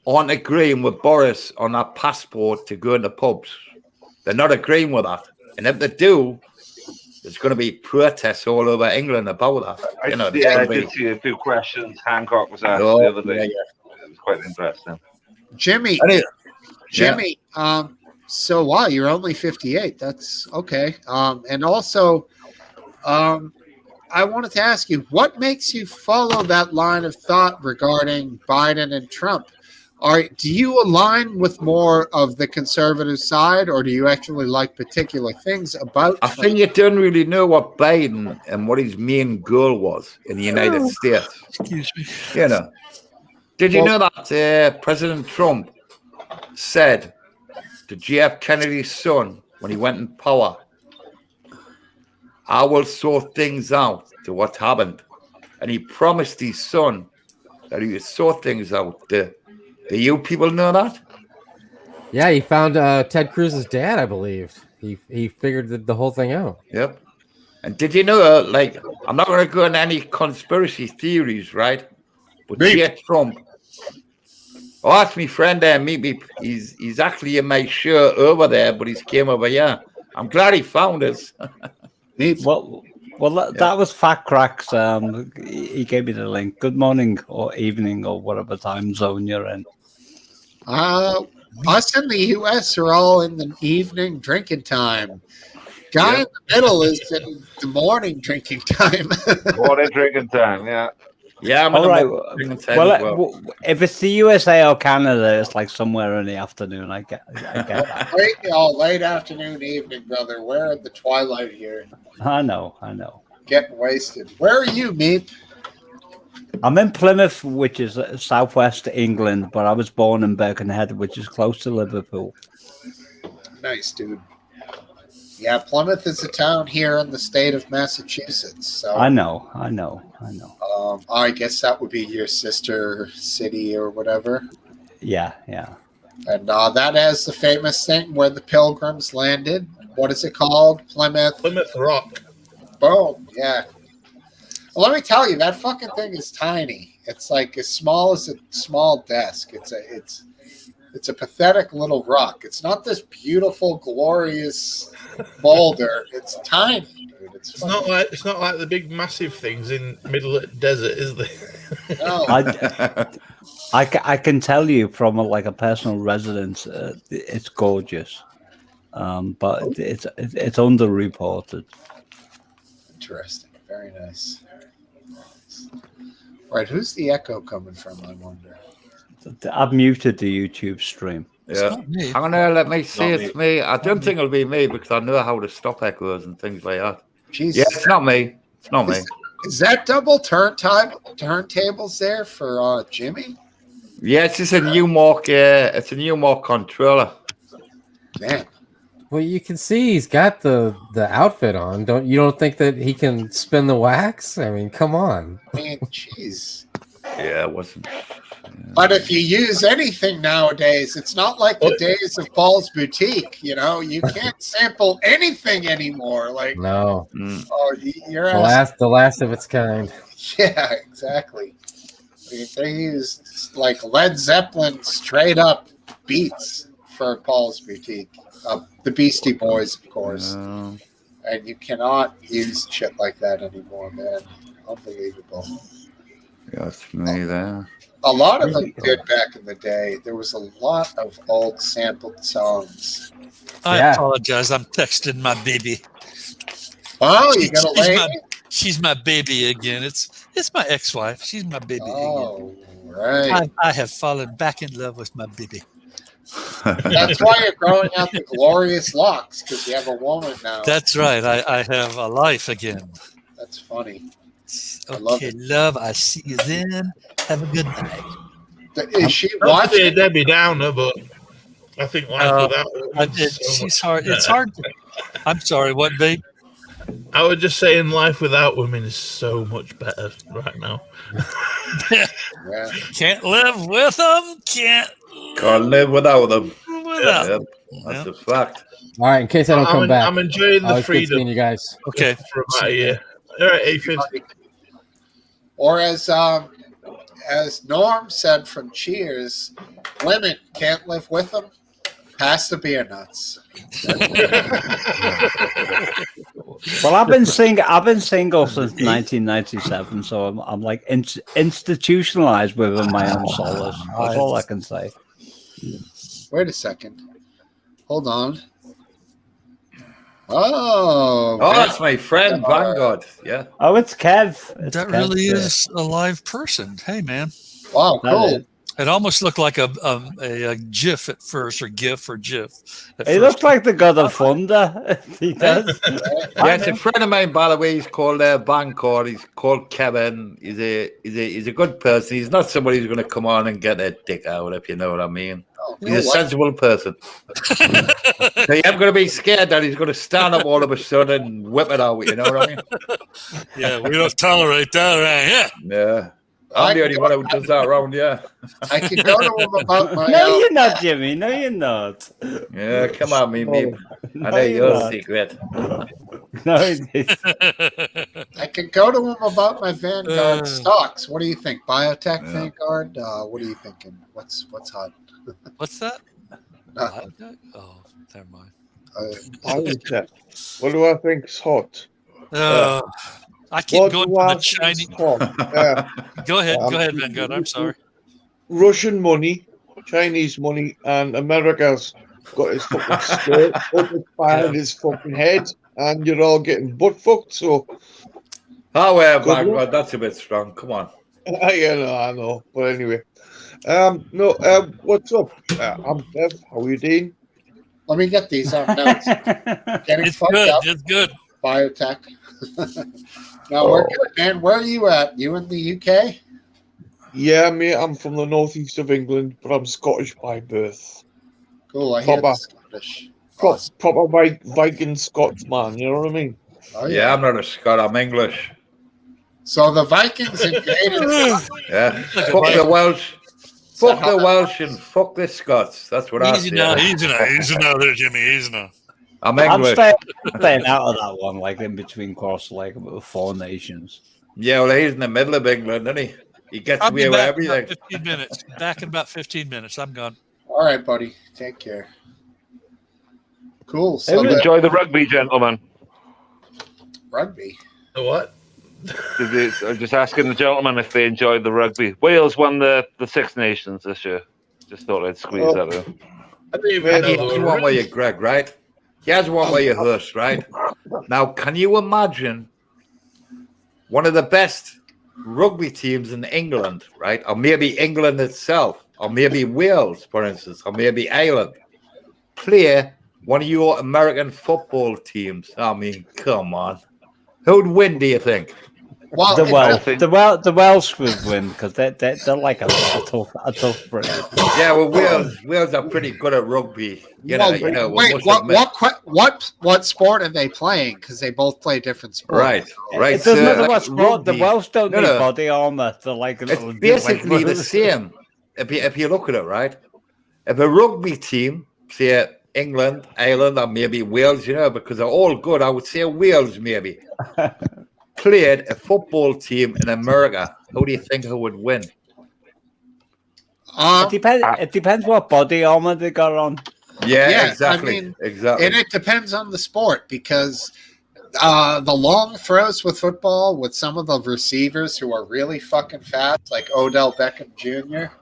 aren't agreeing with Boris on that passport to go into pubs. They're not agreeing with that. And if they do, there's going to be protests all over England about that. I did see a few questions Hancock was asked the other day. Yeah. It was quite interesting. Jimmy, so wow, you're only 58. That's okay. And also, I wanted to ask you, what makes you follow that line of thought regarding Biden and Trump? Do you align with more of the conservative side, or do you actually like particular things about Trump? I think you don't really know what Biden and what his main goal was in the United States. Excuse me. You know, did you know that President Trump said to J.F. Kennedy's son when he went in power, I will sort things out to what happened. And he promised his son that he would sort things out. Do you people know that? Yeah, he found Ted Cruz's dad, I believe. He figured the whole thing out. Yep. And did you know, I'm not going to go into any conspiracy theories, right? But J. Trump, that's my friend there, he's actually in my shirt over there, but he's came over here. I'm glad he found us. Well, that was Fat Cracks. He gave me the link. Good morning or evening or whatever time zone you're in. Us in the U.S. are all in the evening drinking time. Guy in the middle is in the morning drinking time. Morning drinking time, yeah. Yeah, I'm All right. well, if it's the USA or Canada, it's like somewhere in the afternoon. I get that. Late afternoon, evening, brother. We're at the twilight here. I know. Getting wasted. Where are you, Meep? I'm in Plymouth, which is southwest England, but I was born in Birkenhead, which is close to Liverpool. Nice, dude. Yeah, Plymouth is a town here in the state of Massachusetts. So I know. I guess that would be your sister city or whatever. Yeah. And that has the famous thing where the Pilgrims landed. What is it called? Plymouth Rock. Boom. Yeah. Well, let me tell you, that fucking thing is tiny. It's like as small as a small desk. It's a pathetic little rock. It's not this beautiful, glorious boulder. It's tiny, dude. It's not like the big, massive things in the middle of the desert, is there? No. I can tell you from a personal residence, it's gorgeous, but it's underreported. Interesting. Very nice. Right, who's the echo coming from, I wonder? I've muted the YouTube stream. Yeah. I'm gonna let me see it's me. I don't think it'll be me because I know how to stop echoes and things like that. Jesus. Yeah, it's not me. It's not me. Is that double turntables there for Jimmy? Yeah, it's just a new Mark. It's a new Mark controller. Damn. Well, you can see he's got the outfit on. You don't think that he can spin the wax? I mean, come on. I mean, jeez. Yeah, it wasn't. But if you use anything nowadays, it's not like the days of Paul's Boutique. You know, you can't sample anything anymore. Like no. Oh, you're the last of its kind. Yeah, exactly. They used like Led Zeppelin straight up beats for Paul's Boutique. The Beastie Boys, of course. And you cannot use shit like that anymore, man. Unbelievable. Yeah, it's me there. A lot of them did back in the day. There was a lot of old sampled songs. I apologize. I'm texting my baby. Oh, you got a lady? She's my baby again. It's my ex-wife. She's my baby again. Oh, right. I have fallen back in love with my baby. That's why you're growing out the glorious locks, because you have a woman now. That's right. I have a life again. That's funny. Okay, love. I see you then. Have a good night. Is she watching? Debbie Downer, but I think life without she's hard. It's hard. I'm sorry. What, babe? I would just say, in life without women is so much better right now. Yeah. Can't live with them. Can't live without them. Without. That's a fact. All right, in case I don't come back. I'm enjoying the freedom, you guys. Okay. For about a year. All right, Aphid. Or as Norm said from Cheers, women can't live with them. Pass the beer nuts. Well, I've been single since 1997, so I'm like institutionalized within my own solace. That's all I can say. Wait a second. Hold on. Oh, that's my friend Vanguard. Yeah. Oh, it's Kev. That really is a live person. Hey, man. Wow, cool. It almost looked like a GIF at first, or GIF or GIF. He looks like the God of Thunder. He does. Yeah, it's a friend of mine, by the way. He's called Vanguard. He's called Kevin. He's a good person. He's not somebody who's going to come on and get their dick out, if you know what I mean. He's a sensible person. So you ain't going to be scared that he's going to stand up all of a sudden and whip it out. You know what I mean? Yeah, we don't tolerate that right here. Yeah. I'm the only one who does that around, yeah. I can go to him about my... No, you're not, Jimmy. No, you're not. Yeah, come on, me. I know your secret. No, it is. I can go to him about my Vanguard stocks. What do you think? Biotech Vanguard? What are you thinking? What's hot? What's that? Nothing. Oh, never mind. Biotech. What do I think's hot? I keep going to the Chinese. Go ahead, Vanguard. I'm sorry. Russian money, Chinese money, and America's got his fucking skirt up his fucking head, and you're all getting butt fucked. So, Vanguard, that's a bit strong. Come on. I know. But anyway, no, what's up? I'm Dev. How are you doing? Let me get these notes. Getting It's fucked good. up. It's good. Biotech. No, we're good, man. Where are you at? You in the UK? Yeah, mate. I'm from the northeast of England, but I'm Scottish by birth. Cool. I hear Proper, the Scottish. proper Viking Scots man. You know what I mean? Oh, Yeah, I'm not a Scot. I'm English. So the Vikings invaded. Yeah. Fuck the Welsh. Fuck the Welsh and fuck the Scots. That's what I Easy say. now. Easy now there, Jimmy. Easy now. I'm English. staying out of that one, like in between cross, like four nations. Yeah, well, he's in the middle of England, isn't he? He gets away with everything. 15 minutes. Back in about 15 minutes. I'm gone. All right, buddy. Take care. Cool. So enjoy the rugby, gentlemen. Rugby? The what? I'm just asking the gentlemen if they enjoyed the rugby. Wales won the Six Nations this year. Just thought I'd squeeze that in. Here's one where you, Greg, right? Here's one where you host, right? Now, can you imagine one of the best rugby teams in England, right? Or maybe England itself, or maybe Wales, for instance, or maybe Ireland, play one of your American football teams? I mean, come on. Who'd win, do you think? Well, the Welsh would win because they're like a tough British. Yeah, well, Wales are pretty good at rugby. Wait, what sport are they playing? Because they both play different sports. Right. It doesn't matter what sport. The Welsh don't need body armor. They're like it's basically the same. If you look at it, right? If a rugby team, say England, Ireland, or maybe Wales, because they're all good, I would say Wales maybe. Played a football team in America, who do you think who would win? It depends what body armor they got on. Yeah, exactly. Exactly. And it depends on the sport because the long throws with football with some of the receivers who are really fucking fast, like Odell Beckham Jr.,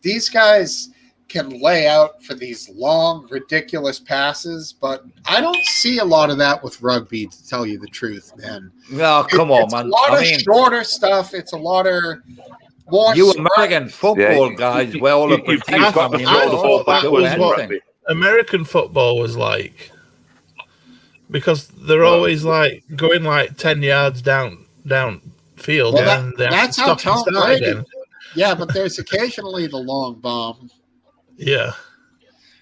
these guys can lay out for these long, ridiculous passes, but I don't see a lot of that with rugby, to tell you the truth, man. No, come on, man. It's a lot of shorter stuff. It's a lot of more. You American football guys, well, American football was like, because they're always like going like 10 yards down field, and that's how Tom Brady. Yeah, but there's occasionally the long bomb. Yeah,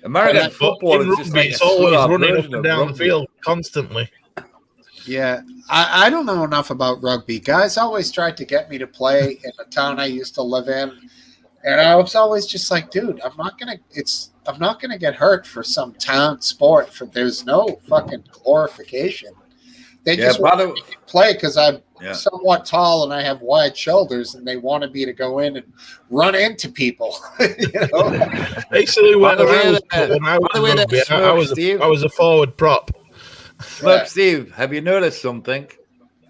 American football is just like it's always running up and down the field constantly. Yeah, I don't know enough about rugby. Guys always tried to get me to play in the town I used to live in, and I was always just like, dude, I'm not gonna get hurt for some town sport. There's no fucking glorification. They just want me to play because I'm somewhat tall and I have wide shoulders, and they wanted me to go in and run into people. Basically, when I was a forward prop. Smokesteve, have you noticed something?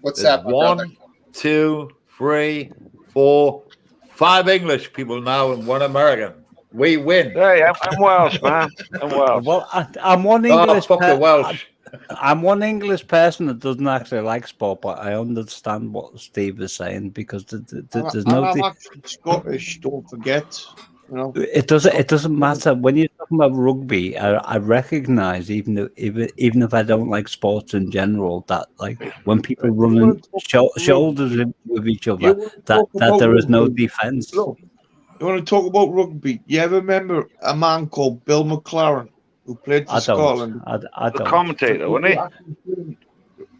What's that? 1, 2, 3, 4, 5 English people now and 1 American. We win. Hey, I'm Welsh, man. I'm Welsh. Well, I'm one English. Fuck the Welsh. I'm one English person that doesn't actually like sport, but I understand what Steve is saying because there's no. I'm actually Scottish. Don't forget. It doesn't matter when you're talking about rugby. I recognise even if I don't like sports in general, that like when people run shoulders with each other, that there is no defence. You want to talk about rugby? You ever remember a man called Bill McLaren who played for Scotland? I don't. The commentator, wasn't he?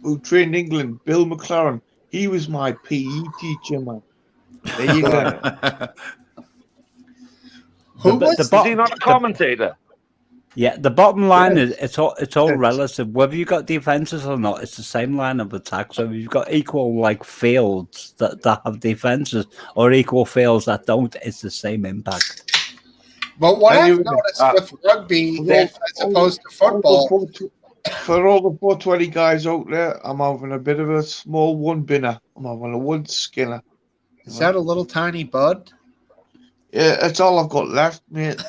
Who trained England? Bill McLaren. He was my PE teacher, man. There you go. Is he not a commentator? Yeah, the bottom line is it's all relative. Whether you got defenses or not, it's the same line of attack. So if you've got equal like fields that have defenses or equal fields that don't, it's the same impact. But what I've noticed with rugby as opposed to football, for all the 420 guys out there, I'm having a bit of a small one binner. I'm having a wood skinner. Is that a little tiny bud? Yeah, that's all I've got left, mate.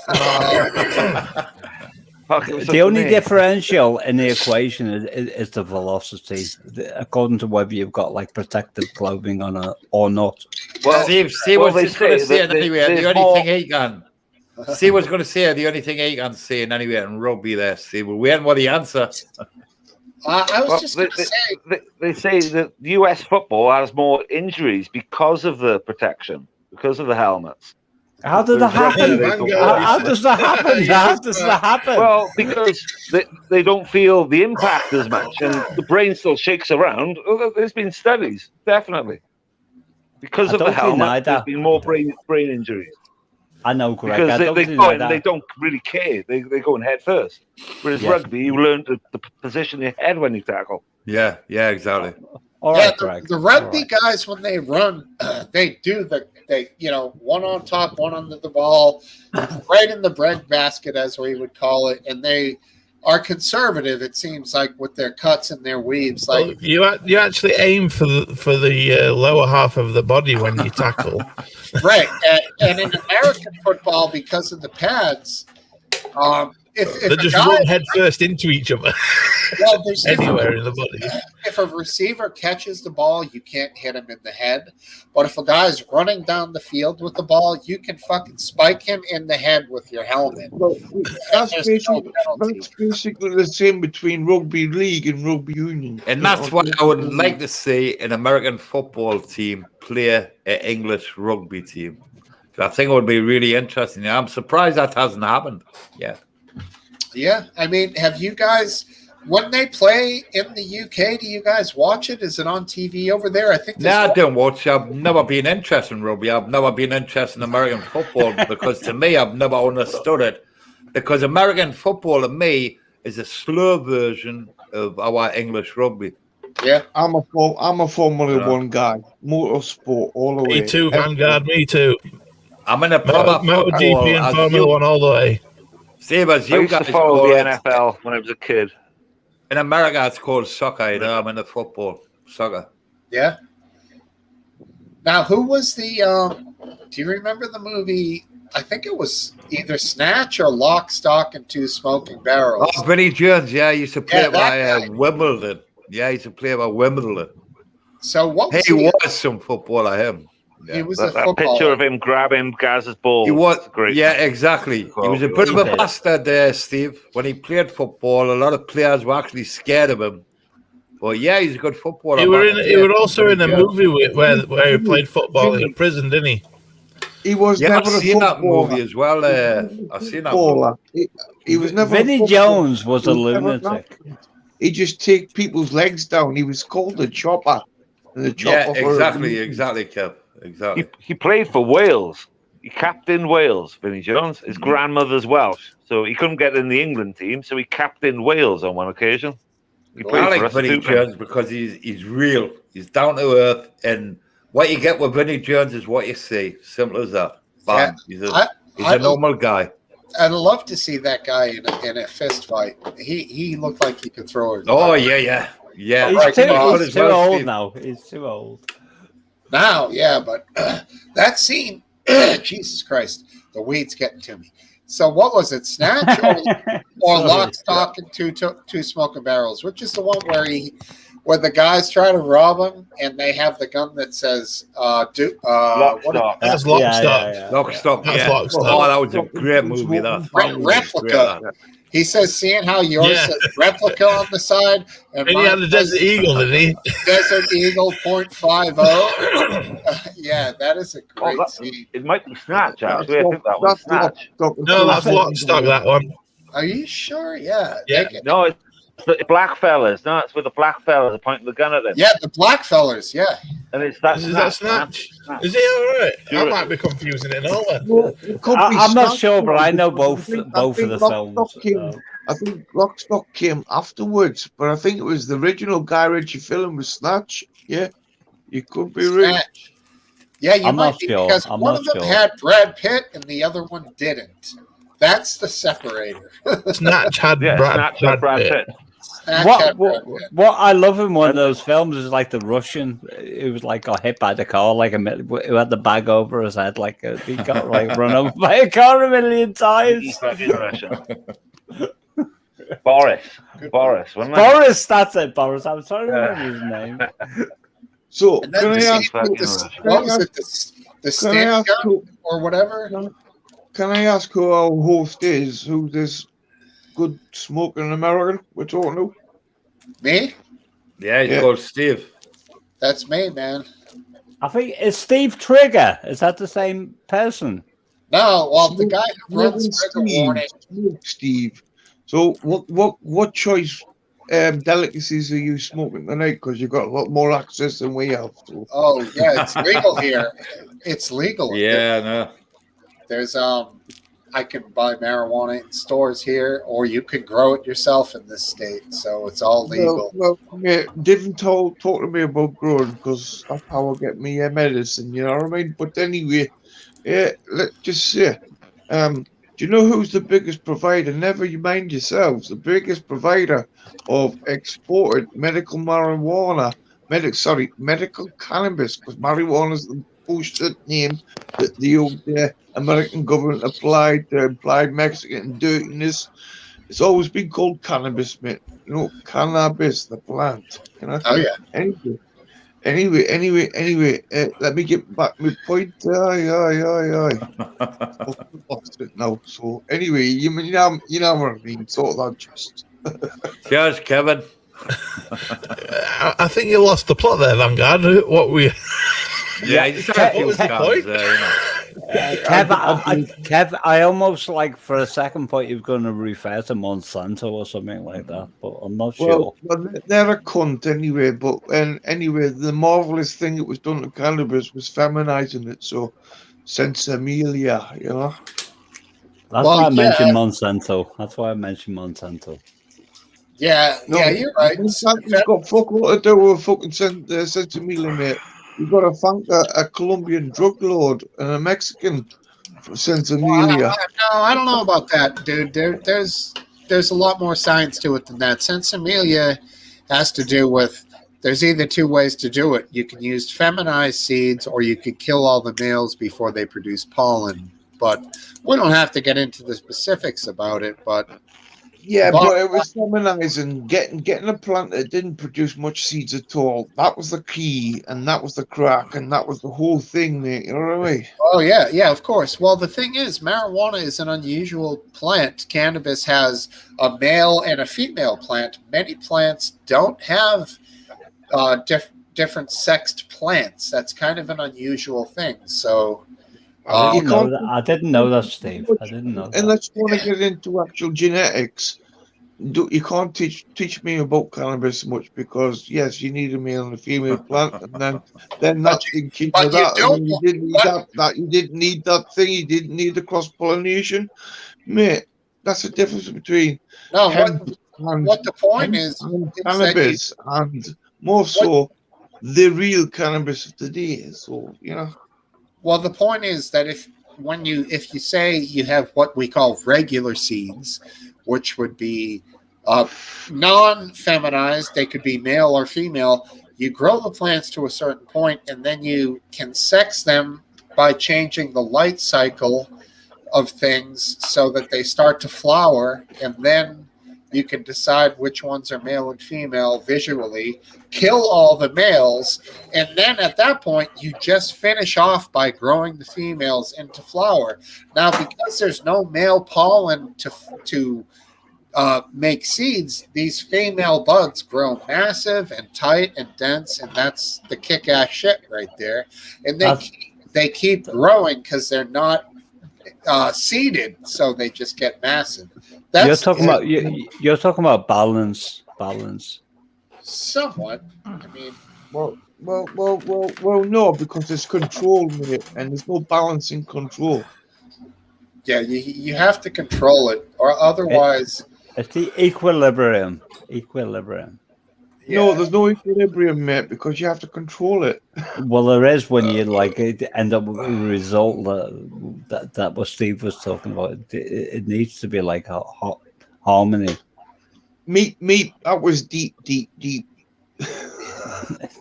The only differential in the equation is the velocity, according to whether you've got like protective clothing on or not. Well, see what he's going to say anyway. The only thing he can. See what's going to say. The only thing he can say in anyway in rugby there. See, we're waiting for the answer. I was just going to say. They say that US football has more injuries because of the protection, because of the helmets. How did that happen? How does that happen? How does that happen? Well, because they don't feel the impact as much, and the brain still shakes around. There's been studies, definitely. Because of the helmet, there's been more brain injuries. I know, Greg. Because they don't really care. They go in head first. Whereas rugby, you learn to position your head when you tackle. Yeah, exactly. All right, Greg. The rugby guys, when they run, they do one on top, one under the ball, right in the bread basket, as we would call it, and they are conservative. It seems like with their cuts and their weaves. Like you actually aim for the lower half of the body when you tackle, right? And in American football, because of the pads, if they just run head first into each other. Well, there's anywhere in the body. If a receiver catches the ball, you can't hit him in the head. But if a guy's running down the field with the ball, you can fucking spike him in the head with your helmet. Well, that's basically the same between rugby league and rugby union. And that's what I would like to see an American football team play an English rugby team. So I think it would be really interesting. I'm surprised that hasn't happened yet. Yeah, I mean, have you guys, when they play in the UK, do you guys watch it? Is it on TV over there? I think. No, I don't watch. I've never been interested in rugby. I've never been interested in American football because to me, I've never understood it. Because American football to me is a slow version of our English rugby. Yeah, I'm a Formula One guy, motorsport all the way. Me too, Vanguard. Me too. I'm in a proper MotoGP and Formula One all the way. Same as you I used guys to follow the NFL when I was a kid. In America, it's called soccer. I'm in the football, soccer. Yeah. Now, who was the? Do you remember the movie? I think it was either Snatch or Lock, Stock, and Two Smoking Barrels. Oh, Vinnie Jones. Yeah, he used to play by Wimbledon. Yeah, he used to play by Wimbledon. So what? He was some footballer. Him. Yeah. He was that picture of him grabbing Gaz's ball. He was great. Yeah, exactly. He was a bit of a bastard there, Steve. When he played football, a lot of players were actually scared of him. But yeah, he's a good footballer. He was also in a movie where he played football in prison, didn't he? He was never I've seen that movie as well. I've seen that movie. He was never. Vinnie Jones was a lunatic. He just take people's legs down. He was called the chopper. Yeah, exactly, Kev. Exactly. He played for Wales. He captained Wales, Vinnie Jones. His grandmother's Welsh, so he couldn't get in the England team, so he captained Wales on one occasion. I like Vinnie Jones because he's real. He's down to earth, and what you get with Vinnie Jones is what you see. Simple as that. Bam. Yeah, he's a normal guy. I'd love to see that guy in a fist fight. He looked like he could throw it. Oh yeah. He's too old now. He's too old. Now, yeah, but that scene, Jesus Christ, the weed's getting to me. So what was it, Snatch or Lock, Stock, and Two Smoking Barrels? Which is the one where the guys try to rob him and they have the gun that says Lock, Stock. That's Lock, Stock. Yeah. Lock, Stock. That's Yeah. Lock, Stock. Oh, that was a great movie. That replica. He says, seeing how yours says replica on the side. And he had the Desert Eagle, didn't he? Desert Eagle .50. Yeah, that is a great scene. It might be Snatch, actually. I think that was Snatch. No, that's Lock, Stock, that one. Are you sure? Yeah. No, it's the black fellas. No, it's with the black fellas pointing the gun at them. Yeah, the black fellas, yeah. And it's that Is that Snatch? Is he all right? I might be confusing it all. I'm not sure, but I know both of the films. I think Lock, Stock came afterwards, but I think it was the original Guy Ritchie film was Snatch. Yeah, you could be right. Yeah, you might be, because one of them had Brad Pitt and the other one didn't. That's the separator. Snatch had Brad Pitt. What I love in one of those films is like the Russian who was like got hit by the car, like who had the bag over his head, like he got like run over by a car a million times. Boris. Boris, wasn't it? Boris, that's it, Boris. I'm sorry to remember his name. So, And then can I ask what was it? The stand gun or whatever? Can I ask who our host is? Who this good smoking American we're talking to? Me? Yeah, he's called Steve. That's me, man. I think it's Steve Trigger. Is that the same person? No, well, the guy who runs Trigger Warning. Steve. So, what choice delicacies are you smoking tonight? Because you've got a lot more access than we have. So. Oh yeah, it's legal here. It's legal. Yeah, no. There's I can buy marijuana in stores here, or you could grow it yourself in this state. So it's all legal. Well, yeah, didn't talk to me about growing because that's how I get me medicine. You know what I mean? But anyway, yeah, let's just say, do you know who's the biggest provider? Never you mind yourselves. The biggest provider of exported medical marijuana, medical cannabis, because marijuana is the bullshit name that the old American government applied to implied Mexican dirtiness. It's always been called cannabis, mate. You know, cannabis, the plant. You know? Oh yeah. Anyway, let me get back my point. Aye. Lost it now. So anyway, you know what I mean. Sort of that just. Cheers, Kevin. I think you lost the plot there, Vanguard. What we? Yeah, what was the point? Kev, I almost like for a second point you were going to refer to Monsanto or something like that, but I'm not sure. Well, they're a cunt anyway. But anyway, the marvelous thing that was done to cannabis was feminizing it. So, sensimilia, you know. That's why I mentioned Monsanto. That's why I mentioned Monsanto. Yeah, you're right. Monsanto's got fuck all to do with fucking sensimilia, mate. You've got to thank a Colombian drug lord and a Mexican for sensimilia. No, I don't know about that, dude. There's a lot more science to it than that. Sensimilia has to do with there's either two ways to do it. You can use feminized seeds, or you could kill all the males before they produce pollen. But we don't have to get into the specifics about it. But but it was feminizing, getting a plant that didn't produce much seeds at all. That was the key, and that was the crack, and that was the whole thing, mate. You know what I mean? Oh yeah, of course. Well, the thing is, marijuana is an unusual plant. Cannabis has a male and a female plant. Many plants don't have different sexed plants. That's kind of an unusual thing. So. I didn't know that, Steve. I didn't know that. Unless you want to get into actual genetics, you can't teach me about cannabis much because yes, you need a male and a female plant, and then that's in keep with that. And you didn't need that. You didn't need that thing. You didn't need the cross pollination, mate. That's the difference between what the point is cannabis and more so the real cannabis of today. So you know. Well, the point is that if you say you have what we call regular seeds, which would be non-feminized, they could be male or female, you grow the plants to a certain point, and then you can sex them by changing the light cycle of things so that they start to flower, and then you can decide which ones are male and female visually, kill all the males, and then at that point, you just finish off by growing the females into flower. Now, because there's no male pollen to make seeds, these female buds grow massive and tight and dense, and that's the kick-ass shit right there. And they keep growing because they're not seeded, so they just get massive. You're talking about balance. Somewhat. I mean, well, no, because there's control, mate, and there's no balance in control. Yeah, you have to control it, or otherwise. It's the equilibrium. Yeah. No, there's no equilibrium, mate, because you have to control it. Well, there is when you end up with a result that what Steve was talking about. It needs to be like a harmony. Meat. That was deep.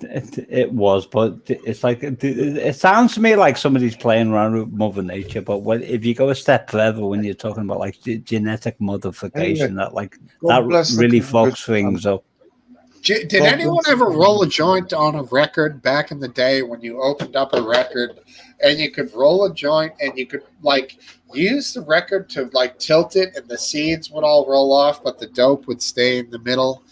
It was, but it's like it sounds to me like somebody's playing around with Mother Nature. But if you go a step further, when you're talking about like genetic modification, that really fucks things up. Did anyone ever roll a joint on a record back in the day when you opened up a record and you could roll a joint and you could like use the record to like tilt it and the seeds would all roll off, but the dope would stay in the middle?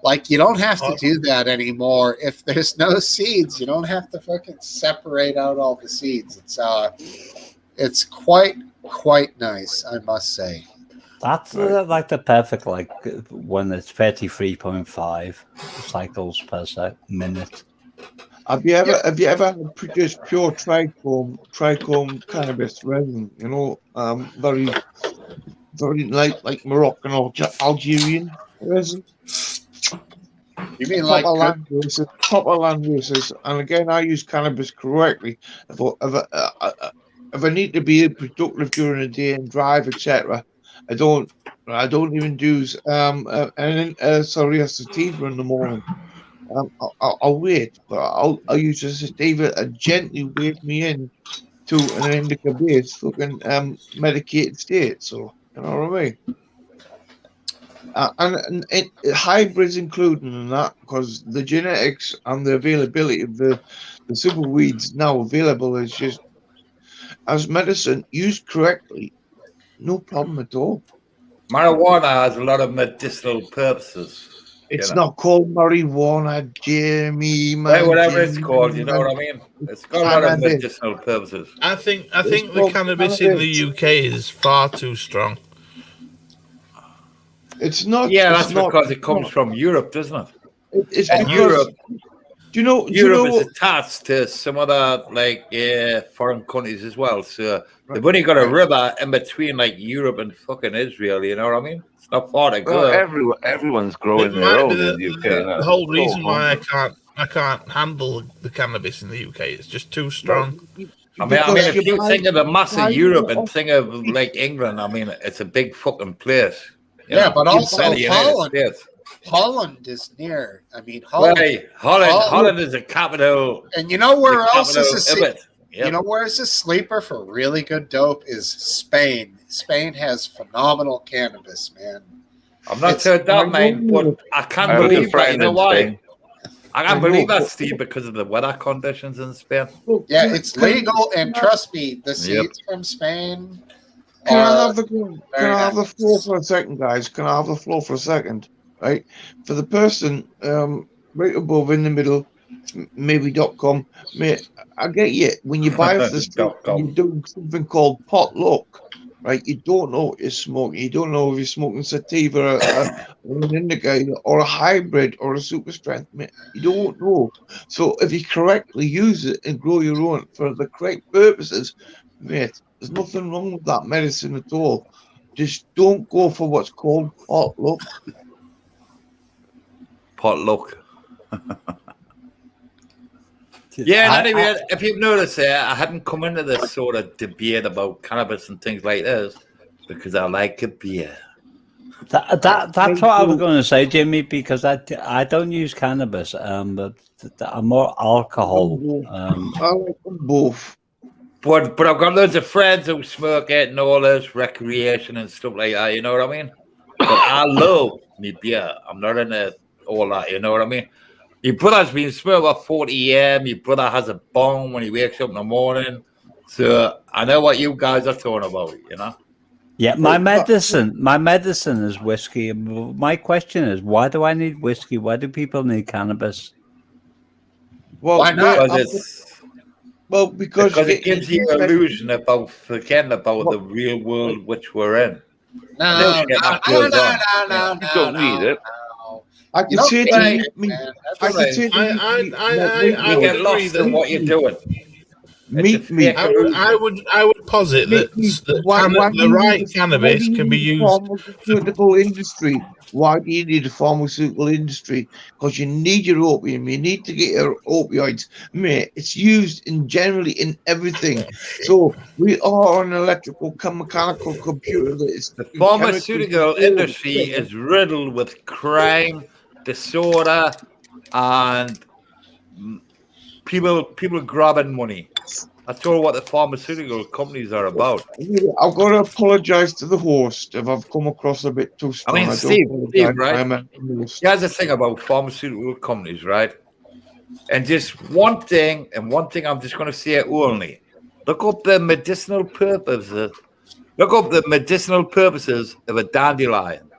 Like, you don't have to do that anymore. If there's no seeds, you don't have to fucking separate out all the seeds. It's quite nice, I must say. That's like the perfect, like when it's 33.5 cycles per minute. Have you ever produced pure trichome cannabis resin? You know, very like Moroccan or Algerian resin. You mean proper land races? And again, I use cannabis correctly. If I need to be productive during the day and drive, etc., I don't even use a sativa in the morning. I'll wait, but I'll use a sativa and gently wake me in to an indica base fucking medicated state. So you know what I mean. And hybrids included in that, because the genetics and the availability of the super weeds now available is just as medicine used correctly, no problem at all. Marijuana has a lot of medicinal purposes. It's not called marijuana, Jamie. Whatever it's called, you know what I mean? It's got a lot of medicinal purposes. I think the cannabis in the UK is far too strong. It's not. Yeah, that's because it comes from Europe, doesn't it? It's and because, Europe. Europe is attached to some other foreign countries as well. So they've only got a river in between like Europe and fucking Israel. You know what I mean? It's not far to go. Well, everyone's growing their own in the UK. The whole reason why I can't handle the cannabis in the UK, it's just too strong. I mean, if you think of the mass of Europe and think of like England, I mean, it's a big fucking place. But also Holland is near. I mean, Holland is a capital. And you know where else is you know where is a sleeper for really good dope is Spain. Spain has phenomenal cannabis, man. I'm not heard that, man, but I can't believe that. You know why? I can't believe that, Steve, because of the weather conditions in Spain. Yeah, it's legal, and trust me, the seeds from Spain. Can I have the floor for a second, guys? Can I have the floor for a second? Right, for the person right above in the middle, maybe.com, mate, I get you. When you buy off the street, you're doing something called potluck, right? You don't know what you're smoking. You don't know if you're smoking sativa or an indica or a hybrid or a super strength, mate. You don't know. So if you correctly use it and grow your own for the correct purposes, mate, there's nothing wrong with that medicine at all. Just don't go for what's called potluck. Potluck. Anyway, if you've noticed I hadn't come into this sort of debate about cannabis and things like this because I like a beer. That's what I was going to say, Jimmy, because I don't use cannabis, but I'm more alcohol. I like them both. But I've got loads of friends who smoke it and all this recreation and stuff like that, you know what I mean? But I love me beer. I'm not into all that, you know what I mean? Your brother's been smoking about 40 years. My brother has a bong when he wakes up in the morning. So I know what you guys are talking about, you know? Yeah, my medicine is whiskey. My question is, why do I need whiskey? Why do people need cannabis? Well, why not? Because it gives you an illusion about forgetting about the real world which we're in. No. You don't need it. I can say to you, I get lost in what you're doing. I would posit that the right cannabis can be used. Pharmaceutical industry. Why do you need a pharmaceutical industry? Because you need your opium. You need to get your opioids, mate. It's used generally in everything. So we are an electrical, mechanical computer. The pharmaceutical industry is riddled with crime, disorder, and people grabbing money. That's all what the pharmaceutical companies are about. I've got to apologise to the host if I've come across a bit too strong. I mean, Steve, right? Here's the thing about pharmaceutical companies, right? And just one thing I'm just going to say only. Look up the medicinal purposes. Look up the medicinal purposes of a dandelion.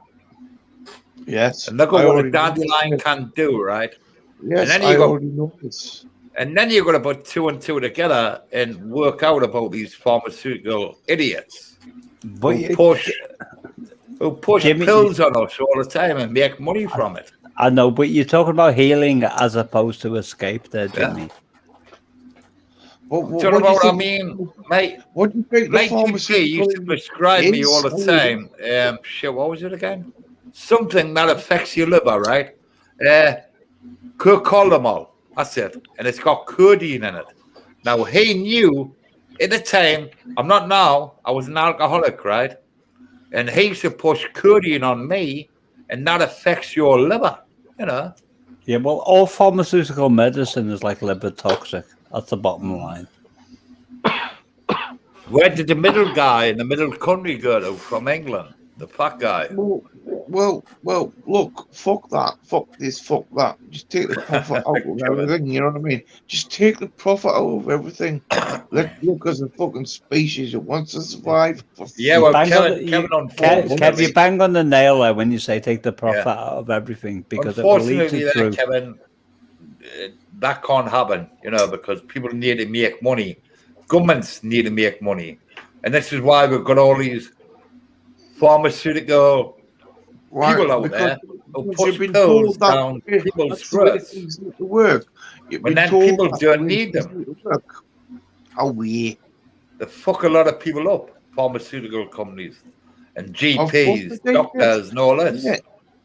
Yes. And look at what a dandelion can do, right? Yes, and then I already know this. And then you're going to put two and two together and work out about these pharmaceutical idiots who push Jimmy, pills on us all the time and make money from it. I know, but you're talking about healing as opposed to escape there, Jimmy. Talking about what I mean, mate. What do you think mate GP used to prescribe me all the time. Shit, what was it again? Something that affects your liver, right? Curcumin. That's it. And it's got codeine in it. Now, he knew at the time, I'm not now, I was an alcoholic, right? And he used to push codeine on me, and that affects your liver, you know? Yeah, well, all pharmaceutical medicine is like liver toxic. That's the bottom line. Where did the middle guy in the middle country go to from England? The fat guy. Well, look, fuck that, fuck this, fuck that. Just take the profit out of everything, you know what I mean? Just take the profit out of everything. Let's look as a fucking species that wants to survive. Yeah, well, Kevin, you bang on the nail there when you say take the profit out of everything, because it will lead to truth. Kevin, that can't happen, you know, because people need to make money. Governments need to make money. And this is why we've got all these pharmaceutical people out there who push pills down people's throats. But then people don't need them. Oh, yeah. They fuck a lot of people up, pharmaceutical companies and GPs, doctors, and all this. Yeah.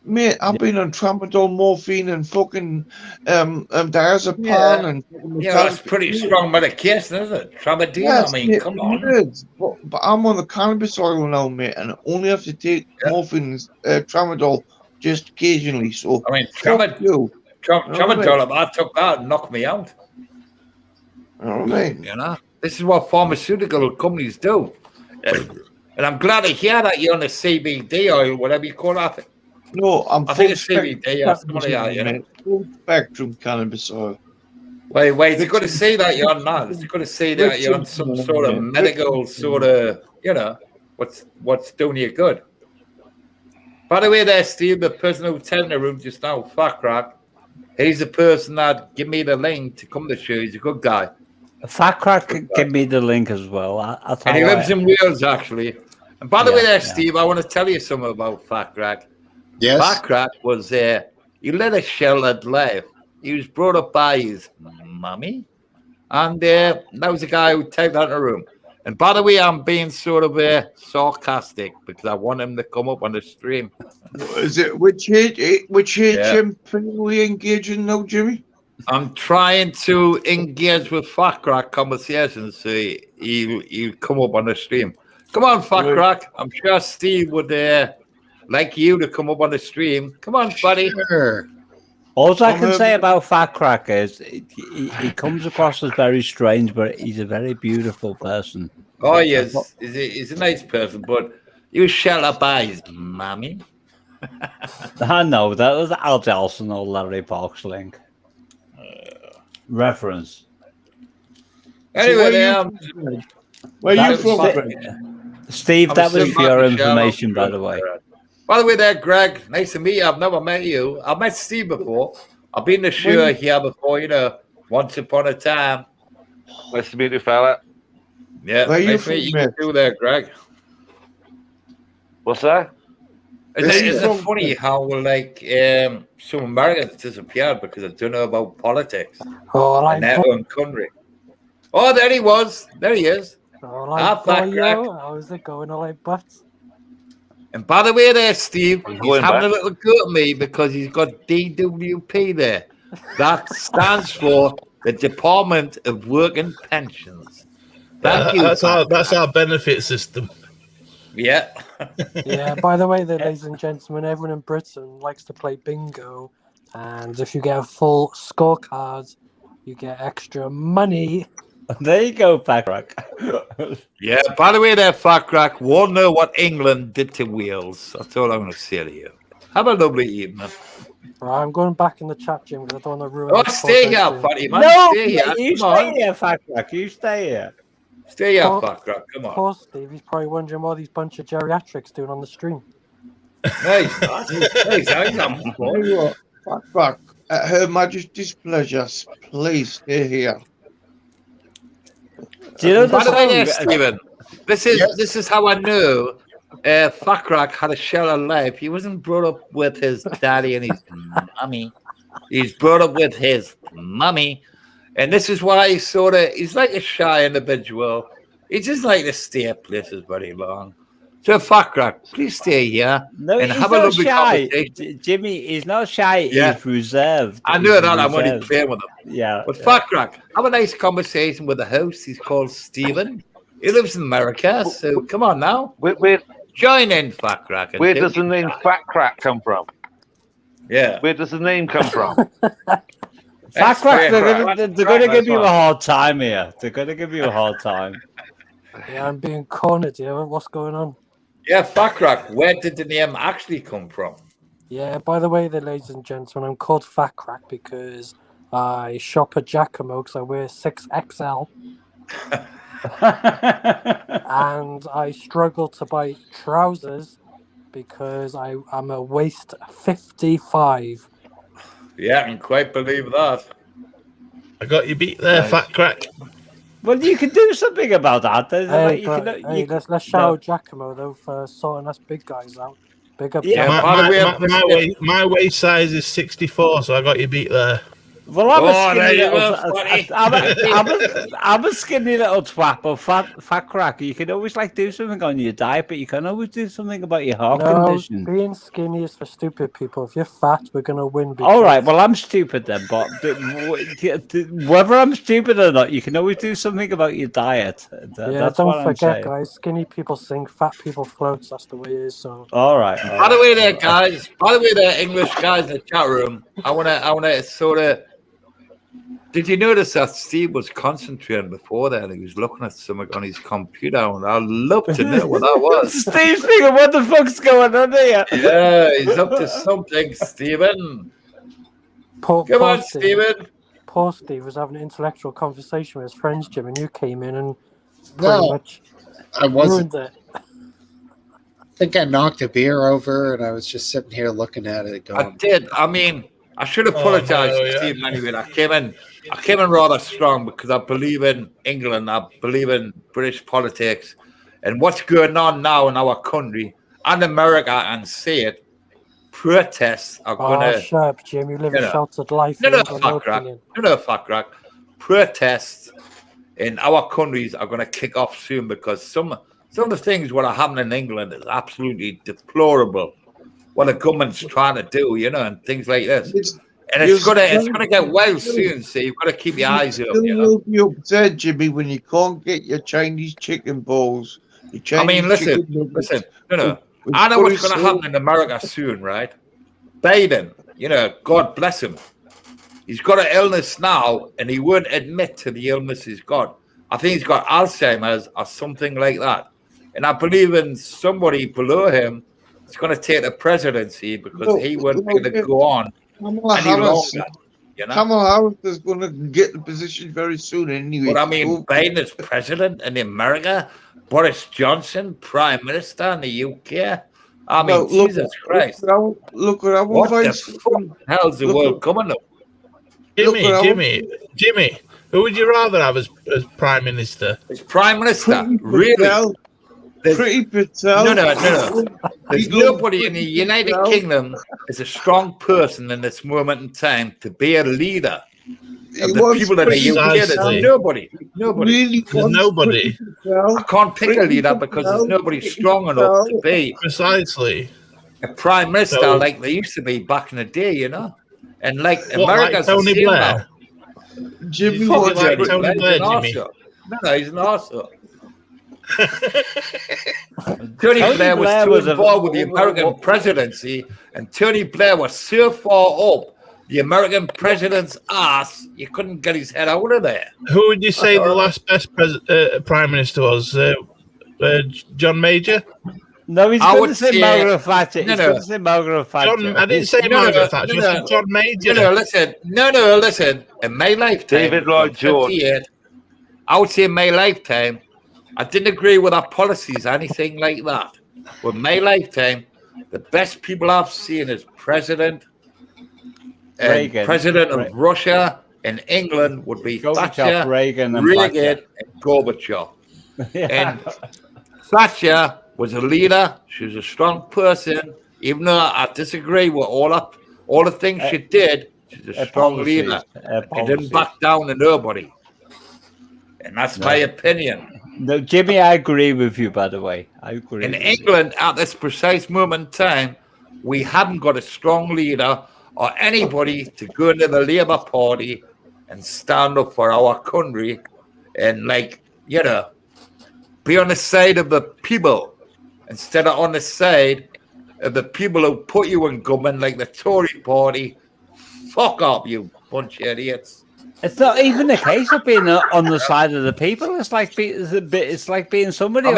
Mate, I've been on tramadol, morphine, and fucking diazepam, and that's pretty strong medication, isn't it? Tramadol, yes, I mean, mate, come on. But I'm on the cannabis oil now, mate, and I only have to take morphine, tramadol, just occasionally. So I mean, tramadol, I took that and knocked me out. You know what I mean? You know, this is what pharmaceutical companies do, and I'm glad to hear that you're on the CBD oil, whatever you call that. No, I think it's CBD. Full spectrum cannabis oil. Wait, you've got to say that you're on that. You've got to say that you're on some sort of medical sort of, you know, what's doing you good. By the way there, Steve, the person who was in the room just now, Fat Crack, he's the person that gave me the link to come to the show. He's a good guy. Fat Crack gave me the link as well. And he lives in Wales, actually. And by the way there, Steve, I want to tell you something about Fat Crack. Yes. Fat Crack was he led a sheltered life. He was brought up by his mummy, and that was the guy who took out the room. And by the way, I'm being sort of sarcastic because I want him to come up on the stream. Is it which him we engaging now, Jimmy? I'm trying to engage with Fat Crack conversations, so he'll come up on the stream. Come on, Fat Crack. I'm sure Steve would like you to come up on the stream. Come on, buddy. Sure. All I can say about Fat Crack is he comes across as very strange, but he's a very beautiful person. Oh, yes. He's a nice person, but you shut up by his mommy. I know, that was Al Jolson or Larry Parks link. Reference. Anyway, where are you from, Steve, that was for your information, by the way. By the way there, Greg, nice to meet you. I've never met you. I've met Steve before. I've been to show here before, you know, once upon a time. Nice to meet you, fella. Yeah, nice to meet you too there, Greg. What's that? Isn't it funny how, like, some Americans disappeared because they don't know about politics in their own country? Oh, there he was. There he is. How's it going? I like butts. And by the way there, Steve, he's having a little go at me because he's got DWP there. That stands for the Department of Work and Pensions. Thank you. That's our benefit system. Yeah. Yeah, by the way, ladies and gentlemen, everyone in Britain likes to play bingo. And if you get a full scorecard you get extra money. There you go, Packrack. Yeah, by the way there, Packrack, we'll know what England did to Wales. That's all I'm going to say to you. Have a lovely evening. Right, I'm going back in the chat, Jim, because I don't want to ruin Oh, the stay here, podcast. buddy, man. No, stay here. you Come stay on. here, Packrack. You stay here. Stay here, Packrack. Come on. Poor Steve, he's probably wondering what these bunch of geriatrics doing on the stream. No, he's not. He's Packrack, at Her Majesty's pleasure, please stay here. Do you know the By the way, there, song? Stephen, this is how I know Packrack had a shallow life. He wasn't brought up with his daddy and his mummy. He's brought up with his mummy. And this is why he's like a shy individual. He just like to stay at places very long. So, Packrack, please stay here and he's have a not lovely shy. conversation. Jimmy, he's not shy. Yeah. He's reserved. I know that. I'm only playing with him. Yeah. But Packrack, have a nice conversation with the host. He's called Stephen. He lives in America. So come on now. Join in, Packrack. Where does the name Packrack come from? Yeah. Where does the name come from? Packrack, they're going to give you a hard time here. They're going to give you a hard time. Yeah, I'm being cornered here. What's going on? Yeah, Packrack, where did the name actually come from? Yeah, by the way, ladies and gentlemen, I'm called Packrack because I shop at Giacomo because I wear 6XL. And I struggle to buy trousers because I'm a waist 55. Yeah, I can quite believe that. I got you beat there, Packrack. Well, you can do something about that. Let's shout out Giacomo though for sorting us big guys out. Big up. Yeah, my waist size is 64, so I got you beat there. Well, I'm a skinny little twat, but fat crack. You can always do something on your diet, but you can always do something about your heart condition. Being skinny is for stupid people. If you're fat, we're gonna win. All right, well, I'm stupid then, but whether I'm stupid or not, you can always do something about your diet. That's don't what I'm forget, saying. guys. Skinny people sink, fat people float. That's the way it is. So. All right. By the way, there, guys. By the way, there, English guys in the chat room. I wanna sort of. Did you notice that Steve was concentrating before that? He was looking at something on his computer, and I'd love to know what that was. Steve's thinking, what the fuck's going on here? Yeah, he's up to something, Stephen. Come on, Stephen. Poor Steve was having an intellectual conversation with his friends, Jim, and you came in and pretty much I wasn't. ruined it. I think I knocked a beer over, and I was just sitting here looking at it going. I did. I mean, I should apologize to Steve anyway. I came in rather strong because I believe in England. I believe in British politics and what's going on now in our country and America. And say it, protests are gonna. Shut up, Jim. You live a sheltered life. No, fuck crack. Protests in our countries are gonna kick off soon because some of the things what are happening in England is absolutely deplorable. What the government's trying to do, and things like this, and it's gonna get well soon. So you've got to keep your eyes open. You'll be upset, Jimmy, when you can't get your Chinese chicken balls. Listen. No. I know what's going to happen in America soon, right? Biden, God bless him. He's got an illness now, and he won't admit to the illness he's got. I think he's got Alzheimer's or something like that, and I believe in somebody below him. It's going to take the presidency because he wasn't going to go on any longer. Kamala Harris is going to get the position very soon anyway. But I mean, Biden is president in America. Boris Johnson, prime minister in the UK. I mean, Jesus Christ. Look at our what vice. The fuck hell's the world coming up? Jimmy, who would you rather have as prime minister? As prime minister, really? Pretty Patel. No. There's nobody in the United Kingdom is a strong person in this moment in time to be a leader of the people in the UK. There's nobody. Really there's nobody. I can't pick a leader because there's nobody strong enough to be precisely a prime minister like they used to be back in the day, And like America's Tony Blair. Now. Jimmy, like Tony Blair, Jimmy. No, he's an arsehole. Tony Blair was too involved with the American presidency, and Tony Blair was so far up the American president's ass, you couldn't get his head out of there. Who would you say the last best prime minister was? John Major? No, he's going to say Margaret Thatcher. He's going to say Margaret Thatcher. I didn't say Margaret Thatcher. I said John Major. Listen. In my lifetime, David Lloyd George. I would say in my lifetime, I didn't agree with our policies, anything like that. But in my lifetime, the best people I've seen is President of Russia and England would be Thatcher, Reagan, and Gorbachev. And Thatcher was a leader. She was a strong person. Even though I disagree with all the things she did, she's a strong leader. She didn't back down to nobody. And that's my opinion. No, Jimmy, I agree with you, by the way. I agree. In England, at this precise moment in time, we haven't got a strong leader or anybody to go into the Labour Party and stand up for our country and, be on the side of the people instead of on the side of the people who put you in government, like the Tory Party. Fuck up, you bunch of idiots. It's not even a case of being on the side of the people. It's like being somebody. Look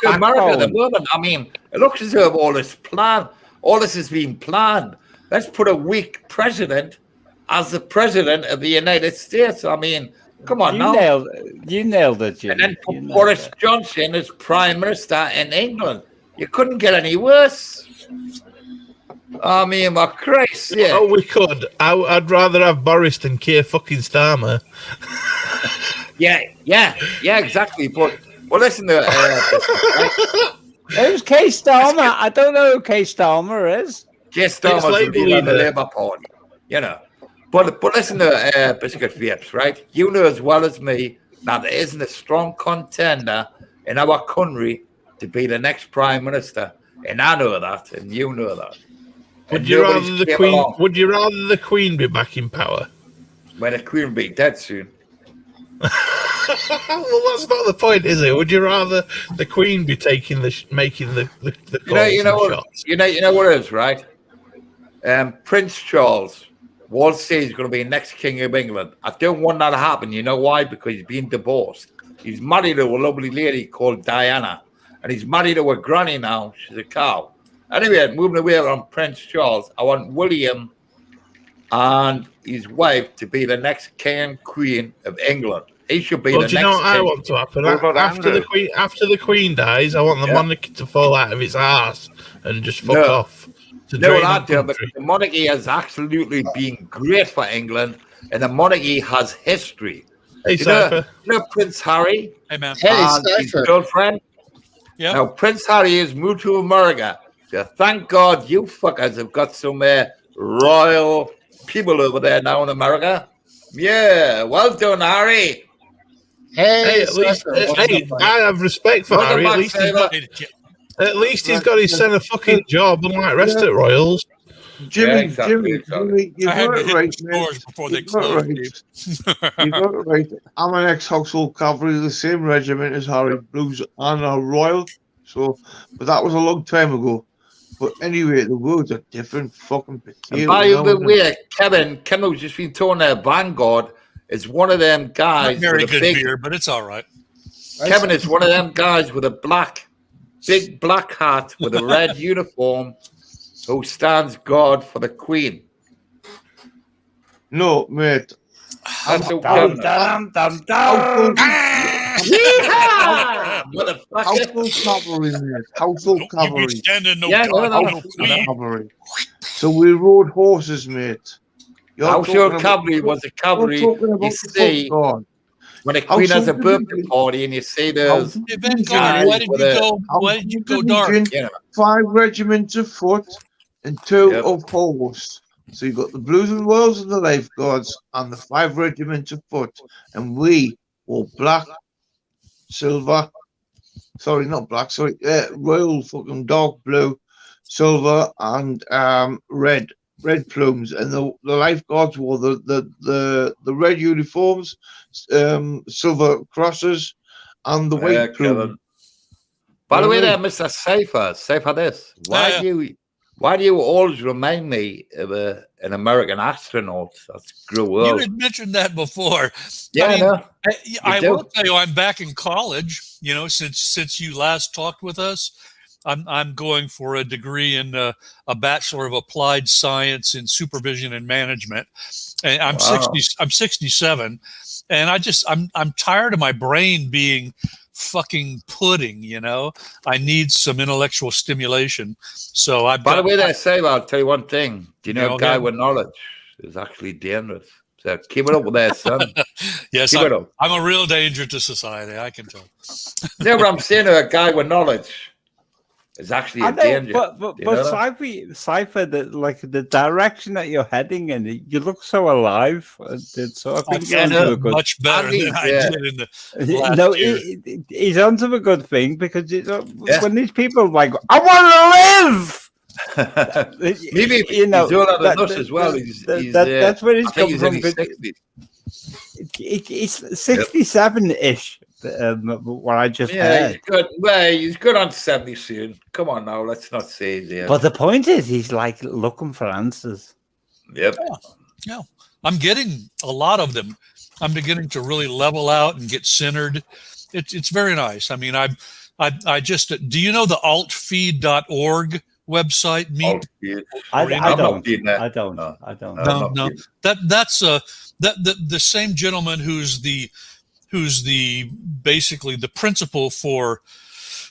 at America at the moment. It looks as though all this has been planned. Let's put a weak president as the president of the United States. Come on now. You nailed it, Jim. And then put Boris Johnson as prime minister in England. You couldn't get any worse. My Christ, yeah. Oh, we could. I'd rather have Boris than Keir fucking Starmer. Yeah, exactly. But listen to who's Keir Starmer? I don't know who Keir Starmer is. Keir Starmer's the Labour Party, But listen to Biscuit Vapes, right? You know as well as me that there isn't a strong contender in our country to be the next prime minister, and I know that, and you know that. Would you rather the Queen be back in power? Well, the Queen will be dead soon. Well, that's not the point, is it? Would you rather the Queen be making the calls you know what it is, right? Prince Charles will say he's going to be the next King of England. I don't want that to happen. You know why? Because he's been divorced. He's married to a lovely lady called Diana, and he's married to a granny now. She's a cow. Anyway, moving away from Prince Charles, I want William and his wife to be the next king and queen of England. He should be the next king. Do you know what I want to happen? After the Queen dies, I want the monarchy to fall out of its arse and just fuck off. No, I do, but the monarchy has absolutely been great for England, and the monarchy has history. Hey, Cypher. You know Prince Harry? Hey, man. And his girlfriend? Yeah. Now, Prince Harry has moved to America. So thank God you fuckers have got some royal people over there now in America. Yeah, well done, Harry. Hey, at least I have respect for Harry. At least he's got his centre fucking job, unlike the rest of the royals. Jimmy, you've got it right, mate. You've got it right. I'm an ex-household cavalry, the same regiment as Harry, Blues and a Royal. So, but that was a long time ago. But anyway, the words are different. Fucking potato. By the way, Kevin who's just been told there, Vanguard is one of them guys. Not very good beer, but it's all right. Kevin is one of them guys with a big black hat with a red uniform who stands guard for the Queen. No, mate. Household cavalry, mate. Household cavalry. Cavalry. So we rode horses, mate. Household cavalry was a cavalry you see when a Queen has a birthday party and you see those. Why did you go dark? 5 regiments of foot and 2 of horse. So you've got the Blues and Royals and the Lifeguards and the 5 regiments of foot. And we wore black, silver, royal fucking dark blue, silver, and red plumes. And the Lifeguards wore the red uniforms, silver crosses, and the white plumes. By the way, there, Mr. Safer this. Why do you Why do you always remind me of an American astronaut that grew up? You had mentioned that before. Yeah, I know. I will tell you, I'm back in college. You know, since you last talked with us, I'm going for a degree in a Bachelor of Applied Science in Supervision and Management, and I'm 67, and I'm tired of my brain being fucking pudding. You know, I need some intellectual stimulation. So By the way, they say, I'll tell you one thing. Do you know a guy with knowledge is actually dangerous? So keep it up with that, son. Yes, keep it up. I'm a real danger to society. I can tell. No, but I'm saying a guy with knowledge is actually a danger. But Cypher, the direction that you're heading in, you look so alive. So I think you're onto a good, much better than I did in the last no, year. He's onto a good thing because when these people are like, I want to live. Maybe you know, he's doing that with us as well. That's where he's come from. He's 67-ish. What I just heard. He's good. Well, he's good on 70 soon. Come on now, let's not say he's But the point is, he's like looking for answers. Yep. Yeah, I'm getting a lot of them. I'm beginning to really level out and get centered. It's very nice. I mean, I just do you know the altfeed.org website? I don't. No. That's the same gentleman who's the basically the principal for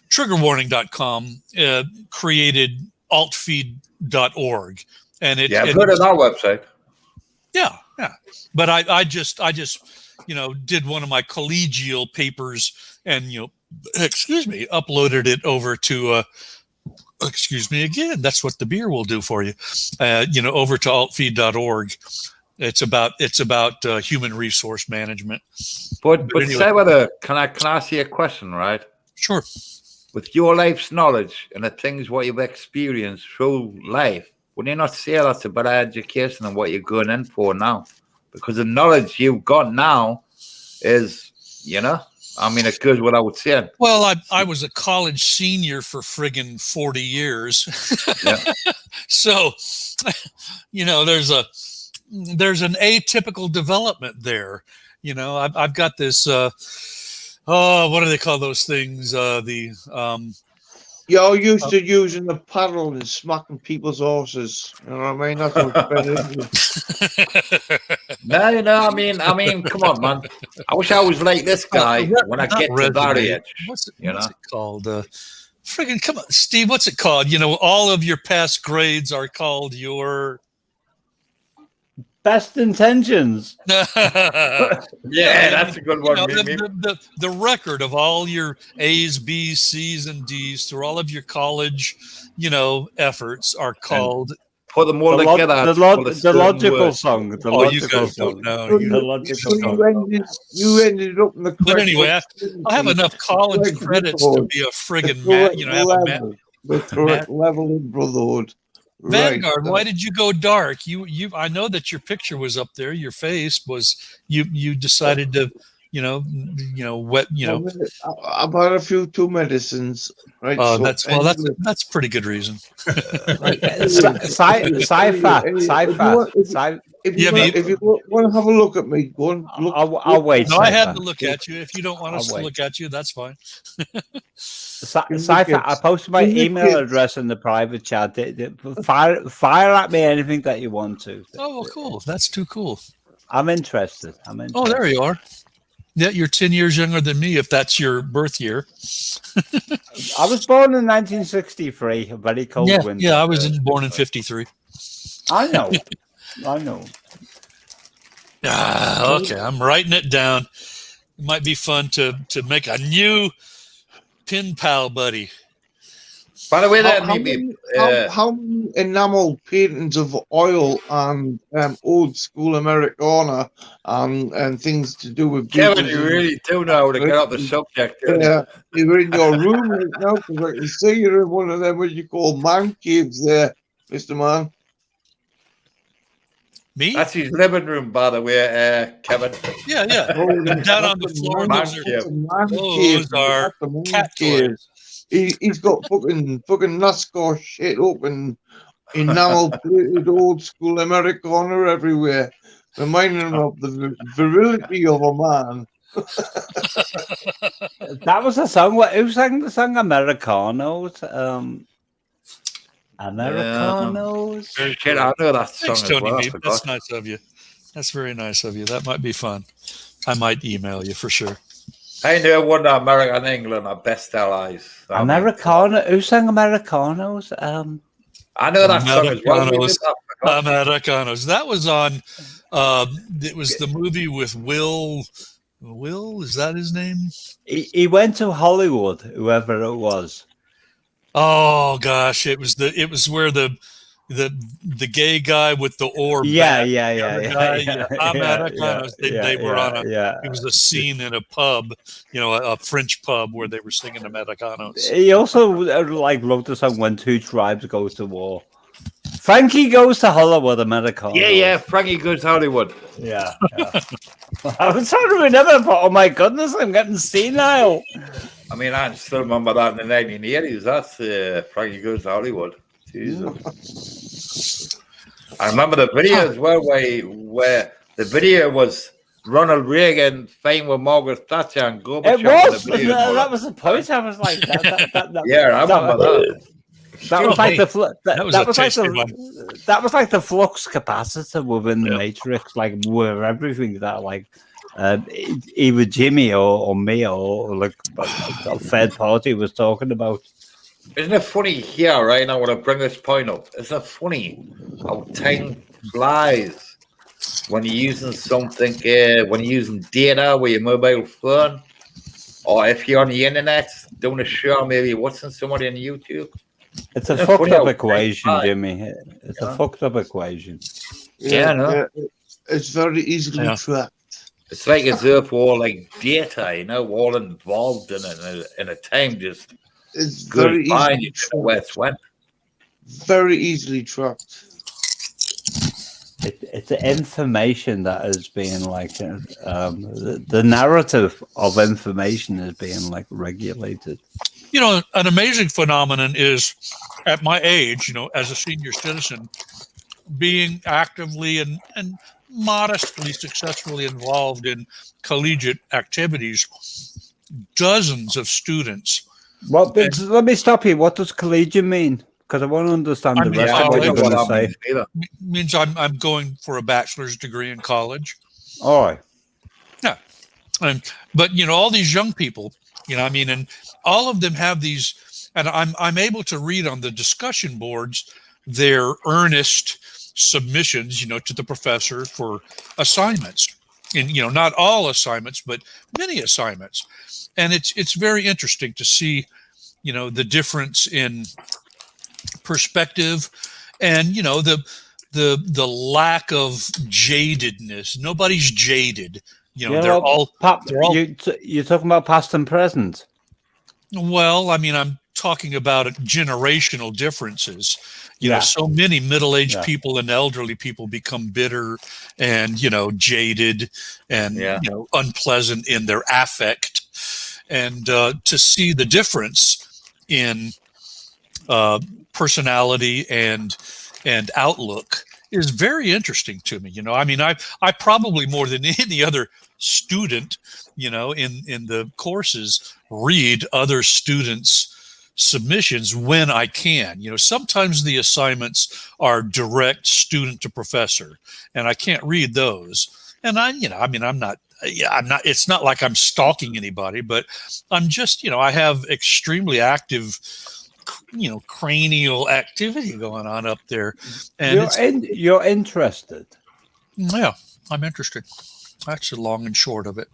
triggerwarning.com created altfeed.org, and I've heard of that website. Yeah. But I just did one of my collegial papers and uploaded it over to excuse me again. That's what the beer will do for you. Over to altfeed.org. It's about human resource management. But anyway. Say whether can I ask you a question, right? Sure. With your life's knowledge and the things what you've experienced through life, would you not say that's a better education than what you're going in for now? Because the knowledge you've got now is, it goes without saying. Well, I was a college senior for friggin' 40 years. Yeah. So, there's an atypical development there. I've got this what do they call those things? You're used to using the paddle and smacking people's horses. You know what I mean? That's what's better. No, I mean, come on, man. I wish I was like this guy when I get to that age. What's it called? Friggin' come on, Steve. What's it called? All of your past grades are called your best intentions. Yeah, that's a good one. The record of all your A's, B's, C's, and D's through all of your college, efforts are called. Put them all together. The logical song. The logical song. You ended up in the. But anyway, I have enough college credits to be a friggin' have a the correct level of brotherhood. Vanguard, right. Why did you go dark? You I know that your picture was up there. Your face was. You decided to, I've had a few too medicines. Right. That's pretty good reason. If you want to have a look at me, go and look. I'll wait. No, I had to look at you. If you don't want us to look at you, that's fine. Cypher, I posted my email address in the private chat. Fire at me anything that you want to. Oh, well, cool. That's too cool. I'm interested. Oh, there you are. Yeah, you're 10 years younger than me if that's your birth year. I was born in 1963, a very cold winter. Yeah, I was born in 53. I know. Okay, I'm writing it down. It might be fun to make a new pen pal buddy. By the way, how many enamel paintings of oil and old school Americana and things to do with Kevin, you really do know how to get out the subject. You're in your room right now because I can see you're in one of them what you call man caves there, Mr. Man. Me? That's his living room, by the way, Kevin. Yeah. Down on the floor. Those are cat toys. He's got fucking NASCAR shit up and enamel-plated old school Americana everywhere, reminding them of the virility of a man. That was a song. Who sang the song Americanos? Americanos. Shit, I know that song. Thanks, as Tony well. I B. forgot. That's nice of you. That's very nice of you. That might be fun. I might email you for sure. I know one America and England are best allies. Americana. Who sang Americanos? I know that song as well. Americanos. That was on. It was the movie with Will. Will, is that his name? He went to Hollywood. Whoever it was. Oh gosh, it was where the gay guy with the orb. Yeah. Americanos. They were on a. Yeah. It was a scene in a pub, a French pub where they were singing Americanos. He also wrote the song "When Two Tribes Go to War." Frankie Goes to Hollywood, Americana. Yeah. Frankie Goes to Hollywood. Yeah. I was trying to remember, but oh my goodness, I'm getting senile. I mean, I still remember that in the 1980s. That's Frankie Goes to Hollywood. Jesus. I remember the video as well, where the video was Ronald Reagan fighting with Margaret Thatcher and Gorbachev. It was. That was the point. I was like, yeah, I remember that. That was like that was like the flux capacitor within the Matrix, like with everything that either Jimmy or me or like a third party was talking about. Isn't it funny here, right now, when I bring this point up? Isn't it funny how time flies when you're using something, when you're using data with your mobile phone, or if you're on the internet doing a show, maybe watching somebody on YouTube? It's a fucked up equation, Jimmy. It's a fucked up equation. Yeah, no. It's very easily tracked. It's like it's there for all data, all involved in it, and a time just. It's very easily tracked. Very easily tracked. It's the information that is being the narrative of information is being regulated. An amazing phenomenon is at my age, as a senior citizen, being actively and modestly successfully involved in collegiate activities, dozens of students. Let me stop you. What does collegiate mean? Because I want to understand the rest of what you're going to say. It means I'm going for a bachelor's degree in college. All right. Yeah. But, all these young people, and all of them have these, and I'm able to read on the discussion boards their earnest submissions, to the professor for assignments. And, not all assignments, but many assignments. And it's very interesting to see, the difference in perspective and, the lack of jadedness. Nobody's jaded. They're all. You're talking about past and present. Well, I'm talking about generational differences. So many middle-aged people and elderly people become bitter and, jaded and, unpleasant in their affect. And to see the difference in personality and outlook is very interesting to me. I probably more than any other student, in the courses, read other students' submissions when I can. Sometimes the assignments are direct student to professor, and I can't read those. And I'm not. It's not like I'm stalking anybody, but I'm just, I have extremely active, cranial activity going on up there. And you're interested. Yeah, I'm interested. That's the long and short of it.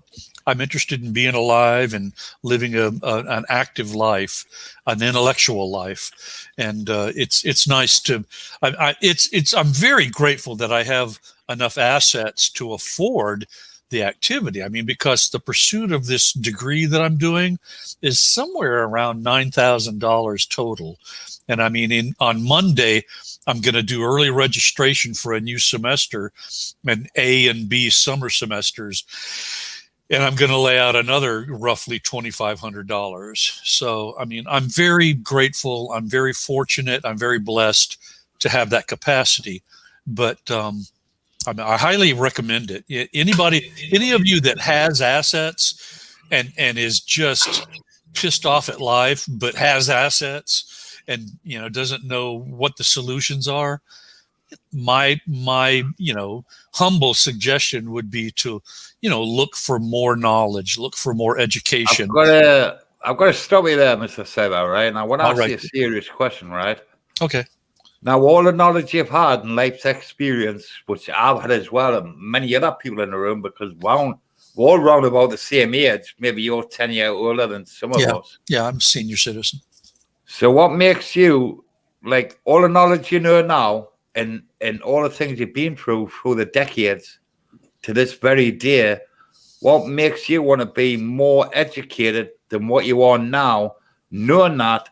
I'm interested in being alive and living an active life, an intellectual life, and it's nice to. I'm very grateful that I have enough assets to afford the activity. Because the pursuit of this degree that I'm doing is somewhere around $9,000 total. And on Monday, I'm going to do early registration for a new semester, an A and B summer semesters. And I'm going to lay out another roughly $2,500. So, I'm very grateful. I'm very fortunate. I'm very blessed to have that capacity. But I highly recommend it. Any of you that has assets and is just pissed off at life, but has assets and doesn't know what the solutions are, my humble suggestion would be to look for more knowledge, look for more education. I've got to stop you there, Mr. Seva, right? And I want to ask you a serious question, right? Okay. Now, all the knowledge you've had and life's experience, which I've had as well, and many other people in the room, because we're all around about the same age. Maybe you're 10 years older than some of us. Yeah, I'm a senior citizen. So what makes you, like, all the knowledge you know now and all the things you've been through the decades to this very day, what makes you want to be more educated than what you are now, knowing that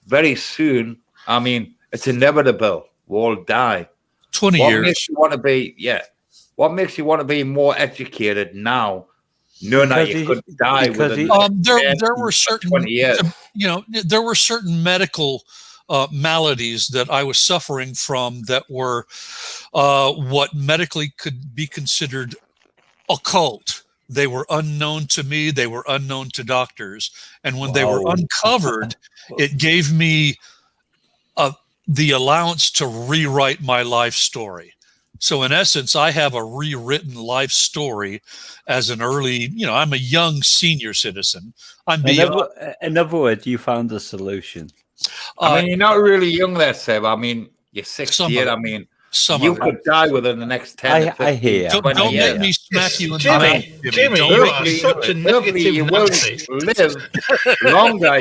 very soon, I mean, it's inevitable. We'll all die. 20 what years. Makes you want to be, what makes you want to be more educated now, knowing that you could die within there were certain 20 years. There were certain medical maladies that I was suffering from that were what medically could be considered occult. They were unknown to me. They were unknown to doctors. And when they were uncovered, it gave me the allowance to rewrite my life story. So in essence, I have a rewritten life story as an early, I'm a young senior citizen. In other words, you found a solution. I mean, you're not really young there, Seb. I mean, you're 68. I mean, you could die within the next 10 to 15, I hear. Don't make me smack you in the mouth. Jimmy, you are such a negative you Nazi. will live longer,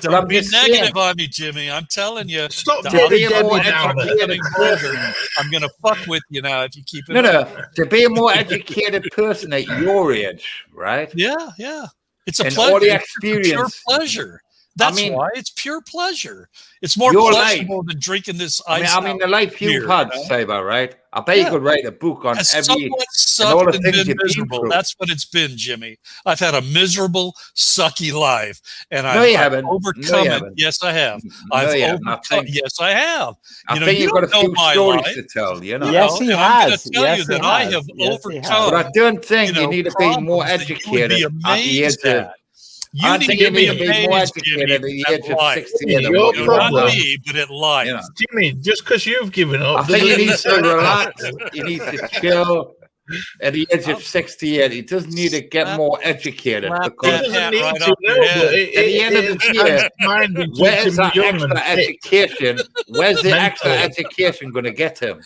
Don't be negative on me, Jimmy. I'm telling you. Stop I'm going to fuck with you now if you keep it up. To be a more educated person at your age, right? Yeah. It's a and pleasure. All the experience. It's pure pleasure. That's why it's pure pleasure. It's more pleasurable than drinking this ice. I mean, the life you've had, Saber, right? I bet you could write a book on every and all the things you've been through. That's what it's been, Jimmy. I've had a miserable, sucky life, and I've overcome it. Yes, I have. Yes, I have. I think you've got a few stories to tell. Yes, he has. I'm going to tell you that I have overcome. But I don't think you need to be more educated at the age of. You need to be more educated at the age of 60. Not me, but at life. Jimmy, just because you've given up. I think you need to relax. You need to chill at the age of 68. He doesn't need to get more educated. Because he doesn't need to know. At the end of the year, where's that extra education? Where's the extra education going to get him?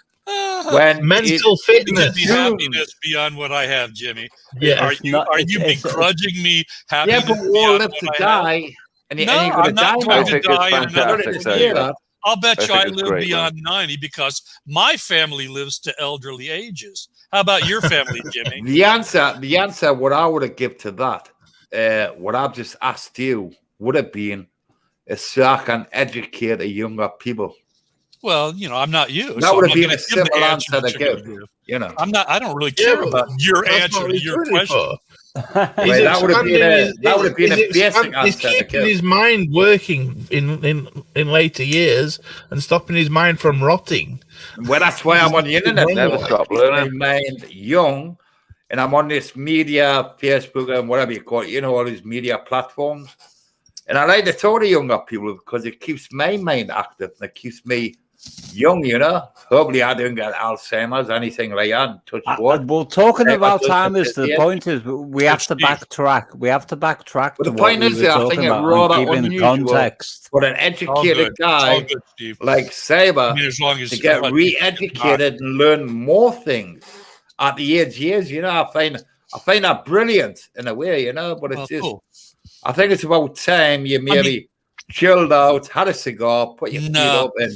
When mental fitness, happiness beyond what I have, Jimmy. Yeah, are you begrudging me happiness? Yeah, but we'll live to die, and I'm not going to die in another year. I'll bet you I live beyond 90 because my family lives to elderly ages. How about your family, Jimmy? The answer, what I would have given to that, what I've just asked you, would have been, is so I can educate the younger people. Well, I'm not you. That would have been a simple answer to give. I don't really care about your answer to your question. That would have been a basic answer. He's keeping his mind working in later years and stopping his mind from rotting. Well, that's why I'm on the internet. Never stop learning. My mind young, and I'm on this media, Facebook, and whatever you call it. All these media platforms. And I like to talk to younger people because it keeps my mind active and it keeps me young, Hopefully I don't get Alzheimer's, anything like that. Touch wood. Well, talking about time is the point is we have to backtrack. We have to backtrack. But the point is, I think it's rather unusual for an educated guy like Saber to get re-educated and learn more things at the age he is. I find that brilliant in a way, but it's just. Cool. I think it's about time you maybe chilled out, had a cigar, put your feet up, and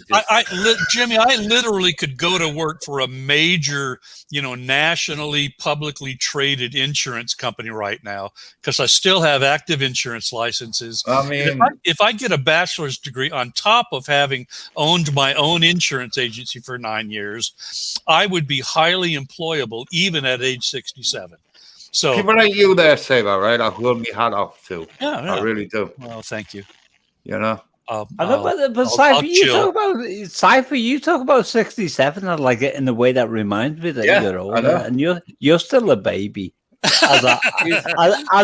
Jimmy, I literally could go to work for a major, nationally publicly traded insurance company right now because I still have active insurance licenses. I mean, if I get a bachelor's degree on top of having owned my own insurance agency for 9 years, I would be highly employable even at age 67. So people like you there, Saber, right? I hold my hat off too. Yeah, I really do. Well, thank you. I know, but Cypher, you talk about 67 and like it in a way that reminds me that you're older and you're still a baby. As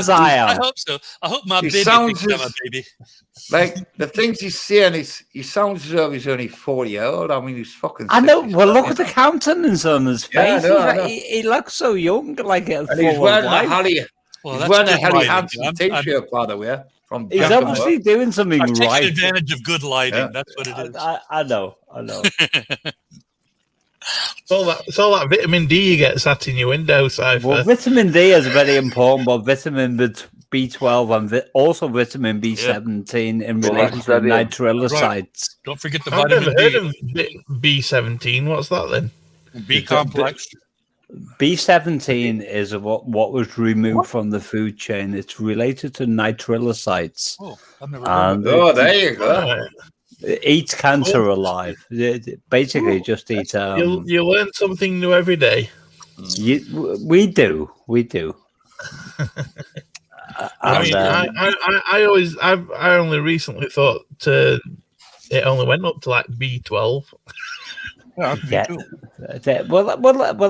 I am. I hope so. I hope my baby thinks I'm a baby. Like the things he's saying, he sounds as though he's only 40 years old. I mean, he's fucking. I know. Well, look at the countenance on his face. Yeah, I know. He looks so young, like and he's wearing a Harry. Well, he's wearing a Harry Hansen t-shirt, by the way. He's obviously doing something I'm right. taking advantage of good lighting. Yeah. That's what it is. I know. It's all that vitamin D you get sat in your window, Cypher. Well, vitamin D is very important, but vitamin B12 and also vitamin B17 in relation to nitrilocytes. Right. Don't forget the I've vitamin never D. heard of B17. What's that then? B complex. B17 is what was removed from the food chain. It's related to nitrilocytes. Oh, I've never heard of there you go. It eats cancer alive. Basically, just eat. You learn something new every day. We do. I mean, I only recently thought it only went up to like B12. Yeah. Well,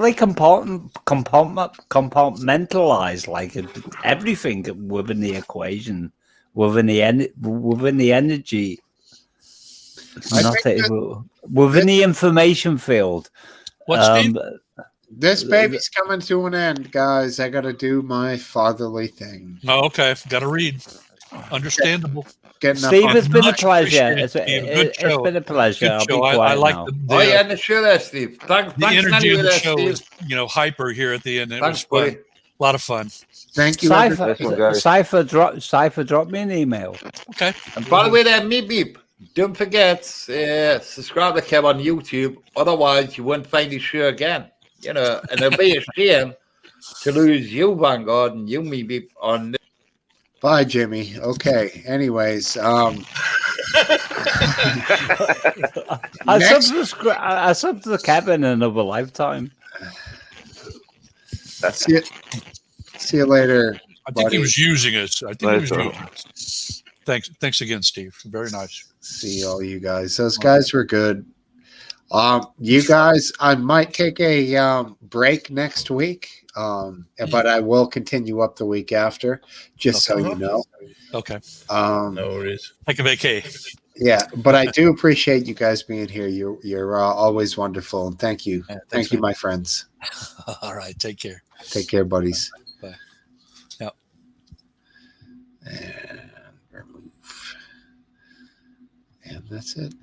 they compartmentalize like everything within the equation, within the energy, within the information field. This baby's coming to an end, guys. I got to do my fatherly thing. Oh, okay. Got to read. Understandable. Steve, it's been a pleasure. It's been a pleasure. I'll be quiet I like now. The show there, Steve. Thanks the energy of the show Steve. is, hyper here at the end. It Thanks, was buddy. fun. A lot of fun. Thank you. Cypher, drop me an email. Okay. And by the way, there, me beep. Don't forget, subscribe to Kev on YouTube. Otherwise, you won't find his show again. And it'll be a shame to lose you, Vanguard, and you, me beep, on. Bye, Jimmy. Okay. Anyways, I subbed to the cabin in another lifetime. That's it. See you later. I think he was using us. Thanks again, Steve. Very nice. See all you guys. Those guys were good. You guys, I might take a break next week. But I will continue up the week after, just so you know. Okay. No worries. Take a vacay. Yeah, but I do appreciate you guys being here. You're always wonderful, and thank you. Thank you, my friends. All right. Take care. Take care, buddies. Bye. Yep. And remove. And that's it.